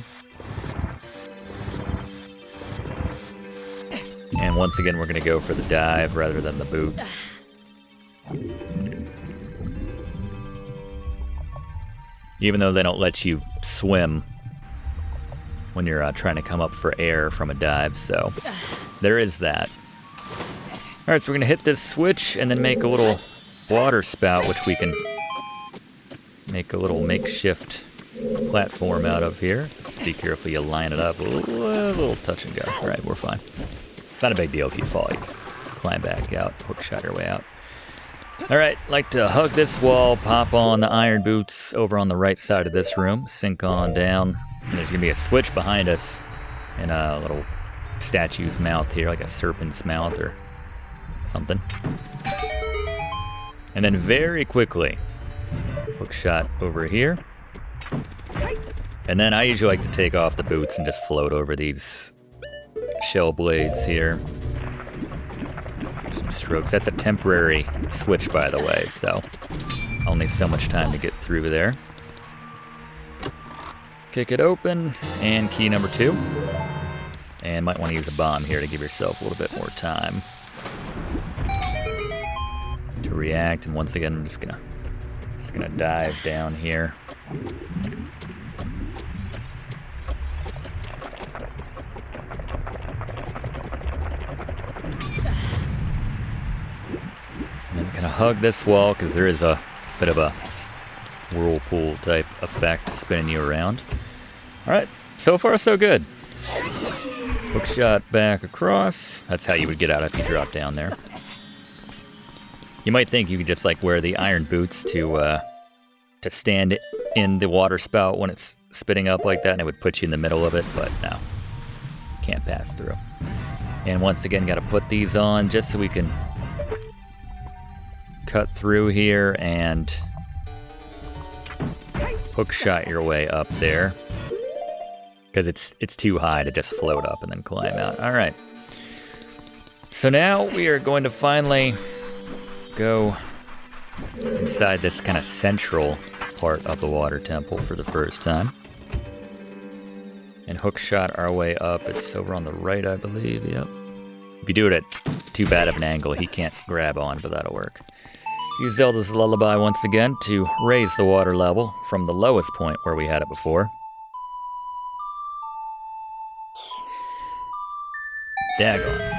And once again, we're going to go for the dive rather than the boots. Even though they don't let you swim when you're trying to come up for air from a dive, so there is that. Alright, so we're going to hit this switch and then make a little water spout, which we can make a little makeshift platform out of here. Just be careful you line it up. A little touch and go. Alright, we're fine. It's not a big deal if you fall. You just climb back out, hook shot your way out. Alright, like to hug this wall, pop on the iron boots over on the right side of this room, sink on down, and there's going to be a switch behind us and a little statue's mouth here, like a serpent's mouth or something. And then very quickly, hook shot over here. And then I usually like to take off the boots and just float over these shell blades here. Some strokes. That's a temporary switch, by the way, so only so much time to get through there. Kick it open, and key number 2. And might want to use a bomb here to give yourself a little bit more time to react. And once again, I'm just gonna dive down here. And then kind of hug this wall because there is a bit of a whirlpool type effect spinning you around. All right, so far so good. Hook shot back across. That's how you would get out if you drop down there. You might think you could just like wear the iron boots to stand in the water spout when it's spitting up like that, and it would put you in the middle of it, but no, can't pass through. And once again, got to put these on just so we can cut through here and hook shot your way up there. Because it's too high to just float up and then climb out. All right. So now we are going to finally go inside this kind of central part of the water temple for the first time. And hook shot our way up. It's over on the right, I believe. Yep. If you do it at too bad of an angle, he can't grab on, but that'll work. Use Zelda's Lullaby once again to raise the water level from the lowest point where we had it before. Daggone.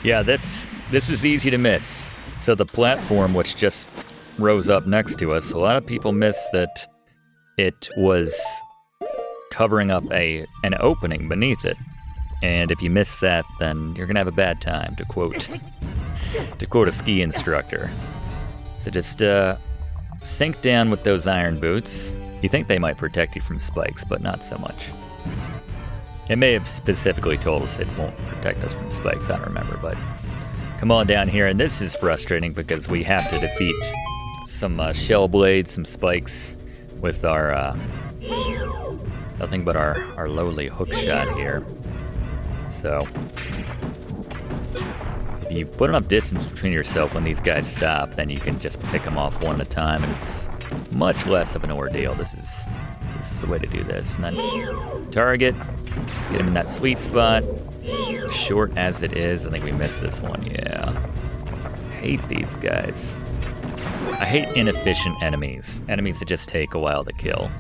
Yeah, this is easy to miss. So the platform, which just rose up next to us, a lot of people miss that it was covering up an opening beneath it. And if you miss that, then you're gonna have a bad time, to quote a ski instructor. So just sink down with those iron boots. You think they might protect you from spikes, but not so much. It may have specifically told us it won't protect us from spikes, I don't remember, but come on down here, and this is frustrating because we have to defeat some shell blades, some spikes with our nothing but our lowly hook shot here. So if you put enough distance between yourself when these guys stop, then you can just pick them off one at a time, and it's much less of an ordeal. This is the way to do this. And then target, get him in that sweet spot. Short as it is, I think we missed this one. Yeah, I hate these guys. I hate inefficient enemies that just take a while to kill.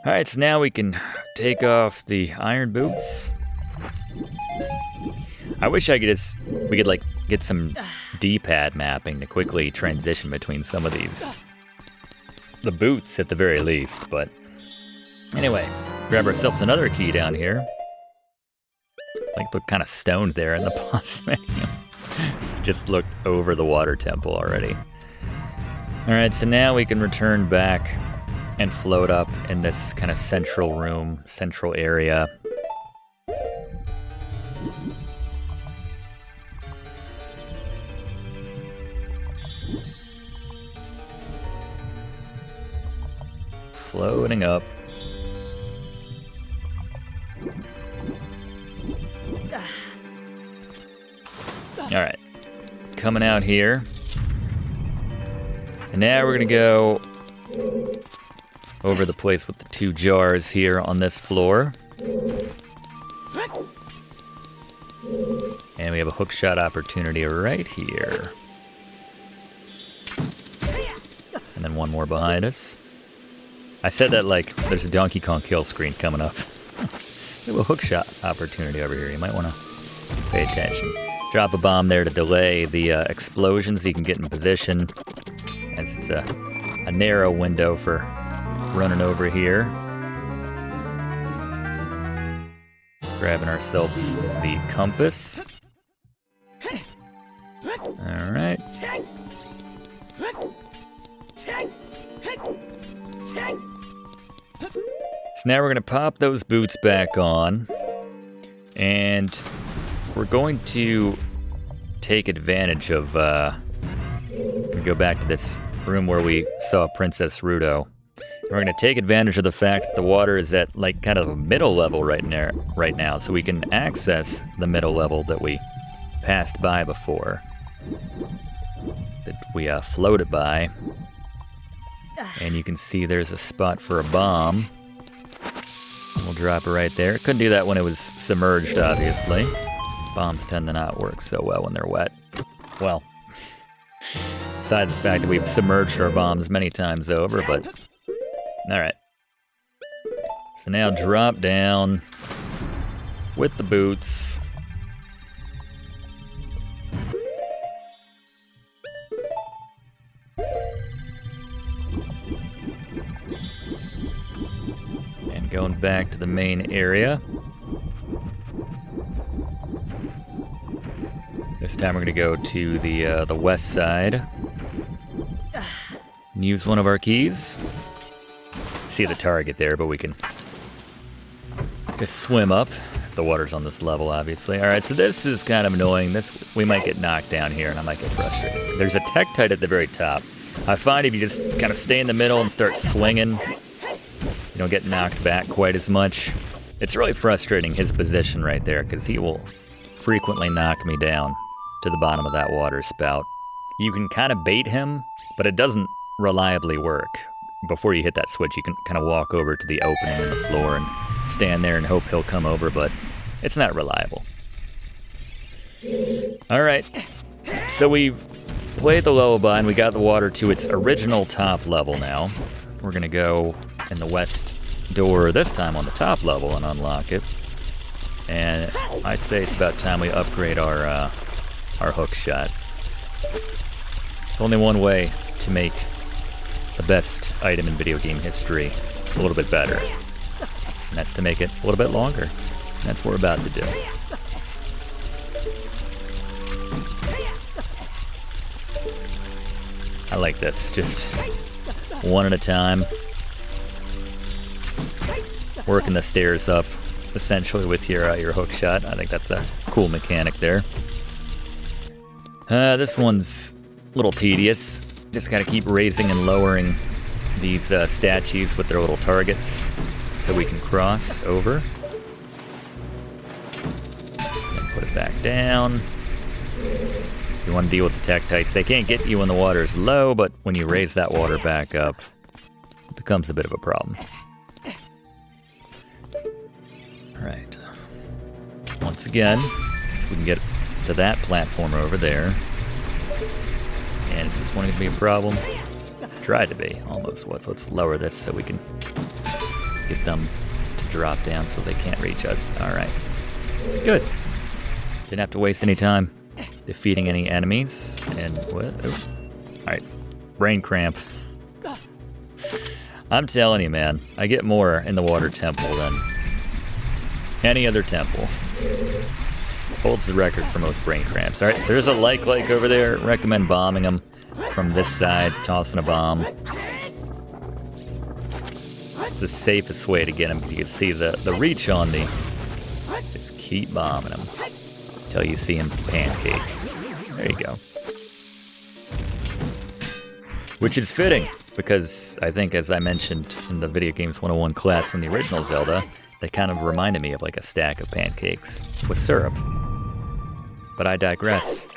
All right, so now we can take off the iron boots. I wish we could like get some D-pad mapping to quickly transition between some of these. The boots at the very least, but anyway, grab ourselves another key down here. Like, look kind of stoned there in the boss menu. Just looked over the water temple already. All right, so now we can return back and float up in this kind of central room, central area. Floating up. All right, coming out here. And now we're gonna go over the place with the two jars here on this floor. And we have a hookshot opportunity right here. And then one more behind us. I said that like there's a Donkey Kong kill screen coming up. We have a hookshot opportunity over here. You might want to pay attention. Drop a bomb there to delay the explosions so you can get in position. As it's a narrow window for running over here. Grabbing ourselves the compass. All right. So now we're going to pop those boots back on, and we're going to take advantage of, go back to this room where we saw Princess Rudo. We're going to take advantage of the fact that the water is at like kind of a middle level right now, so we can access the middle level that we passed by before, that we floated by. And you can see there's a spot for a bomb. We'll drop it right there. Couldn't do that when it was submerged, obviously. Bombs tend to not work so well when they're wet. Well, besides the fact that we've submerged our bombs many times over, but... Alright. So now drop down with the boots. And going back to the main area. This time we're going to go to the west side. Use one of our keys. See the target there, but we can just swim up. The water's on this level, obviously. All right, so this is kind of annoying. We might get knocked down here, and I might get frustrated. There's a Tektite at the very top. I find if you just kind of stay in the middle and start swinging, you don't get knocked back quite as much. It's really frustrating, his position right there, because he will frequently knock me down to the bottom of that water spout. You can kind of bait him, but it doesn't reliably work. Before you hit that switch, you can kind of walk over to the opening in the floor and stand there and hope he'll come over, but it's not reliable. All right, so we've played the lullaby and we got the water to its original top level now. We're gonna go in the west door this time on the top level and unlock it. And I say it's about time we upgrade our hook shot. It's only one way to make the best item in video game history a little bit better. And that's to make it a little bit longer. And that's what we're about to do. I like this, just one at a time. Working the stairs up, essentially, with your hook shot. I think that's a cool mechanic there. This one's a little tedious. Just gotta keep raising and lowering these statues with their little targets so we can cross over. And put it back down. You want to deal with the Tektites. They can't get you when the water is low, but when you raise that water back up, it becomes a bit of a problem. Alright. Once again, so we can get to that platform over there. And is this one going to be a problem? Tried to be, almost was. Let's lower this so we can get them to drop down so they can't reach us. Alright. Good. Didn't have to waste any time defeating any enemies. And what? Alright. Brain cramp. I'm telling you, man. I get more in the water temple than any other temple. Holds the record for most brain cramps. Alright, so there's a like over there. Recommend bombing them from this side, tossing a bomb. It's the safest way to get them. You can see the reach on the... Just keep bombing them until you see him pancake. There you go. Which is fitting, because I think, as I mentioned in the Video Games 101 class in the original Zelda, they kind of reminded me of like a stack of pancakes with syrup. But I digress.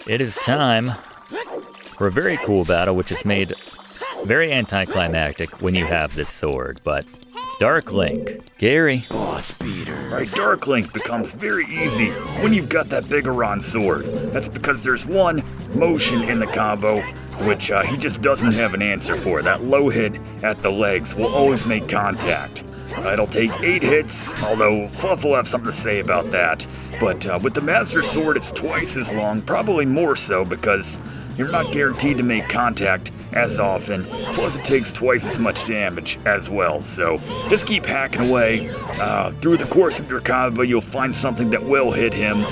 It is time for a very cool battle, which is made very anticlimactic when you have this sword, but Dark Link. Gary. Boss beater. Right, Dark Link becomes very easy when you've got that Biggoron sword. That's because there's one motion in the combo which he just doesn't have an answer for. That low hit at the legs will always make contact. It'll take 8 hits, although Fluff will have something to say about that. But with the Master Sword, it's twice as long, probably more so, because you're not guaranteed to make contact as often. Plus, it takes twice as much damage as well. So just keep hacking away. Through the course of your combo, you'll find something that will hit him.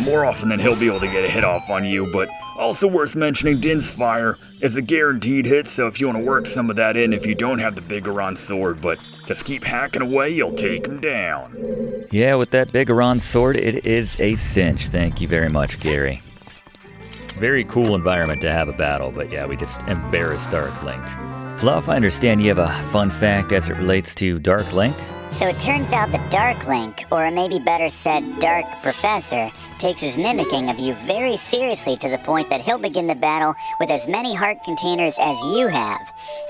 More often than he'll be able to get a hit off on you, but also worth mentioning, Din's Fire is a guaranteed hit, so if you want to work some of that in if you don't have the Biggoron sword, but just keep hacking away, you'll take him down. Yeah, with that Biggoron sword, it is a cinch. Thank you very much, Gary. Very cool environment to have a battle, but yeah, we just embarrassed Dark Link. Fluff, I understand you have a fun fact as it relates to Dark Link. So it turns out that Dark Link, or maybe better said, Dark Professor, takes his mimicking of you very seriously to the point that he'll begin the battle with as many heart containers as you have.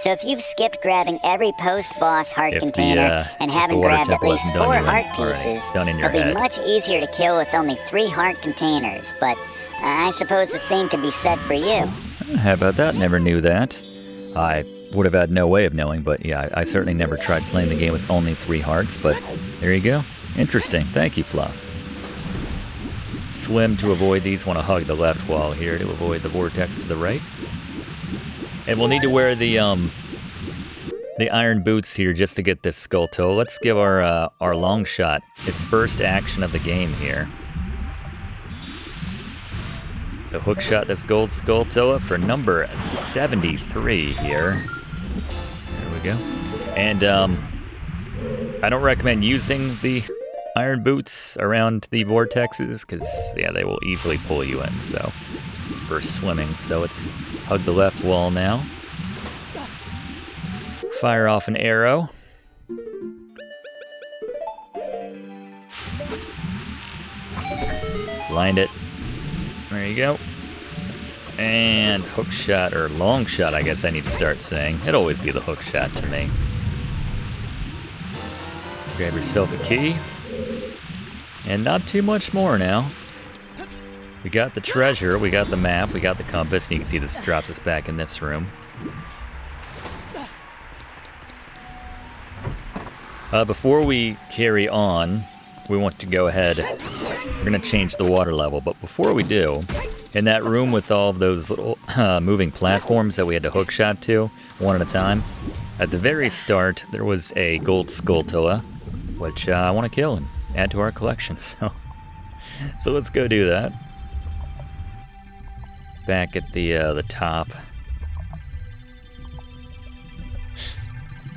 So if you've skipped grabbing every post-boss heart container and haven't grabbed at least 4 heart pieces, it'll be much easier to kill with only 3 heart containers, but I suppose the same can be said for you. How about that? Never knew that. I would have had no way of knowing, but yeah, I certainly never tried playing the game with only 3 hearts, but there you go. Interesting. Thank you, Fluff. Swim to avoid these. Want to hug the left wall here to avoid the vortex to the right. And we'll need to wear the iron boots here just to get this Skulltula. Let's give our long shot its first action of the game here. So hook shot this gold Skulltula for number 73 here. There we go. And I don't recommend using the iron boots around the vortexes, because yeah, they will easily pull you in. So for swimming, so let's hug the left wall now. Fire off an arrow. Blind it. There you go. And hook shot, or long shot, I guess I need to start saying. It'll always be the hook shot to me. Grab yourself a key. And not too much more now. We got the treasure, we got the map, we got the compass, and you can see this drops us back in this room. Before we carry on, we want to go ahead. We're going to change the water level, but before we do, in that room with all of those little moving platforms that we had to hookshot to, one at a time, at the very start, there was a gold Skulltula, which I want to kill and add to our collection, so let's go do that. Back at the top.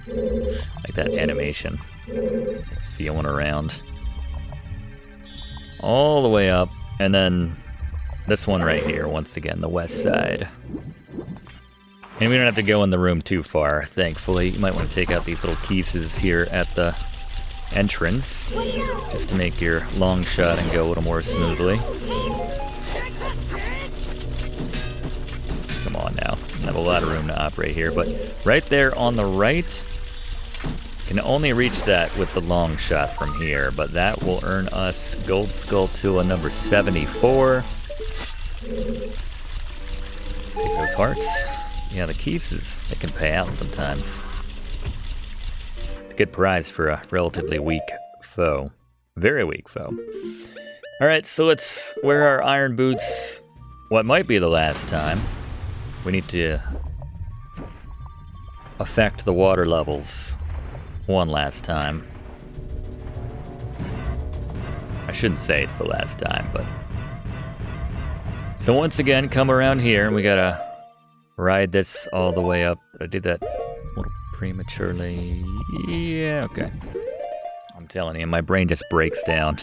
Like that animation. Feeling around. All the way up, and then This one right here, once again, the west side. And we don't have to go in the room too far, thankfully. You might want to take out these little pieces here at the entrance, just to make your long shot and go a little more smoothly. Come on now. I have a lot of room to operate here, but right there on the right, can only reach that with the long shot from here, but that will earn us Gold Skulltula number 74. Take those hearts. Yeah, the keys, they can pay out sometimes. It's a good prize for a relatively weak foe. Very weak foe. Alright, so let's wear our iron boots. What might be the last time. We need to affect the water levels one last time. I shouldn't say it's the last time, but... So once again, come around here, and we gotta ride this all the way up. I did that a little prematurely. Yeah, okay. I'm telling you, my brain just breaks down.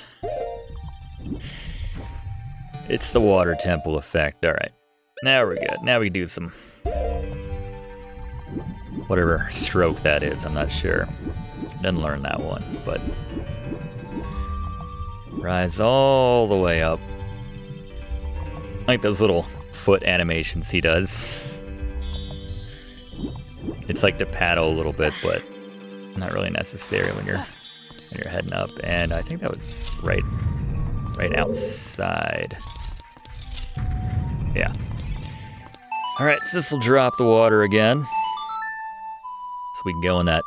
It's the water temple effect. Alright. Now we're good. Now we do some... whatever stroke that is, I'm not sure. Didn't learn that one, but... rise all the way up. I like those little foot animations he does. It's like to paddle a little bit, but not really necessary when you're heading up. And I think that was right outside. Yeah. Alright, so this will drop the water again. So we can go in that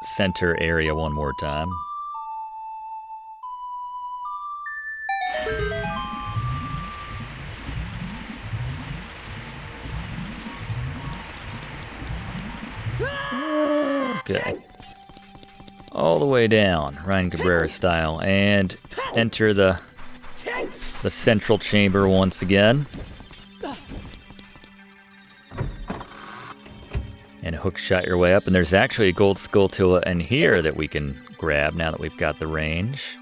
center area one more time. Okay. All the way down, Ryan Cabrera style, and enter the central chamber once again. And hook shot your way up, and there's actually a gold Skulltula in here that we can grab now that we've got the range.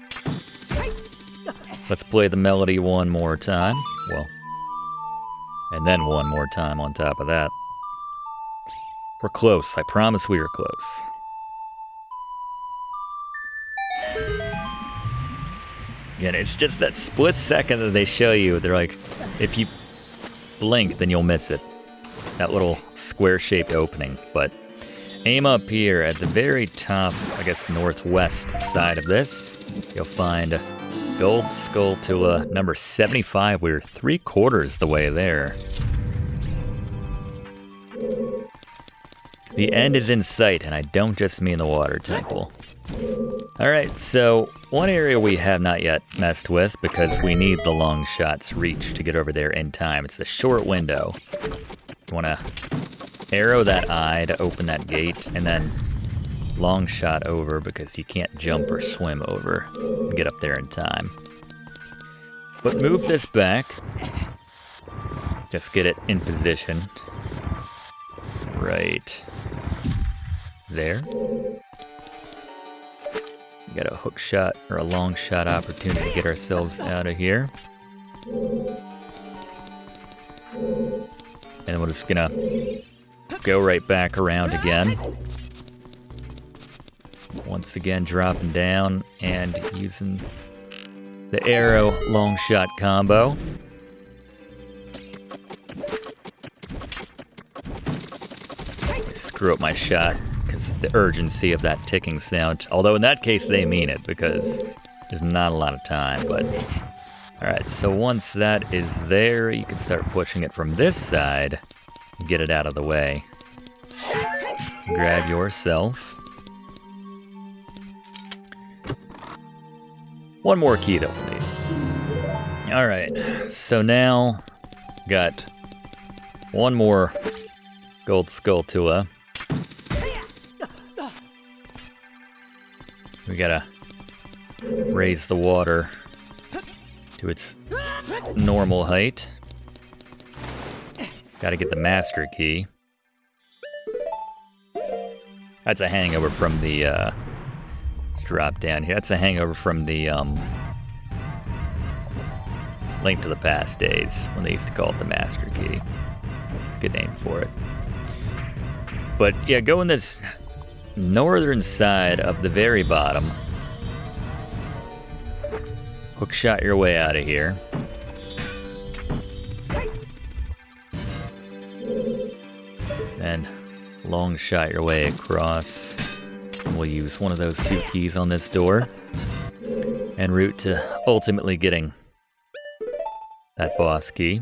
Let's play the melody one more time. Well, and then one more time on top of that. We're close. I promise we were close. Again, it's just that split second that they show you. They're like, if you blink, then you'll miss it. That little square-shaped opening. But aim up here at the very top, I guess, northwest side of this. You'll find Gold Skulltula number 75. We're 3/4 the way there. The end is in sight, and I don't just mean the water temple. Alright, so one area we have not yet messed with because we need the long shot's reach to get over there in time. It's a short window. You want to arrow that eye to open that gate, and then long shot over because you can't jump or swim over and get up there in time. But move this back. Just get it in position. Right there. We got a hook shot or a long shot opportunity to get ourselves out of here. And we're just gonna go right back around again. Once again, dropping down and using the arrow long shot combo. Screw up my shot because the urgency of that ticking sound. Although in that case they mean it because there's not a lot of time. But alright, so once that is there, you can start pushing it from this side and get it out of the way. Grab yourself. One more key that we'll need. Alright, so now got one more Gold Skulltula. We gotta raise the water to its normal height. Gotta get the master key. That's a hangover from the, let's drop down here. That's a hangover from the, Link to the Past days, when they used to call it the Master Key. It's a good name for it. But yeah, go in this northern side of the very bottom. Hookshot your way out of here. And long shot your way across. We'll use one of those 2 keys on this door. En route to ultimately getting that boss key.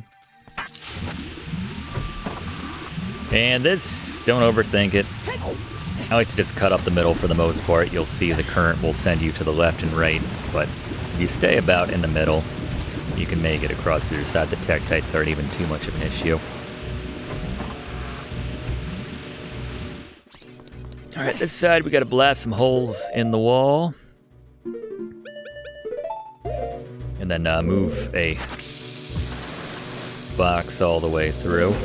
And this, don't overthink it. I like to just cut up the middle for the most part. You'll see the current will send you to the left and right, but if you stay about in the middle, you can make it across the other side. The Tektites aren't even too much of an issue. Alright, this side we gotta blast some holes in the wall. And then move a box all the way through.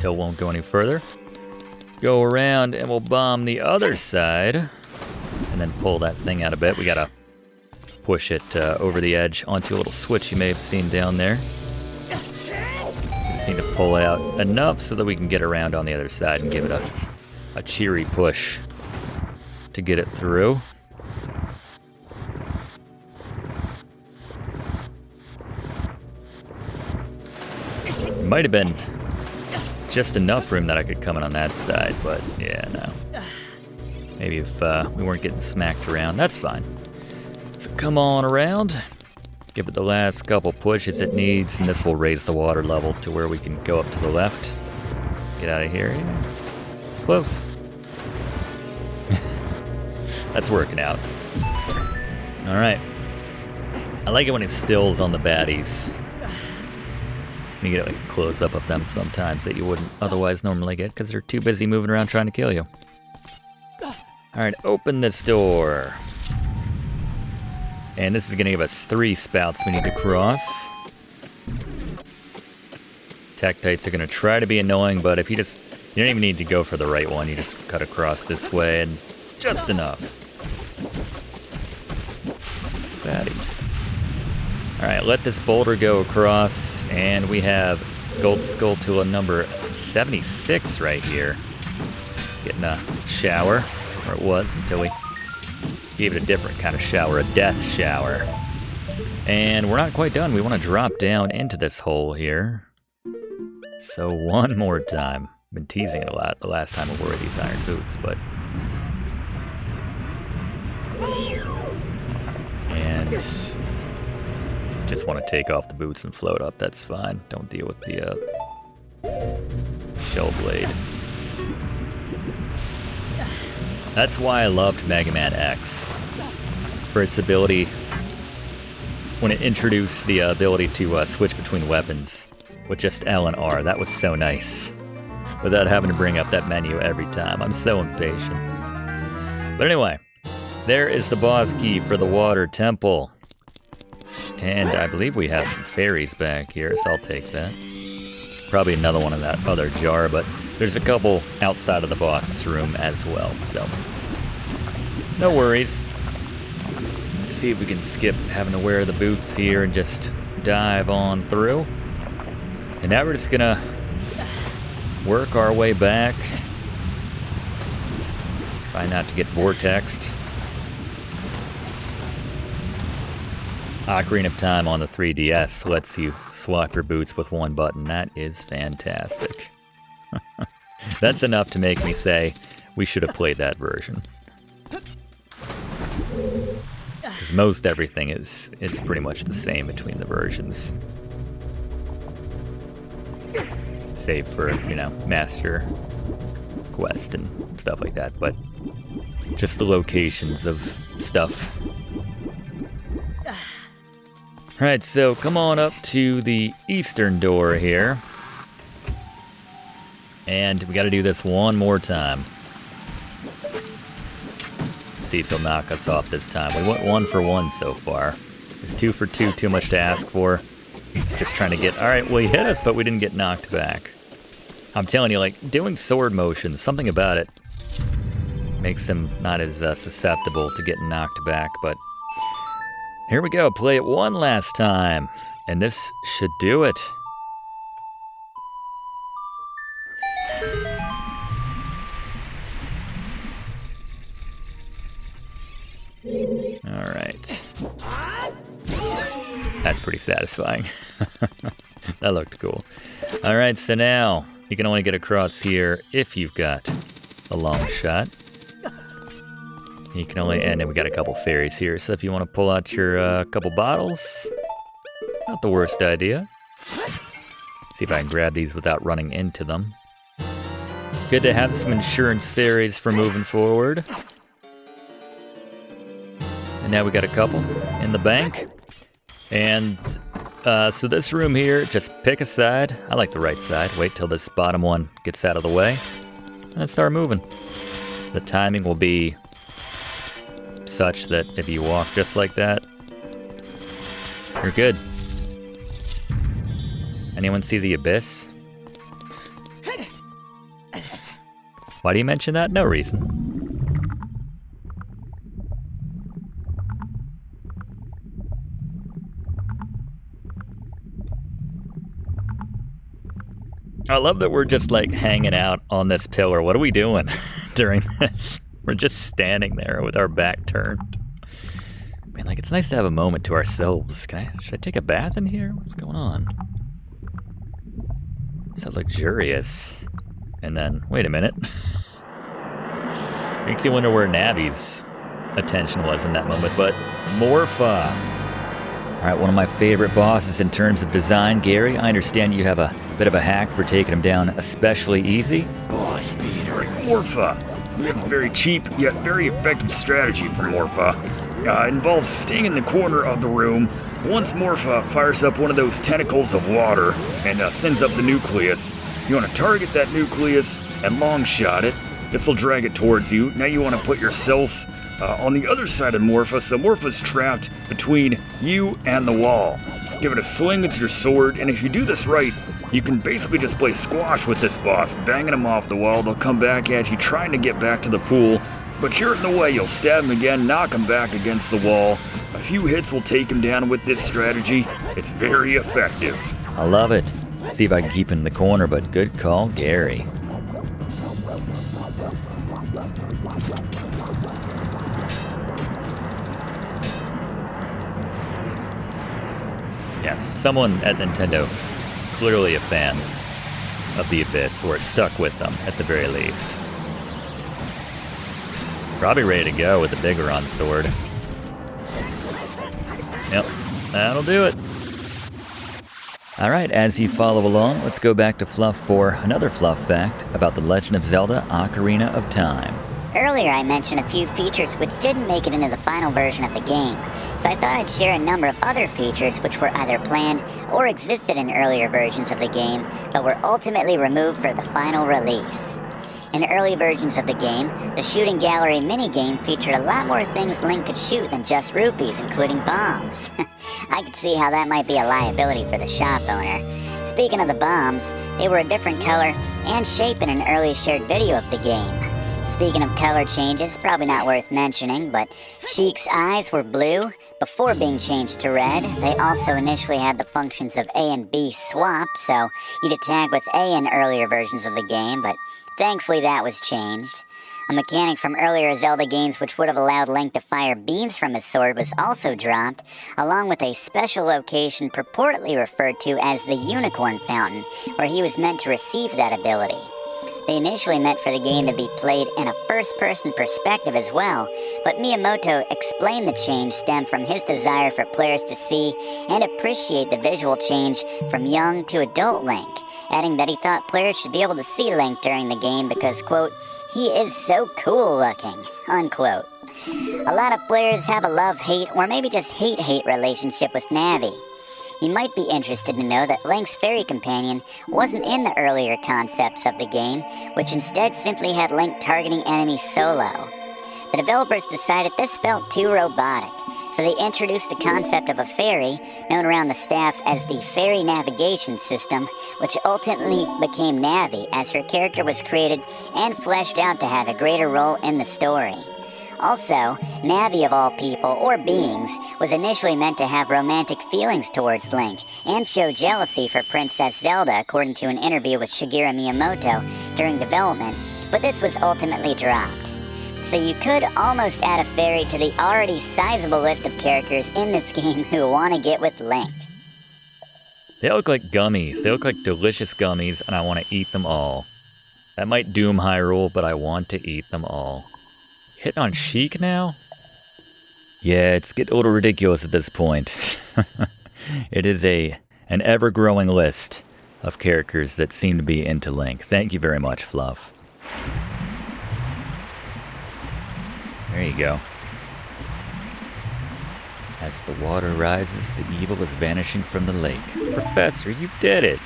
Till won't go any further. Go around and we'll bomb the other side. And then pull that thing out a bit. We gotta push it over the edge onto a little switch you may have seen down there. Just need to pull out enough so that we can get around on the other side and give it a cheery push to get it through. Might have been just enough room that I could come in on that side, but yeah, no. Maybe if we weren't getting smacked around, that's fine. So come on around, give it the last couple pushes it needs, and this will raise the water level to where we can go up to the left. Get out of here. Yeah. Close. That's working out. All right. I like it when it stills on the baddies. You get like a close-up of them sometimes that you wouldn't otherwise normally get because they're too busy moving around trying to kill you. Alright, open this door. And this is going to give us 3 spouts we need to cross. Tektites are going to try to be annoying, but if you don't even need to go for the right one, you just cut across this way and just enough. Baddies. Alright, let this boulder go across, and we have Gold Skulltula number 76 right here. Getting a shower, or it was, until we gave it a different kind of shower, a death shower. And we're not quite done. We want to drop down into this hole here. So one more time. Been teasing it a lot the last time I wore these iron boots, but... And... just want to take off the boots and float up, that's fine. Don't deal with the shell blade. That's why I loved Mega Man X. For its ability, when it introduced the ability to switch between weapons with just L and R, that was so nice. Without having to bring up that menu every time. I'm so impatient. But anyway, there is the boss key for the Water Temple. And I believe we have some fairies back here, so I'll take that. Probably another one in that other jar, but there's a couple outside of the boss's room as well, so no worries. Let's see if we can skip having to wear the boots here and just dive on through. And now we're just gonna work our way back. Try not to get vortexed. Ocarina of Time on the 3DS lets you swap your boots with one button. That is fantastic. That's enough to make me say we should have played that version. Because most everything it's pretty much the same between the versions. Save for, you know, Master Quest and stuff like that, but just the locations of stuff. Alright, so come on up to the eastern door here. And we gotta do this one more time. Let's see if he'll knock us off this time. We went 1 for 1 so far. Is 2 for 2 too much to ask for? Just trying to get... Alright, well, he hit us, but we didn't get knocked back. I'm telling you, like, doing sword motions, something about it makes him not as susceptible to getting knocked back, but... Here we go, play it one last time. And this should do it. Alright. That's pretty satisfying. That looked cool. Alright, so now you can only get across here if you've got a long shot. You can only, and then we got a couple fairies here, so if you want to pull out your couple bottles, not the worst idea. See if I can grab these without running into them. Good to have some insurance fairies for moving forward. And now we got a couple in the bank. And so this room here, just pick a side. I like the right side. Wait till this bottom one gets out of the way. And start moving. The timing will be such that if you walk just like that, you're good. Anyone see the abyss? Why do you mention that? No reason. I love that we're just like hanging out on this pillar. What are we doing during this? We're just standing there with our back turned. Man, like, it's nice to have a moment to ourselves. Should I take a bath in here? What's going on? So luxurious. And then, wait a minute. Makes you wonder where Navi's attention was in that moment, but Morpha. All right, one of my favorite bosses in terms of design. Gary, I understand you have a bit of a hack for taking him down especially easy. Boss beater. Morpha. We have a very cheap yet very effective strategy for Morpha. It involves staying in the corner of the room. Once Morpha fires up one of those tentacles of water and sends up the nucleus, you want to target that nucleus and long shot it. This will drag it towards you. Now you want to put yourself on the other side of Morpha, so Morpha's trapped between you and the wall. Give it a swing with your sword, and if you do this right, you can basically just play squash with this boss, banging him off the wall. They'll come back at you, trying to get back to the pool, but you're in the way. You'll stab him again, knock him back against the wall. A few hits will take him down with this strategy. It's very effective. I love it. See if I can keep him in the corner, but good call, Gary. Yeah, someone at Nintendo, clearly a fan of the Abyss, or stuck with them at the very least. Probably ready to go with the Biggoron sword. Yep, that'll do it. Alright, as you follow along, let's go back to Fluff for another Fluff fact about the Legend of Zelda Ocarina of Time. Earlier I mentioned a few features which didn't make it into the final version of the game, so I thought I'd share a number of other features which were either planned or existed in earlier versions of the game, but were ultimately removed for the final release. In early versions of the game, the shooting gallery minigame featured a lot more things Link could shoot than just rupees, including bombs. I could see how that might be a liability for the shop owner. Speaking of the bombs, they were a different color and shape in an early shared video of the game. Speaking of color changes, probably not worth mentioning, but Sheik's eyes were blue before being changed to red. They also initially had the functions of A and B swap, so you'd attack with A in earlier versions of the game, but thankfully that was changed. A mechanic from earlier Zelda games which would have allowed Link to fire beams from his sword was also dropped, along with a special location purportedly referred to as the Unicorn Fountain, where he was meant to receive that ability. They initially meant for the game to be played in a first-person perspective as well, but Miyamoto explained the change stemmed from his desire for players to see and appreciate the visual change from young to adult Link, adding that he thought players should be able to see Link during the game because, quote, he is so cool looking, unquote. A lot of players have a love-hate or maybe just hate-hate relationship with Navi. You might be interested to know that Link's fairy companion wasn't in the earlier concepts of the game, which instead simply had Link targeting enemies solo. The developers decided this felt too robotic, So they introduced the concept of a ferry, known around the staff as the Fairy Navigation System, which ultimately became Navi as her character was created and fleshed out to have a greater role in the story. Also, Navi of all people, or beings, was initially meant to have romantic feelings towards Link and show jealousy for Princess Zelda, according to an interview with Shigeru Miyamoto during development, but this was ultimately dropped. So you could almost add a fairy to the already sizable list of characters in this game who want to get with Link. They look like gummies. They look like delicious gummies, and I want to eat them all. That might doom Hyrule, but I want to eat them all. Hitting on Sheik now? Yeah, it's getting a little ridiculous at this point. It is an ever-growing list of characters that seem to be into Link. Thank you very much, Fluff. There you go. As the water rises, the evil is vanishing from the lake. Professor, you did it!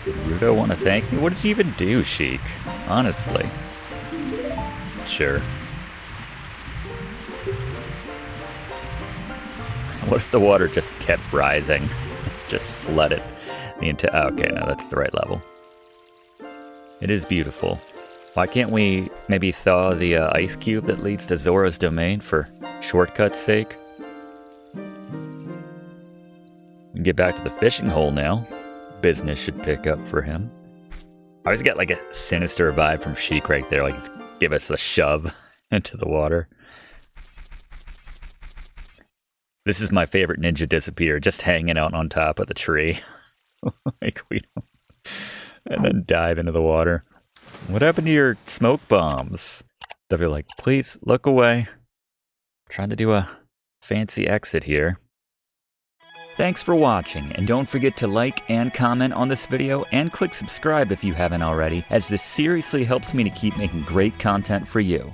Did Rudo want to thank me? What did you even do, Sheik? Honestly. Sure. What if the water just kept rising? Just flooded the entire... Okay, no, that's the right level. It is beautiful. Why can't we maybe thaw the ice cube that leads to Zora's domain for shortcut's sake? We can get back to the fishing hole now. Business should pick up for him. I always get like a sinister vibe from Sheik right there, like give us a shove into the water. This is my favorite ninja disappear, just hanging out on top of the tree. Like we don't... And then dive into the water. What happened to your smoke bombs? They'll be like, please look away. I'm trying to do a fancy exit here. Thanks for watching, and don't forget to like and comment on this video, and click subscribe if you haven't already, as this seriously helps me to keep making great content for you.